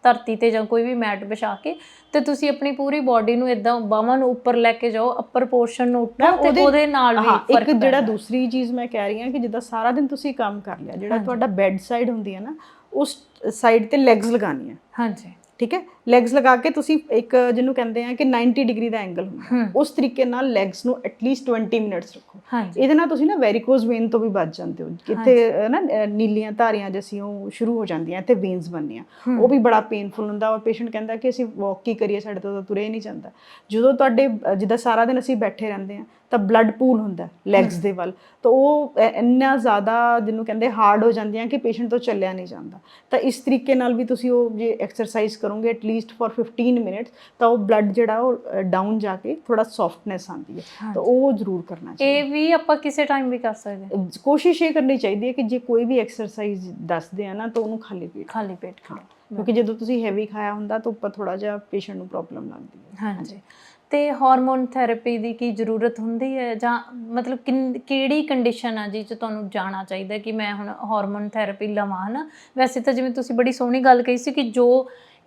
ਧਰਤੀ 'ਤੇ ਜਾਂ ਕੋਈ ਵੀ ਮੈਟ ਵਿਛਾ ਕੇ, ਅਤੇ ਤੁਸੀਂ ਆਪਣੀ ਪੂਰੀ ਬੋਡੀ ਨੂੰ ਇੱਦਾਂ ਬਾਹਾਂ ਨੂੰ ਉੱਪਰ ਲੈ ਕੇ ਜਾਓ, ਅੱਪਰ ਪੋਰਸ਼ਨ ਨੂੰ ਉੱਠੋ, ਅਤੇ ਉਹਦੇ ਨਾਲ ਵੀ ਫਰਕ ਇੱਕ ਜਿਹੜਾ ਦੂਸਰੀ ਚੀਜ਼ ਮੈਂ ਕਹਿ ਰਹੀ ਹਾਂ ਕਿ ਜਿੱਦਾਂ ਸਾਰਾ ਦਿਨ ਤੁਸੀਂ ਕੰਮ ਕਰ ਲਿਆ, ਜਿਹੜਾ ਤੁਹਾਡਾ ਬੈੱਡ ਸਾਈਡ ਹੁੰਦੀ ਹੈ ਨਾ, ਉਸ ਸਾਈਡ 'ਤੇ ਲੈਗਸ ਲਗਾਉਣੀਆਂ। ਹਾਂਜੀ, ਠੀਕ ਹੈ, ਲੈਗਸ ਲਗਾ ਕੇ ਤੁਸੀਂ ਇੱਕ ਜਿਹਨੂੰ ਕਹਿੰਦੇ ਆ ਕਿ 90 ਡਿਗਰੀ ਦਾ ਐਂਗਲ ਹੁੰਦਾ, ਉਸ ਤਰੀਕੇ ਨਾਲ ਲੈਗਸ ਨੂੰ ਐਟਲੀਸਟ 20 ਮਿੰਟਸ ਰੱਖੋ। ਇਹਦੇ ਨਾਲ ਤੁਸੀਂ ਨਾ ਵੈਰੀਕੋਜ਼ ਵੇਨ ਤੋਂ ਵੀ ਬਚ ਜਾਂਦੇ ਹੋ। ਇੱਥੇ ਨਾ ਨੀਲੀਆਂ ਧਾਰੀਆਂ ਜਿਹੀਆਂ ਉਹ ਸ਼ੁਰੂ ਹੋ ਜਾਂਦੀਆਂ, ਇੱਥੇ ਵੇਨਸ ਬਣਨੀਆਂ, ਉਹ ਵੀ ਬੜਾ ਪੇਨਫੁਲ ਹੁੰਦਾ। ਔਰ ਪੇਸ਼ੈਂਟ ਕਹਿੰਦਾ ਕਿ ਅਸੀਂ ਵਾਕ ਕੀ ਕਰੀਏ, ਸਾਡੇ ਤੋਂ ਤਾਂ ਤੁਰਿਆ ਨਹੀਂ ਜਾਂਦਾ। ਜਦੋਂ ਤੁਹਾਡੇ ਜਿੱਦਾਂ ਸਾਰਾ ਦਿਨ ਅਸੀਂ ਬੈਠੇ ਰਹਿੰਦੇ ਹਾਂ ਤਾਂ ਬਲੱਡ ਪੂਲ ਹੁੰਦਾ ਲੈਗਸ ਦੇ ਵੱਲ, ਤਾਂ ਉਹ ਇੰਨਾ ਜ਼ਿਆਦਾ ਜਿਹਨੂੰ ਕਹਿੰਦੇ ਹਾਰਡ ਹੋ ਜਾਂਦੀਆਂ ਕਿ ਪੇਸ਼ੈਂਟ ਤੋਂ ਚੱਲਿਆ ਨਹੀਂ ਜਾਂਦਾ। ਤਾਂ ਇਸ ਤਰੀਕੇ ਨਾਲ ਵੀ ਤੁਸੀਂ ਉਹ ਜੇ ਐਕਸਰਸਾਈਜ਼ ਕਰੋਗੇ ਐਟਲੀਸਟ ਫॉर 15 ਮਿੰਟਸ, ਤਾਂ ਉਹ ਬਲੱਡ ਜਿਹੜਾ ਉਹ ਡਾਊਨ ਜਾ ਕੇ ਥੋੜਾ ਸੌਫਟਨੈਸ ਆਉਂਦੀ ਹੈ, ਤਾਂ ਉਹ ਜ਼ਰੂਰ ਕਰਨਾ ਚਾਹੀਦਾ। ਇਹ ਵੀ ਆਪਾਂ ਕਿਸੇ ਟਾਈਮ ਵੀ ਕਰ ਸਕਦੇ ਹਾਂ। ਕੋਸ਼ਿਸ਼ ਇਹ ਕਰਨੀ ਚਾਹੀਦੀ ਹੈ ਕਿ ਜੇ ਕੋਈ ਵੀ ਐਕਸਰਸਾਈਜ਼ ਦੱਸਦੇ ਆ ਨਾ, ਤਾਂ ਉਹਨੂੰ ਖਾਲੀ ਪੇਟ ਕਰੋ, ਕਿਉਂਕਿ ਜਦੋਂ ਤੁਸੀਂ ਹੈਵੀ ਖਾਇਆ ਹੁੰਦਾ ਤਾਂ ਉੱਪਰ ਥੋੜਾ ਜਿਹਾ ਪੇਸ਼ੈਂਟ ਨੂੰ ਪ੍ਰੋਬਲਮ ਲੱਗਦੀ ਹੈ। ਹਾਂਜੀ, ਅਤੇ ਹਾਰਮੋਨ ਥੈਰੇਪੀ ਦੀ ਕੀ ਜ਼ਰੂਰਤ ਹੁੰਦੀ ਹੈ, ਜਾਂ ਮਤਲਬ ਕਿਹੜੀ ਕੰਡੀਸ਼ਨ ਆ ਜਿਹ 'ਚ ਤੁਹਾਨੂੰ ਜਾਣਾ ਚਾਹੀਦਾ ਕਿ ਮੈਂ ਹੁਣ ਹਾਰਮੋਨ ਥੈਰੇਪੀ ਲਵਾਂ, ਹੈ ਨਾ। ਵੈਸੇ ਤਾਂ ਜਿਵੇਂ ਤੁਸੀਂ ਬੜੀ ਸੋਹਣੀ ਗੱਲ ਕਹੀ ਸੀ ਕਿ ਜੋ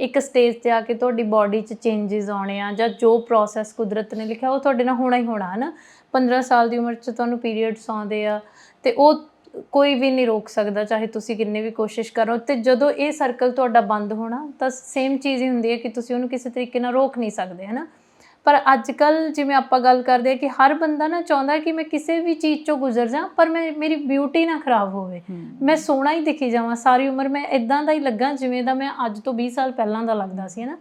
ਇੱਕ ਸਟੇਜ 'ਤੇ ਆ ਕੇ ਤੁਹਾਡੀ ਬੋਡੀ 'ਚ ਚੇਂਜਿਸ ਆਉਣੇ ਆ, ਜਾਂ ਜੋ ਪ੍ਰੋਸੈਸ ਕੁਦਰਤ ਨੇ ਲਿਖਿਆ ਉਹ ਤੁਹਾਡੇ ਨਾਲ ਹੋਣਾ ਹੀ ਹੋਣਾ, ਹੈ ਨਾ। 15 ਸਾਲ ਦੀ ਉਮਰ 'ਚ ਤੁਹਾਨੂੰ ਪੀਰੀਅਡਸ ਆਉਂਦੇ ਆ, ਅਤੇ ਉਹ ਕੋਈ ਵੀ ਨਹੀਂ ਰੋਕ ਸਕਦਾ, ਚਾਹੇ ਤੁਸੀਂ ਕਿੰਨੀ ਵੀ ਕੋਸ਼ਿਸ਼ ਕਰੋ। ਅਤੇ ਜਦੋਂ ਇਹ ਸਰਕਲ ਤੁਹਾਡਾ ਬੰਦ ਹੋਣਾ, ਤਾਂ ਸੇਮ ਚੀਜ਼ ਹੀ ਹੁੰਦੀ ਹੈ ਕਿ ਤੁਸੀਂ ਉਹਨੂੰ ਕਿਸੇ ਤਰੀਕੇ ਨਾਲ ਰੋਕ ਨਹੀਂ ਸਕਦੇ, ਹੈ ਨਾ। ਪਰ ਅੱਜ ਕੱਲ ਜਿਵੇਂ ਆਪਾਂ ਗੱਲ ਕਰਦੇ ਆ ਕਿ ਹਰ ਬੰਦਾ ਨਾ ਚਾਹੁੰਦਾ ਕਿ ਮੈਂ ਕਿਸੇ ਵੀ ਚੀਜ਼ ਚੋਂ ਗੁਜ਼ਰ ਜਾ ਪਰ ਮੇਰੀ ਬਿਊਟੀ ਨਾ ਖਰਾਬ ਹੋਵੇ, ਮੈਂ ਸੋਹਣਾ ਹੀ ਦਿਖੀ ਜਾਵਾਂ ਸਾਰੀ ਉਮਰ, ਮੈਂ ਇਦਾਂ ਦਾ ਹੀ ਲੱਗਾ ਜਿਵੇਂ ਦਾ ਮੈਂ ਅੱਜ ਤੋਂ 20 ਸਾਲ ਪਹਿਲਾਂ ਦਾ ਲੱਗਦਾ ਸੀ ਨਾ।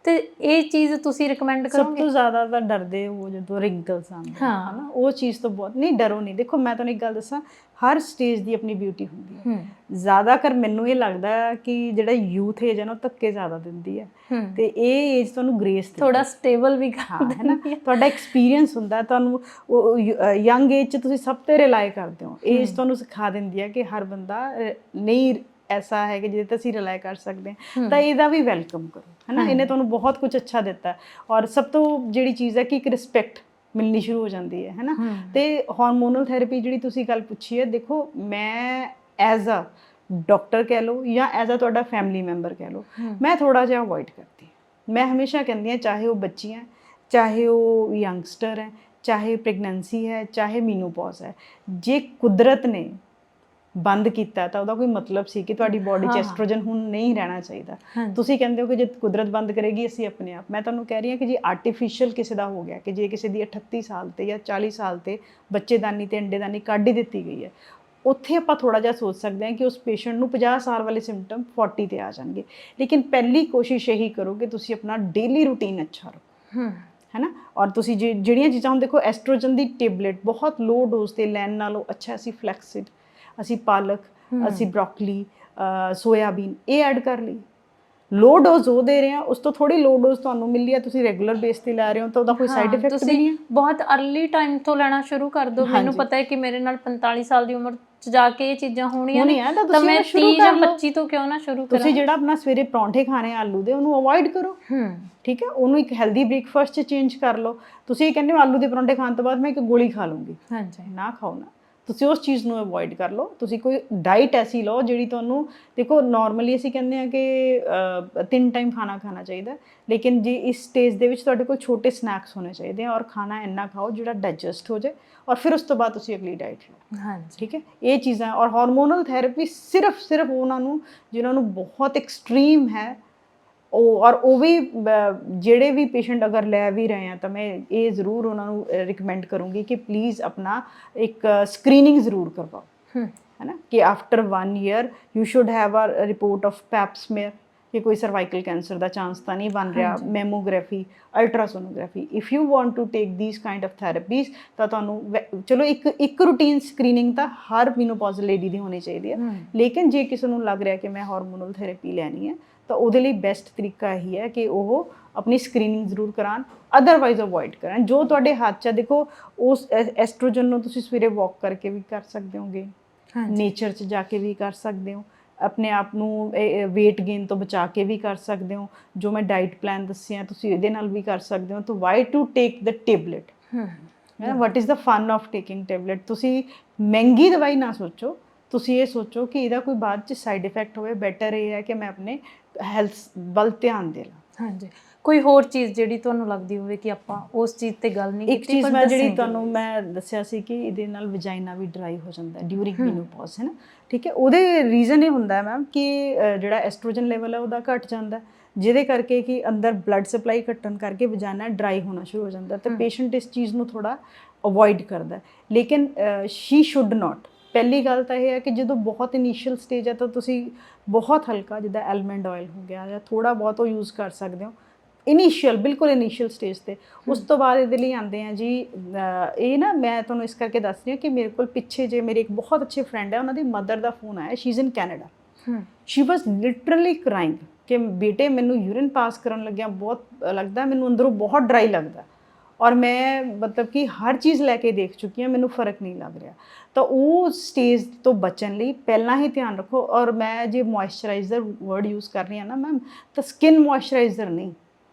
ਤੇ ਇਹ ਚੀਜ਼ ਤੁਸੀਂ ਰਿਕਮੈਂਡ ਸਭ ਕਰੋਗੇ? ਤੋਂ ਜ਼ਿਆਦਾ ਤਾਂ ਡਰਦੇ ਉਹ ਜਦੋਂ ਰਿੰਕਲਸ ਆਉਂਦੇ ਹਾਂ। ਹਨਾ, ਉਹ ਚੀਜ਼ ਤੋਂ ਬਹੁਤ ਨਹੀਂ, ਡਰੋ ਨਹੀਂ। ਦੇਖੋ ਮੈਂ ਤੁਹਾਨੂੰ ਇੱਕ ਗੱਲ ਦੱਸਾਂ, ਹਰ ਸਟੇਜ ਦੀ ਆਪਣੀ ਬਿਊਟੀ ਹੁੰਦੀ ਹੈ। ਜ਼ਿਆਦਾਤਰ ਮੈਨੂੰ ਇਹ ਲੱਗਦਾ ਕਿ ਜਿਹੜਾ ਯੂਥ ਏਜ ਹੈ ਨਾ ਉਹ ਧੱਕੇ ਜ਼ਿਆਦਾ ਦਿੰਦੀ ਹੈ, ਤੇ ਇਹ ਏਜ ਤੁਹਾਨੂੰ ਗ੍ਰੇਸ ਥੋੜਾ ਸਟੇਬਲ ਵੀ ਕਰ ਹਾਂ ਹੈ ਨਾ, ਤੁਹਾਡਾ ਐਕਸਪੀਰੀਅੰਸ ਹੁੰਦਾ, ਤੁਹਾਨੂੰ ਯੰਗ ਏਜ 'ਚ ਤੁਸੀਂ ਸਭ 'ਤੇ ਰਿਲਾਈ ਕਰਦੇ ਹੋ। ਏਜ ਤੁਹਾਨੂੰ ਸਿਖਾ ਦਿੰਦੀ ਹੈ ਕਿ ਹਰ ਬੰਦਾ ਨਹੀਂ ਐਸਾ ਹੈ ਕਿ ਜਿਹਦੇ ਤੇ ਅਸੀਂ ਰਿਲਾਈ ਕਰ ਸਕਦੇ ਹਾਂ, ਤਾਂ ਇਹਦਾ ਵੀ ਵੈਲਕਮ ਕਰੋ ਹੈ ਨਾ। ਇਹਨੇ ਤੁਹਾਨੂੰ ਬਹੁਤ ਕੁਝ ਅੱਛਾ ਦਿੱਤਾ, ਔਰ ਸਭ ਤੋਂ ਜਿਹੜੀ ਚੀਜ਼ ਹੈ ਕਿ ਇੱਕ ਰਿਸਪੈਕਟ ਮਿਲਣੀ ਸ਼ੁਰੂ ਹੋ ਜਾਂਦੀ ਹੈ ਨਾ। ਤੇ ਹਾਰਮੋਨਲ ਥੈਰੇਪੀ ਜਿਹੜੀ ਤੁਸੀਂ ਗੱਲ ਪੁੱਛੀ ਹੈ, ਦੇਖੋ ਮੈਂ ਐਜ਼ ਅ ਡਾਕਟਰ ਕਹਿ ਲਓ ਜਾਂ ਐਜ਼ ਅ ਤੁਹਾਡਾ ਫੈਮਿਲੀ ਮੈਂਬਰ ਕਹਿ ਲਓ, ਮੈਂ ਥੋੜਾ ਜਿਹਾ ਅਵੋਇਡ ਕਰਦੀ ਹਾਂ। ਮੈਂ ਹਮੇਸ਼ਾ ਕਹਿੰਦੀ ਹਾਂ, ਚਾਹੇ ਉਹ ਬੱਚੀ ਹੈ, ਚਾਹੇ ਉਹ ਯੰਗਸਟਰ ਹੈ, ਚਾਹੇ ਪ੍ਰੈਗਨੈਂਸੀ ਹੈ, ਚਾਹੇ ਮੀਨੋਪੌਜ਼ ਹੈ, ਜੇ ਕੁਦਰਤ ਨੇ ਬੰਦ ਕੀਤਾ ਤਾਂ ਉਹਦਾ ਕੋਈ ਮਤਲਬ ਸੀ ਕਿ ਤੁਹਾਡੀ ਬੋਡੀ 'ਚ ਐਸਟ੍ਰੋਜਨ ਹੁਣ ਨਹੀਂ ਰਹਿਣਾ ਚਾਹੀਦਾ। ਤੁਸੀਂ ਕਹਿੰਦੇ ਹੋ ਕਿ ਜੇ ਕੁਦਰਤ ਬੰਦ ਕਰੇਗੀ ਅਸੀਂ ਆਪਣੇ ਆਪ, ਮੈਂ ਤੁਹਾਨੂੰ ਕਹਿ ਰਹੀ ਹਾਂ ਕਿ ਜੇ ਆਰਟੀਫਿਸ਼ੀਅਲ ਕਿਸੇ ਦਾ ਹੋ ਗਿਆ, ਕਿ ਜੇ ਕਿਸੇ ਦੀ 38 ਸਾਲ ਤੇ ਜਾਂ 40 ਸਾਲ ਤੇ ਬੱਚੇਦਾਨੀ ਤੇ ਅੰਡੇਦਾਨੀ ਕੱਢ ਹੀ ਦਿੱਤੀ ਗਈ ਹੈ, ਉੱਥੇ ਆਪਾਂ ਥੋੜਾ ਜਿਹਾ ਸੋਚ ਸਕਦੇ ਹਾਂ ਕਿ ਉਸ ਪੇਸ਼ੈਂਟ ਨੂੰ 50 ਸਾਲ ਵਾਲੇ ਸਿੰਪਟਮ 40 ਤੇ ਆ ਜਾਣਗੇ। ਲੇਕਿਨ ਪਹਿਲੀ ਕੋਸ਼ਿਸ਼ ਇਹੀ ਕਰੋ ਕਿ ਤੁਸੀਂ ਆਪਣਾ ਡੇਲੀ ਰੂਟੀਨ ਅੱਛਾ ਰੱਖੋ ਹੈ ਨਾ। ਔਰ ਤੁਸੀਂ ਜਿਹੜੀਆਂ ਚੀਜ਼ਾਂ, ਹੁਣ ਦੇਖੋ ਐਸਟ੍ਰੋਜਨ ਦੀ ਟੇਬਲੇਟ ਬਹੁਤ ਲੋ ਡੋਜ਼ ਤੇ ਲੈਣ ਨਾਲੋਂ ਅੱਛਾ ਅਸੀਂ ਫਲੈਕਸੀਡ, ਅਸੀਂ ਪਾਲਕ, ਅਸੀਂ ਬ੍ਰੋਕਲੀ, ਸੋਇਆਬੀਨ ਇਹ ਐਡ ਕਰ ਲਈ। ਲੋ ਡੋਜ਼ ਉਹ ਦੇ ਰਹੇ ਆ, ਉਸ ਤੋਂ ਥੋੜੀ ਲੋ ਡੋਜ਼ ਤੁਹਾਨੂੰ ਮਿਲੀ ਆ, ਤੁਸੀਂ ਰੈਗੂਲਰ ਬੇਸ ਤੇ ਲੈ ਰਹੇ ਹੋ, ਤਾਂ ਉਹਦਾ ਕੋਈ ਸਾਈਡ ਇਫੈਕਟ ਵੀ ਨਹੀਂ ਹੈ। ਬਹੁਤ ਅਰਲੀ ਟਾਈਮ ਤੋਂ ਲੈਣਾ ਸ਼ੁਰੂ ਕਰ ਦਿਓ। ਮੈਨੂੰ ਪਤਾ ਹੈ ਕਿ ਮੇਰੇ ਨਾਲ 45 ਸਾਲ ਦੀ ਉਮਰ 'ਚ ਜਾ ਕੇ ਇਹ ਚੀਜ਼ਾਂ ਹੋਣੀਆਂ ਨੇ, ਤਾਂ ਮੈਂ 30 ਜਾਂ 25 ਤੋਂ ਕਿਉਂ ਨਾ ਸ਼ੁਰੂ ਕਰਾਂ। ਤੁਸੀਂ ਜਿਹੜਾ ਆਪਣਾ ਸਵੇਰੇ ਪਰੌਂਠੇ ਖਾਣੇ ਆਲੂ ਦੇ, ਉਹਨੂੰ ਅਵੋਇਡ ਕਰੋ। ਠੀਕ ਹੈ, ਉਹਨੂੰ ਇੱਕ ਹੈਲਦੀ ਬ੍ਰੇਕਫਾਸਟ 'ਚ ਚੇਂਜ ਕਰ ਲਓ। ਤੁਸੀਂ ਇਹ ਕਹਿੰਦੇ ਹੋ ਆਲੂ ਦੇ ਪਰੌਂਠੇ ਖਾਣ ਤੋਂ ਬਾਅਦ ਮੈਂ ਇੱਕ ਗੋਲੀ ਖਾ ਲੂੰਗੀ, ਨਾ ਖਾਓ ਨਾ, ਤੁਸੀਂ ਉਸ ਚੀਜ਼ ਨੂੰ ਅਵੋਇਡ ਕਰ ਲਓ। ਤੁਸੀਂ ਕੋਈ ਡਾਈਟ ਐਸੀ ਲਓ ਜਿਹੜੀ ਤੁਹਾਨੂੰ, ਦੇਖੋ ਨਾਰਮਲੀ ਅਸੀਂ ਕਹਿੰਦੇ ਹਾਂ ਕਿ 3 ਟਾਈਮ ਖਾਣਾ ਚਾਹੀਦਾ, ਲੇਕਿਨ ਜੇ ਇਸ ਸਟੇਜ ਦੇ ਵਿੱਚ ਤੁਹਾਡੇ ਕੋਲ ਛੋਟੇ ਸਨੈਕਸ ਹੋਣੇ ਚਾਹੀਦੇ ਆ, ਔਰ ਖਾਣਾ ਇੰਨਾ ਖਾਓ ਜਿਹੜਾ ਡਾਈਜੈਸਟ ਹੋ ਜਾਏ, ਔਰ ਫਿਰ ਉਸ ਤੋਂ ਬਾਅਦ ਤੁਸੀਂ ਅਗਲੀ ਡਾਈਟ ਲਓ। ਠੀਕ ਹੈ, ਇਹ ਚੀਜ਼ਾਂ। ਔਰ ਹਾਰਮੋਨਲ ਥੈਰੇਪੀ ਸਿਰਫ ਉਹਨਾਂ ਨੂੰ ਜਿਨ੍ਹਾਂ ਨੂੰ ਬਹੁਤ ਐਕਸਟ੍ਰੀਮ ਹੈ, ਉਹ ਵੀ ਜਿਹੜੇ ਵੀ ਪੇਸ਼ੈਂਟ ਅਗਰ ਲੈ ਵੀ ਰਹੇ ਆ, ਤਾਂ ਮੈਂ ਇਹ ਜ਼ਰੂਰ ਉਹਨਾਂ ਨੂੰ ਰਿਕਮੈਂਡ ਕਰੂੰਗੀ ਕਿ ਪਲੀਜ਼ ਆਪਣਾ ਇੱਕ ਸਕਰੀਨਿੰਗ ਜ਼ਰੂਰ ਕਰਵਾਓ ਹੈ ਨਾ, ਕਿ after 1 year you should have a report of pap smear, ਕਿ ਕੋਈ ਸਰਵਾਈਕਲ ਕੈਂਸਰ ਦਾ ਚਾਂਸ ਤਾਂ ਨਹੀਂ ਬਣ ਰਿਹਾ, mammography, ultrasonography. If you want to take these kind of therapies, ਤਾਂ ਤੁਹਾਨੂੰ ਚਲੋ ਇੱਕ ਰੂਟੀਨ ਸਕਰੀਨਿੰਗ ਤਾਂ ਹਰ ਮੀਨੋਪੌਜ਼ ਲੇਡੀ ਦੀ ਹੋਣੀ ਚਾਹੀਦੀ ਹੈ। ਲੇਕਿਨ ਜੇ ਕਿਸੇ ਨੂੰ ਲੱਗ ਰਿਹਾ ਕਿ ਮੈਂ ਹਾਰਮੋਨਲ ਥੈਰੇਪੀ ਲੈਣੀ ਹੈ, ਤਾਂ ਉਹਦੇ ਲਈ ਬੈਸਟ ਤਰੀਕਾ ਇਹੀ ਹੈ ਕਿ ਉਹ ਆਪਣੀ ਸਕਰੀਨਿੰਗ ਜ਼ਰੂਰ ਕਰਾਉਣ, ਅਦਰਵਾਈਜ਼ ਅਵੋਇਡ ਕਰਨ ਜੋ ਤੁਹਾਡੇ ਹੱਥ 'ਚ ਹੈ। ਦੇਖੋ ਉਸ ਐਸਟ੍ਰੋਜਨ ਨੂੰ ਤੁਸੀਂ ਸਵੇਰੇ ਵਾਕ ਕਰਕੇ ਵੀ ਕਰ ਸਕਦੇ ਹੋਗੇ, ਨੇਚਰ 'ਚ ਜਾ ਕੇ ਵੀ ਕਰ ਸਕਦੇ ਹੋ, ਆਪਣੇ ਆਪ ਨੂੰ ਵੇਟ ਗੇਨ ਤੋਂ ਬਚਾ ਕੇ ਵੀ ਕਰ ਸਕਦੇ ਹੋ। ਜੋ ਮੈਂ ਡਾਈਟ ਪਲਾਨ ਦੱਸਿਆ ਤੁਸੀਂ ਇਹਦੇ ਨਾਲ ਵੀ ਕਰ ਸਕਦੇ ਹੋ। ਤਾਂ why to take the tablet, what is the fun of taking tablet. ਤੁਸੀਂ ਮਹਿੰਗੀ ਦਵਾਈ ਨਾ ਸੋਚੋ, ਤੁਸੀਂ ਇਹ ਸੋਚੋ ਕਿ ਇਹਦਾ ਕੋਈ ਬਾਅਦ 'ਚ ਸਾਈਡ ਇਫੈਕਟ ਹੋਵੇ। ਬੈਟਰ ਇਹ ਹੈ ਕਿ ਮੈਂ ਆਪਣੇ ਹੈਲਥ ਵੱਲ ਧਿਆਨ ਦੇ ਲਾਂ। ਕੋਈ ਹੋਰ ਚੀਜ਼ ਜਿਹੜੀ ਤੁਹਾਨੂੰ ਲੱਗਦੀ ਹੋਵੇ ਕਿ ਆਪਾਂ ਉਸ ਚੀਜ਼ ਤੇ ਗੱਲ ਨਹੀਂ ਕੀਤੀ? ਇੱਕ ਚੀਜ਼ ਮੈਂ ਜਿਹੜੀ ਤੁਹਾਨੂੰ ਮੈਂ ਦੱਸਿਆ ਸੀ ਕਿ ਇਹਦੇ ਨਾਲ ਵਜਾਈਨਾ ਵੀ ਡਰਾਈ ਹੋ ਜਾਂਦਾ ਡਿਊਰਿੰਗ ਮੀਨੋਪੌਜ਼ ਹੈ ਨਾ। ਠੀਕ ਹੈ, ਉਹਦੇ ਰੀਜ਼ਨ ਇਹ ਹੁੰਦਾ ਮੈਮ ਕਿ ਜਿਹੜਾ ਐਸਟ੍ਰੋਜਨ ਲੈਵਲ ਹੈ ਉਹਦਾ ਘਟ ਜਾਂਦਾ, ਜਿਹਦੇ ਕਰਕੇ ਕਿ ਅੰਦਰ ਬਲੱਡ ਸਪਲਾਈ ਘਟਣ ਕਰਕੇ ਵਜਾਈਨਾ ਡਰਾਈ ਹੋਣਾ ਸ਼ੁਰੂ ਹੋ ਜਾਂਦਾ, ਤੇ ਪੇਸ਼ੈਂਟ ਇਸ ਚੀਜ਼ ਨੂੰ ਥੋੜਾ ਅਵੋਇਡ ਕਰਦਾ। ਲੇਕਿਨ ਸ਼ੀ ਸ਼ੁੱਡ ਨਾਟ। ਪਹਿਲੀ ਗੱਲ ਤਾਂ ਇਹ ਹੈ ਕਿ ਜਦੋਂ ਬਹੁਤ ਇਨੀਸ਼ੀਅਲ ਸਟੇਜ ਹੈ ਤਾਂ ਤੁਸੀਂ ਬਹੁਤ ਹਲਕਾ, ਜਿੱਦਾਂ ਐਲਮੰਡ ਆਇਲ ਹੋ ਗਿਆ ਜਾਂ ਥੋੜਾ ਬਹੁਤ ਉਹ ਯੂਜ਼ ਕਰ ਸਕਦੇ ਹੋ ਇਨੀਸ਼ੀਅਲ, ਬਿਲਕੁਲ ਇਨੀਸ਼ੀਅਲ ਸਟੇਜ ਤੇ। ਉਸ ਤੋਂ ਬਾਅਦ ਇਹਦੇ ਲਈ ਆਉਂਦੇ ਆ ਜੀ, ਇਹ ਨਾ ਮੈਂ ਤੁਹਾਨੂੰ ਇਸ ਕਰਕੇ ਦੱਸ ਰਹੀ ਹਾਂ ਕਿ ਮੇਰੇ ਕੋਲ ਪਿੱਛੇ ਜੇ ਮੇਰੇ ਇੱਕ ਬਹੁਤ ਅੱਛੇ ਫਰੈਂਡ ਹੈ, ਉਹਨਾਂ ਦੀ ਮਦਰ ਦਾ ਫੋਨ ਆਇਆ, she is in Canada. She was literally crying ਕਿ ਬੇਟੇ ਮੈਨੂੰ ਯੂਰਿਨ ਪਾਸ ਕਰਨ ਲੱਗਿਆ ਬਹੁਤ ਲੱਗਦਾ, ਮੈਨੂੰ ਅੰਦਰੋਂ ਬਹੁਤ ਡਰਾਈ ਲੱਗਦਾ, ਔਰ ਮੈਂ ਮਤਲਬ ਕਿ ਹਰ ਚੀਜ਼ ਲੈ ਕੇ ਦੇਖ ਚੁੱਕੀ ਹਾਂ, ਮੈਨੂੰ ਫਰਕ ਨਹੀਂ ਲੱਗ ਰਿਹਾ। ਤਾਂ ਉਹ ਸਟੇਜ ਤੋਂ ਬਚਣ ਲਈ ਪਹਿਲਾਂ ਹੀ ਧਿਆਨ ਰੱਖੋ। ਔਰ ਮੈਂ ਜੇ ਮੋਇਸਚਰਾਈਜ਼ਰ ਵਰਡ ਯੂਜ਼ ਕਰ ਰਹੀ ਹਾਂ ਨਾ ਮੈਮ, ਤਾਂ ਸਕਿਨ ਮੋਇਸਚਰਾਈਜ਼ਰ ਨਹੀਂ,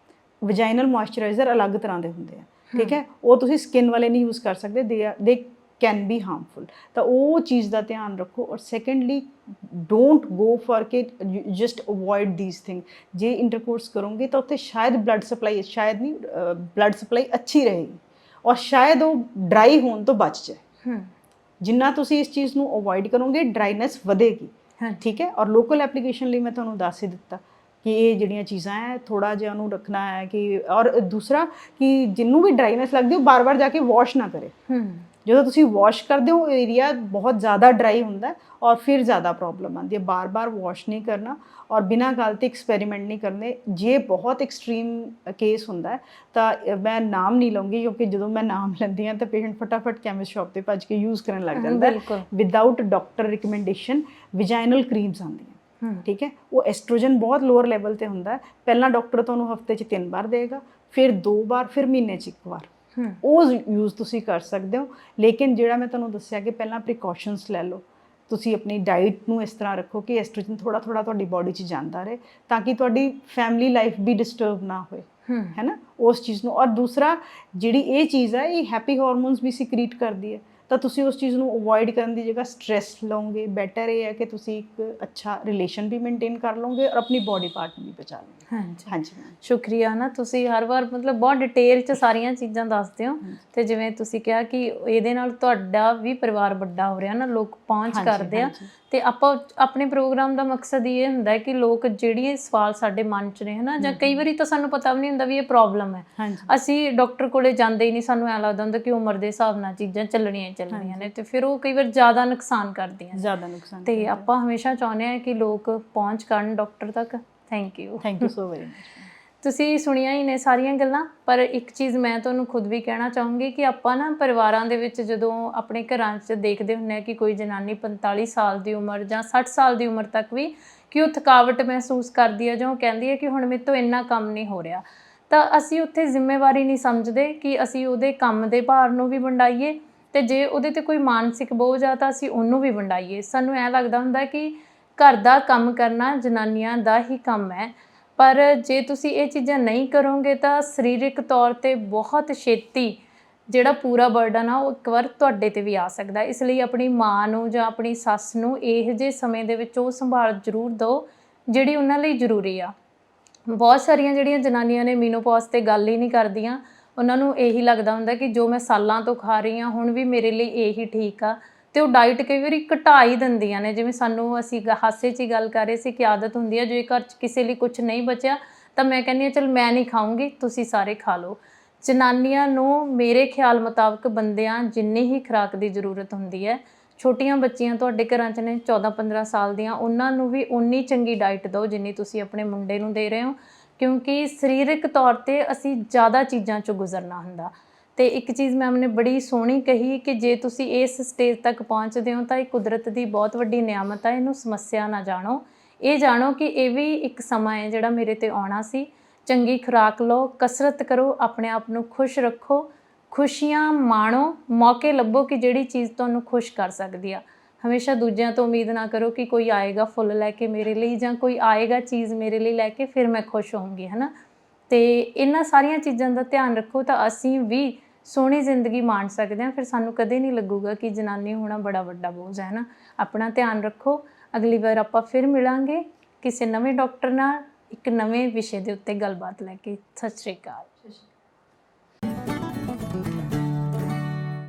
ਵਜਾਈਨਲ ਮੋਇਸਚਰਾਈਜ਼ਰ ਅਲੱਗ ਤਰ੍ਹਾਂ ਦੇ ਹੁੰਦੇ ਆ। ਠੀਕ ਹੈ, ਉਹ ਤੁਸੀਂ ਸਕਿਨ ਵਾਲੇ ਨਹੀਂ ਯੂਜ਼ ਕਰ ਸਕਦੇ, ਦੇ ਕੈਨ ਬੀ ਹਾਰਮਫੁਲ। ਤਾਂ ਉਹ ਚੀਜ਼ ਦਾ ਧਿਆਨ ਰੱਖੋ। ਔਰ ਸੈਕੰਡਲੀ, ਡੋਂਟ ਗੋ ਫॉर ਕਿ ਜਸਟ ਅਵੋਇਡ ਦੀਸ ਥਿੰਗ। ਜੇ ਇੰਟਰਕੋਰਸ ਕਰੋਗੇ ਤਾਂ ਉੱਥੇ ਸ਼ਾਇਦ ਬਲੱਡ ਸਪਲਾਈ, ਸ਼ਾਇਦ ਨਹੀਂ, ਬਲੱਡ ਸਪਲਾਈ ਅੱਛੀ ਰਹੇਗੀ, ਔਰ ਸ਼ਾਇਦ ਉਹ ਡਰਾਈ ਹੋਣ ਤੋਂ ਬਚ ਜਾਏ। ਜਿੰਨਾ ਤੁਸੀਂ ਇਸ ਚੀਜ਼ ਨੂੰ ਅਵੋਇਡ ਕਰੋਗੇ, ਡਰਾਈਨੈਸ ਵਧੇਗੀ। ਠੀਕ ਹੈ, ਔਰ ਲੋਕਲ ਐਪਲੀਕੇਸ਼ਨ ਲਈ ਮੈਂ ਤੁਹਾਨੂੰ ਦੱਸ ਹੀ ਦਿੱਤਾ ਕਿ ਇਹ ਜਿਹੜੀਆਂ ਚੀਜ਼ਾਂ ਹੈ ਥੋੜਾ ਜਿਹਾ ਉਹਨੂੰ ਰੱਖਣਾ ਹੈ ਕਿ ਔਰ ਦੂਸਰਾ ਕਿ ਜਿਹਨੂੰ ਵੀ ਡਰਾਈਨੈਸ ਲੱਗਦੀ ਉਹ ਬਾਰ-ਬਾਰ ਜਾ ਕੇ ਵਾਸ਼ ਨਾ ਕਰੇ। ਜਦੋਂ ਤੁਸੀਂ ਵਾਸ਼ ਕਰਦੇ ਹੋ ਏਰੀਆ ਬਹੁਤ ਜ਼ਿਆਦਾ ਡਰਾਈ ਹੁੰਦਾ ਹੈ ਔਰ ਫਿਰ ਜ਼ਿਆਦਾ ਪ੍ਰੋਬਲਮ ਆਉਂਦੀ ਹੈ। ਬਾਰ-ਬਾਰ ਵਾਸ਼ ਨਹੀਂ ਕਰਨਾ ਔਰ ਬਿਨਾਂ ਗੱਲ ਤੇ ਐਕਸਪੈਰੀਮੈਂਟ ਨਹੀਂ ਕਰਨੇ। ਜੇ ਬਹੁਤ ਐਕਸਟ੍ਰੀਮ ਕੇਸ ਹੁੰਦਾ ਹੈ ਤਾਂ ਮੈਂ ਨਾਮ ਨਹੀਂ ਲਵਾਂਗੀ ਕਿਉਂਕਿ ਜਦੋਂ ਮੈਂ ਨਾਮ ਲੈਂਦੀ ਹਾਂ ਤਾਂ ਪੇਸ਼ੈਂਟ ਫਟਾਫਟ ਕੈਮਿਸਟ ਸ਼ਾਪ ਤੇ ਭੱਜ ਕੇ ਯੂਜ਼ ਕਰਨ ਲੱਗ ਜਾਂਦਾ ਹੈ ਵਿਦਆਊਟ ਡਾਕਟਰ ਰਿਕਮੈਂਡੇਸ਼ਨ। ਵਿਜਾਈਨਲ ਕਰੀਮਸ ਆਉਂਦੀਆਂ, ਠੀਕ ਹੈ, ਉਹ ਐਸਟ੍ਰੋਜਨ ਬਹੁਤ ਲੋਅਰ ਲੈਵਲ ਤੇ ਹੁੰਦਾ ਹੈ। ਪਹਿਲਾਂ ਡਾਕਟਰ ਤੁਹਾਨੂੰ ਹਫਤੇ 'ਚ 3 ਵਾਰ ਦੇਗਾ, ਫਿਰ 2 ਵਾਰ, ਫਿਰ ਮਹੀਨੇ 'ਚ 1 ਵਾਰ। ਉਹ ਯੂਜ਼ ਤੁਸੀਂ ਕਰ ਸਕਦੇ ਹੋ। ਲੇਕਿਨ ਜਿਹੜਾ ਮੈਂ ਤੁਹਾਨੂੰ ਦੱਸਿਆ ਕਿ ਪਹਿਲਾਂ ਪ੍ਰੀਕਾਸ਼ਨਸ ਲੈ ਲਓ। ਤੁਸੀਂ ਆਪਣੀ ਡਾਈਟ ਨੂੰ ਇਸ ਤਰ੍ਹਾਂ ਰੱਖੋ ਕਿ ਐਸਟ੍ਰੋਜਨ ਥੋੜਾ ਥੋੜਾ ਤੁਹਾਡੀ ਬਾਡੀ 'ਚ ਜਾਂਦਾ ਰਹੇ ਤਾਂ ਕਿ ਤੁਹਾਡੀ ਫੈਮਿਲੀ ਲਾਈਫ ਵੀ ਡਿਸਟਰਬ ਨਾ ਹੋਏ, ਹੈ ਨਾ, ਉਸ ਚੀਜ਼ ਨੂੰ। ਔਰ ਦੂਸਰਾ ਜਿਹੜੀ ਇਹ ਚੀਜ਼ ਹੈ ਇਹ ਹੈਪੀ ਹਾਰਮੋਨਸ ਵੀ ਸਿਕਰੀਟ ਕਰਦੀ ਹੈ ਤਾਂ ਤੁਸੀਂ ਉਸ ਚੀਜ਼ ਨੂੰ ਅਵੋਇਡ ਕਰਨ ਦੀ ਜਗ੍ਹਾ ਸਟ੍ਰੈਸ ਲਓਗੇ। ਬੈਟਰ ਇਹ ਹੈ ਕਿ ਤੁਸੀਂ ਇੱਕ ਅੱਛਾ ਰਿਲੇਸ਼ਨ ਵੀ ਮੇਨਟੇਨ ਕਰ ਲਓਗੇ ਔਰ ਆਪਣੀ ਬਾਡੀ ਪਾਰਟ ਨੂੰ ਵੀ ਬਚਾ ਲਓਗੇ। ਹਾਂਜੀ ਹਾਂਜੀ ਮੈਮ, ਸ਼ੁਕਰੀਆ ਨਾ, ਤੁਸੀਂ ਹਰ ਵਾਰ ਮਤਲਬ ਬਹੁਤ ਡਿਟੇਲ 'ਚ ਸਾਰੀਆਂ ਚੀਜ਼ਾਂ ਦੱਸਦੇ ਹੋ। ਤੇ ਜਿਵੇਂ ਤੁਸੀਂ ਕਿਹਾ ਕਿ ਇਹਦੇ ਨਾਲ ਤੁਹਾਡਾ ਵੀ ਪਰਿਵਾਰ ਵੱਡਾ ਹੋ ਰਿਹਾ ਨਾ, ਲੋਕ ਪਹੁੰਚ ਕਰਦੇ ਆ। ਤੇ ਆਪਾਂ ਆਪਣੇ ਪ੍ਰੋਗਰਾਮ ਦਾ ਮਕਸਦ ਇਹ ਹੁੰਦਾ ਹੈ ਕਿ ਲੋਕ ਜਿਹੜੇ ਸਵਾਲ ਸਾਡੇ ਮਨ 'ਚ ਨੇ ਹੈ ਨਾ, ਜਾਂ ਕਈ ਵਾਰੀ ਤਾਂ ਸਾਨੂੰ ਪਤਾ ਵੀ ਨਹੀਂ ਹੁੰਦਾ ਵੀ ਇਹ ਪ੍ਰੋਬਲਮ ਹੈ, ਅਸੀਂ ਡਾਕਟਰ ਕੋਲੇ ਜਾਂਦੇ ਹੀ ਨਹੀਂ, ਸਾਨੂੰ ਐਂ ਲੱਗਦਾ ਹੁੰਦਾ ਕਿ ਉਮਰ ਦੇ ਹਿਸਾਬ ਨਾਲ ਚੀਜ਼ਾਂ ਚੱਲਣੀਆਂ ਨੇ ਤੇ ਫਿਰ ਉਹ ਕਈ ਵਾਰ ਜ਼ਿਆਦਾ ਨੁਕਸਾਨ ਕਰਦੀਆਂ ਨੇ। ਤੇ ਆਪਾਂ ਹਮੇਸ਼ਾ ਚਾਹੁੰਦੇ ਹਾਂ ਕਿ ਲੋਕ ਪਹੁੰਚ ਕਰਨ ਡਾਕਟਰ ਤੱਕ। Thank you so very much. ਤੁਸੀਂ ਸੁਣੀਆਂ ਹੀ ਨੇ ਸਾਰੀਆਂ ਗੱਲਾਂ, ਪਰ ਇੱਕ ਚੀਜ਼ ਮੈਂ ਤੁਹਾਨੂੰ ਖੁਦ ਵੀ ਕਹਿਣਾ ਚਾਹੂੰਗੀ ਕਿ ਆਪਾਂ ਨਾ ਪਰਿਵਾਰਾਂ ਦੇ ਵਿੱਚ ਜਦੋਂ ਆਪਣੇ ਘਰਾਂ 'ਚ ਦੇਖਦੇ ਹੁੰਦੇ ਹਾਂ ਕਿ ਕੋਈ ਜਨਾਨੀ 45 ਸਾਲ ਦੀ ਉਮਰ ਜਾਂ 60 ਸਾਲ ਦੀ ਉਮਰ ਤੱਕ ਵੀ ਕਿ ਉਹ ਥਕਾਵਟ ਮਹਿਸੂਸ ਕਰਦੀ ਹੈ ਜਾਂ ਉਹ ਕਹਿੰਦੀ ਹੈ ਕਿ ਹੁਣ ਮੇਰੇ ਤੋਂ ਇੰਨਾ ਕੰਮ ਨਹੀਂ ਹੋ ਰਿਹਾ, ਤਾਂ ਅਸੀਂ ਉੱਥੇ ਜ਼ਿੰਮੇਵਾਰੀ ਨਹੀਂ ਸਮਝਦੇ ਕਿ ਅਸੀਂ ਉਹਦੇ ਕੰਮ ਦੇ ਭਾਰ ਨੂੰ ਵੀ ਵੰਡਾਈਏ ਅਤੇ ਜੇ ਉਹਦੇ 'ਤੇ ਕੋਈ ਮਾਨਸਿਕ ਬੋਝ ਆ ਤਾਂ ਅਸੀਂ ਉਹਨੂੰ ਵੀ ਵੰਡਾਈਏ। ਸਾਨੂੰ ਐਂ ਲੱਗਦਾ ਹੁੰਦਾ ਕਿ ਘਰ ਦਾ ਕੰਮ ਕਰਨਾ ਜਨਾਨੀਆਂ ਦਾ ਹੀ ਕੰਮ ਹੈ, ਪਰ ਜੇ ਤੁਸੀਂ ਇਹ ਚੀਜ਼ਾਂ ਨਹੀਂ ਕਰੋਗੇ ਤਾਂ ਸਰੀਰਕ ਤੌਰ 'ਤੇ ਬਹੁਤ ਛੇਤੀ ਜਿਹੜਾ ਪੂਰਾ ਬਰਡਨ ਆ ਉਹ ਇੱਕ ਵਾਰ ਤੁਹਾਡੇ 'ਤੇ ਵੀ ਆ ਸਕਦਾ। ਇਸ ਲਈ ਆਪਣੀ ਮਾਂ ਨੂੰ ਜਾਂ ਆਪਣੀ ਸੱਸ ਨੂੰ ਇਹੋ ਜਿਹੇ ਸਮੇਂ ਦੇ ਵਿੱਚ ਉਹ ਸੰਭਾਲ ਜ਼ਰੂਰ ਦਿਓ ਜਿਹੜੀ ਉਹਨਾਂ ਲਈ ਜ਼ਰੂਰੀ ਆ। ਬਹੁਤ ਸਾਰੀਆਂ ਜਿਹੜੀਆਂ ਜਨਾਨੀਆਂ ਨੇ ਮੀਨੋਪੌਜ਼ 'ਤੇ ਗੱਲ ਹੀ ਨਹੀਂ ਕਰਦੀਆਂ, ਉਹਨਾਂ ਨੂੰ ਇਹੀ ਲੱਗਦਾ ਹੁੰਦਾ ਕਿ ਜੋ ਮੈਂ ਸਾਲਾਂ ਤੋਂ ਖਾ ਰਹੀ ਹਾਂ ਹੁਣ ਵੀ ਮੇਰੇ ਲਈ ਇਹੀ ਠੀਕ ਆ, ਅਤੇ ਉਹ ਡਾਈਟ ਕਈ ਵਾਰੀ ਘਟਾ ਹੀ ਦਿੰਦੀਆਂ ਨੇ। ਜਿਵੇਂ ਸਾਨੂੰ ਅਸੀਂ ਹਾਸੇ 'ਚ ਹੀ ਗੱਲ ਕਰ ਰਹੇ ਸੀ ਕਿ ਆਦਤ ਹੁੰਦੀ ਹੈ ਜੇ ਘਰ 'ਚ ਕਿਸੇ ਲਈ ਕੁਛ ਨਹੀਂ ਬਚਿਆ ਤਾਂ ਮੈਂ ਕਹਿੰਦੀ ਹਾਂ ਚਲ ਮੈਂ ਨਹੀਂ ਖਾਊਂਗੀ, ਤੁਸੀਂ ਸਾਰੇ ਖਾ ਲਓ। ਜਨਾਨੀਆਂ ਨੂੰ ਮੇਰੇ ਖਿਆਲ ਮੁਤਾਬਕ ਬੰਦਿਆਂ ਜਿੰਨੀ ਹੀ ਖੁਰਾਕ ਦੀ ਜ਼ਰੂਰਤ ਹੁੰਦੀ ਹੈ। ਛੋਟੀਆਂ ਬੱਚੀਆਂ ਤੁਹਾਡੇ ਘਰਾਂ 'ਚ ਨੇ 14-15 ਸਾਲ ਦੀਆਂ, ਉਹਨਾਂ ਨੂੰ ਵੀ ਓਨੀ ਚੰਗੀ ਡਾਈਟ ਦਿਓ ਜਿੰਨੀ ਤੁਸੀਂ ਆਪਣੇ ਮੁੰਡੇ ਨੂੰ ਦੇ ਰਹੇ ਹੋ, ਕਿਉਂਕਿ ਸਰੀਰਕ ਤੌਰ 'ਤੇ ਅਸੀਂ ਜ਼ਿਆਦਾ ਚੀਜ਼ਾਂ 'ਚੋਂ ਗੁਜ਼ਰਨਾ ਹੁੰਦਾ। ਅਤੇ ਇੱਕ ਚੀਜ਼ ਮੈਮ ਨੇ ਬੜੀ ਸੋਹਣੀ ਕਹੀ ਕਿ ਜੇ ਤੁਸੀਂ ਇਸ ਸਟੇਜ ਤੱਕ ਪਹੁੰਚਦੇ ਹੋ ਤਾਂ ਇਹ ਕੁਦਰਤ ਦੀ ਬਹੁਤ ਵੱਡੀ ਨਿਆਮਤ ਹੈ, ਇਹਨੂੰ ਸਮੱਸਿਆ ਨਾ ਜਾਣੋ। ਇਹ ਜਾਣੋ ਕਿ ਇਹ ਵੀ ਇੱਕ ਸਮਾਂ ਹੈ ਜਿਹੜਾ ਮੇਰੇ 'ਤੇ ਆਉਣਾ ਸੀ। ਚੰਗੀ ਖੁਰਾਕ ਲਓ, ਕਸਰਤ ਕਰੋ, ਆਪਣੇ ਆਪ ਨੂੰ ਖੁਸ਼ ਰੱਖੋ, ਖੁਸ਼ੀਆਂ ਮਾਣੋ, ਮੌਕੇ ਲੱਭੋ ਕਿ ਜਿਹੜੀ ਚੀਜ਼ ਤੁਹਾਨੂੰ ਖੁਸ਼ ਕਰ ਸਕਦੀ ਆ। ਹਮੇਸ਼ਾ ਦੂਜਿਆਂ ਤੋਂ ਉਮੀਦ ਨਾ ਕਰੋ ਕਿ ਕੋਈ ਆਏਗਾ ਫੁੱਲ ਲੈ ਕੇ ਮੇਰੇ ਲਈ ਜਾਂ ਕੋਈ ਆਏਗਾ ਚੀਜ਼ ਮੇਰੇ ਲਈ ਲੈ ਕੇ ਫਿਰ ਮੈਂ ਖੁਸ਼ ਹੋਊਂਗੀ, ਹੈ ਨਾ। ਅਤੇ ਇਹਨਾਂ ਸਾਰੀਆਂ ਚੀਜ਼ਾਂ ਦਾ ਧਿਆਨ ਰੱਖੋ ਤਾਂ ਅਸੀਂ ਵੀ ਸੋਹਣੀ ਜ਼ਿੰਦਗੀ ਮਾਣ ਸਕਦੇ ਹਾਂ। ਫਿਰ ਸਾਨੂੰ ਕਦੇ ਨਹੀਂ ਲੱਗੂਗਾ ਕਿ ਜਨਾਨੀ ਹੋਣਾ ਬੜਾ ਵੱਡਾ ਬੋਝ ਹੈ ਨਾ। ਆਪਣਾ ਧਿਆਨ ਰੱਖੋ। ਅਗਲੀ ਵਾਰ ਆਪਾਂ ਫਿਰ ਮਿਲਾਂਗੇ ਕਿਸੇ ਨਵੇਂ ਡਾਕਟਰ ਨਾਲ ਇੱਕ ਨਵੇਂ ਵਿਸ਼ੇ ਦੇ ਉੱਤੇ ਗੱਲਬਾਤ ਲੈ ਕੇ। ਸਤਿ ਸ਼੍ਰੀ ਅਕਾਲ।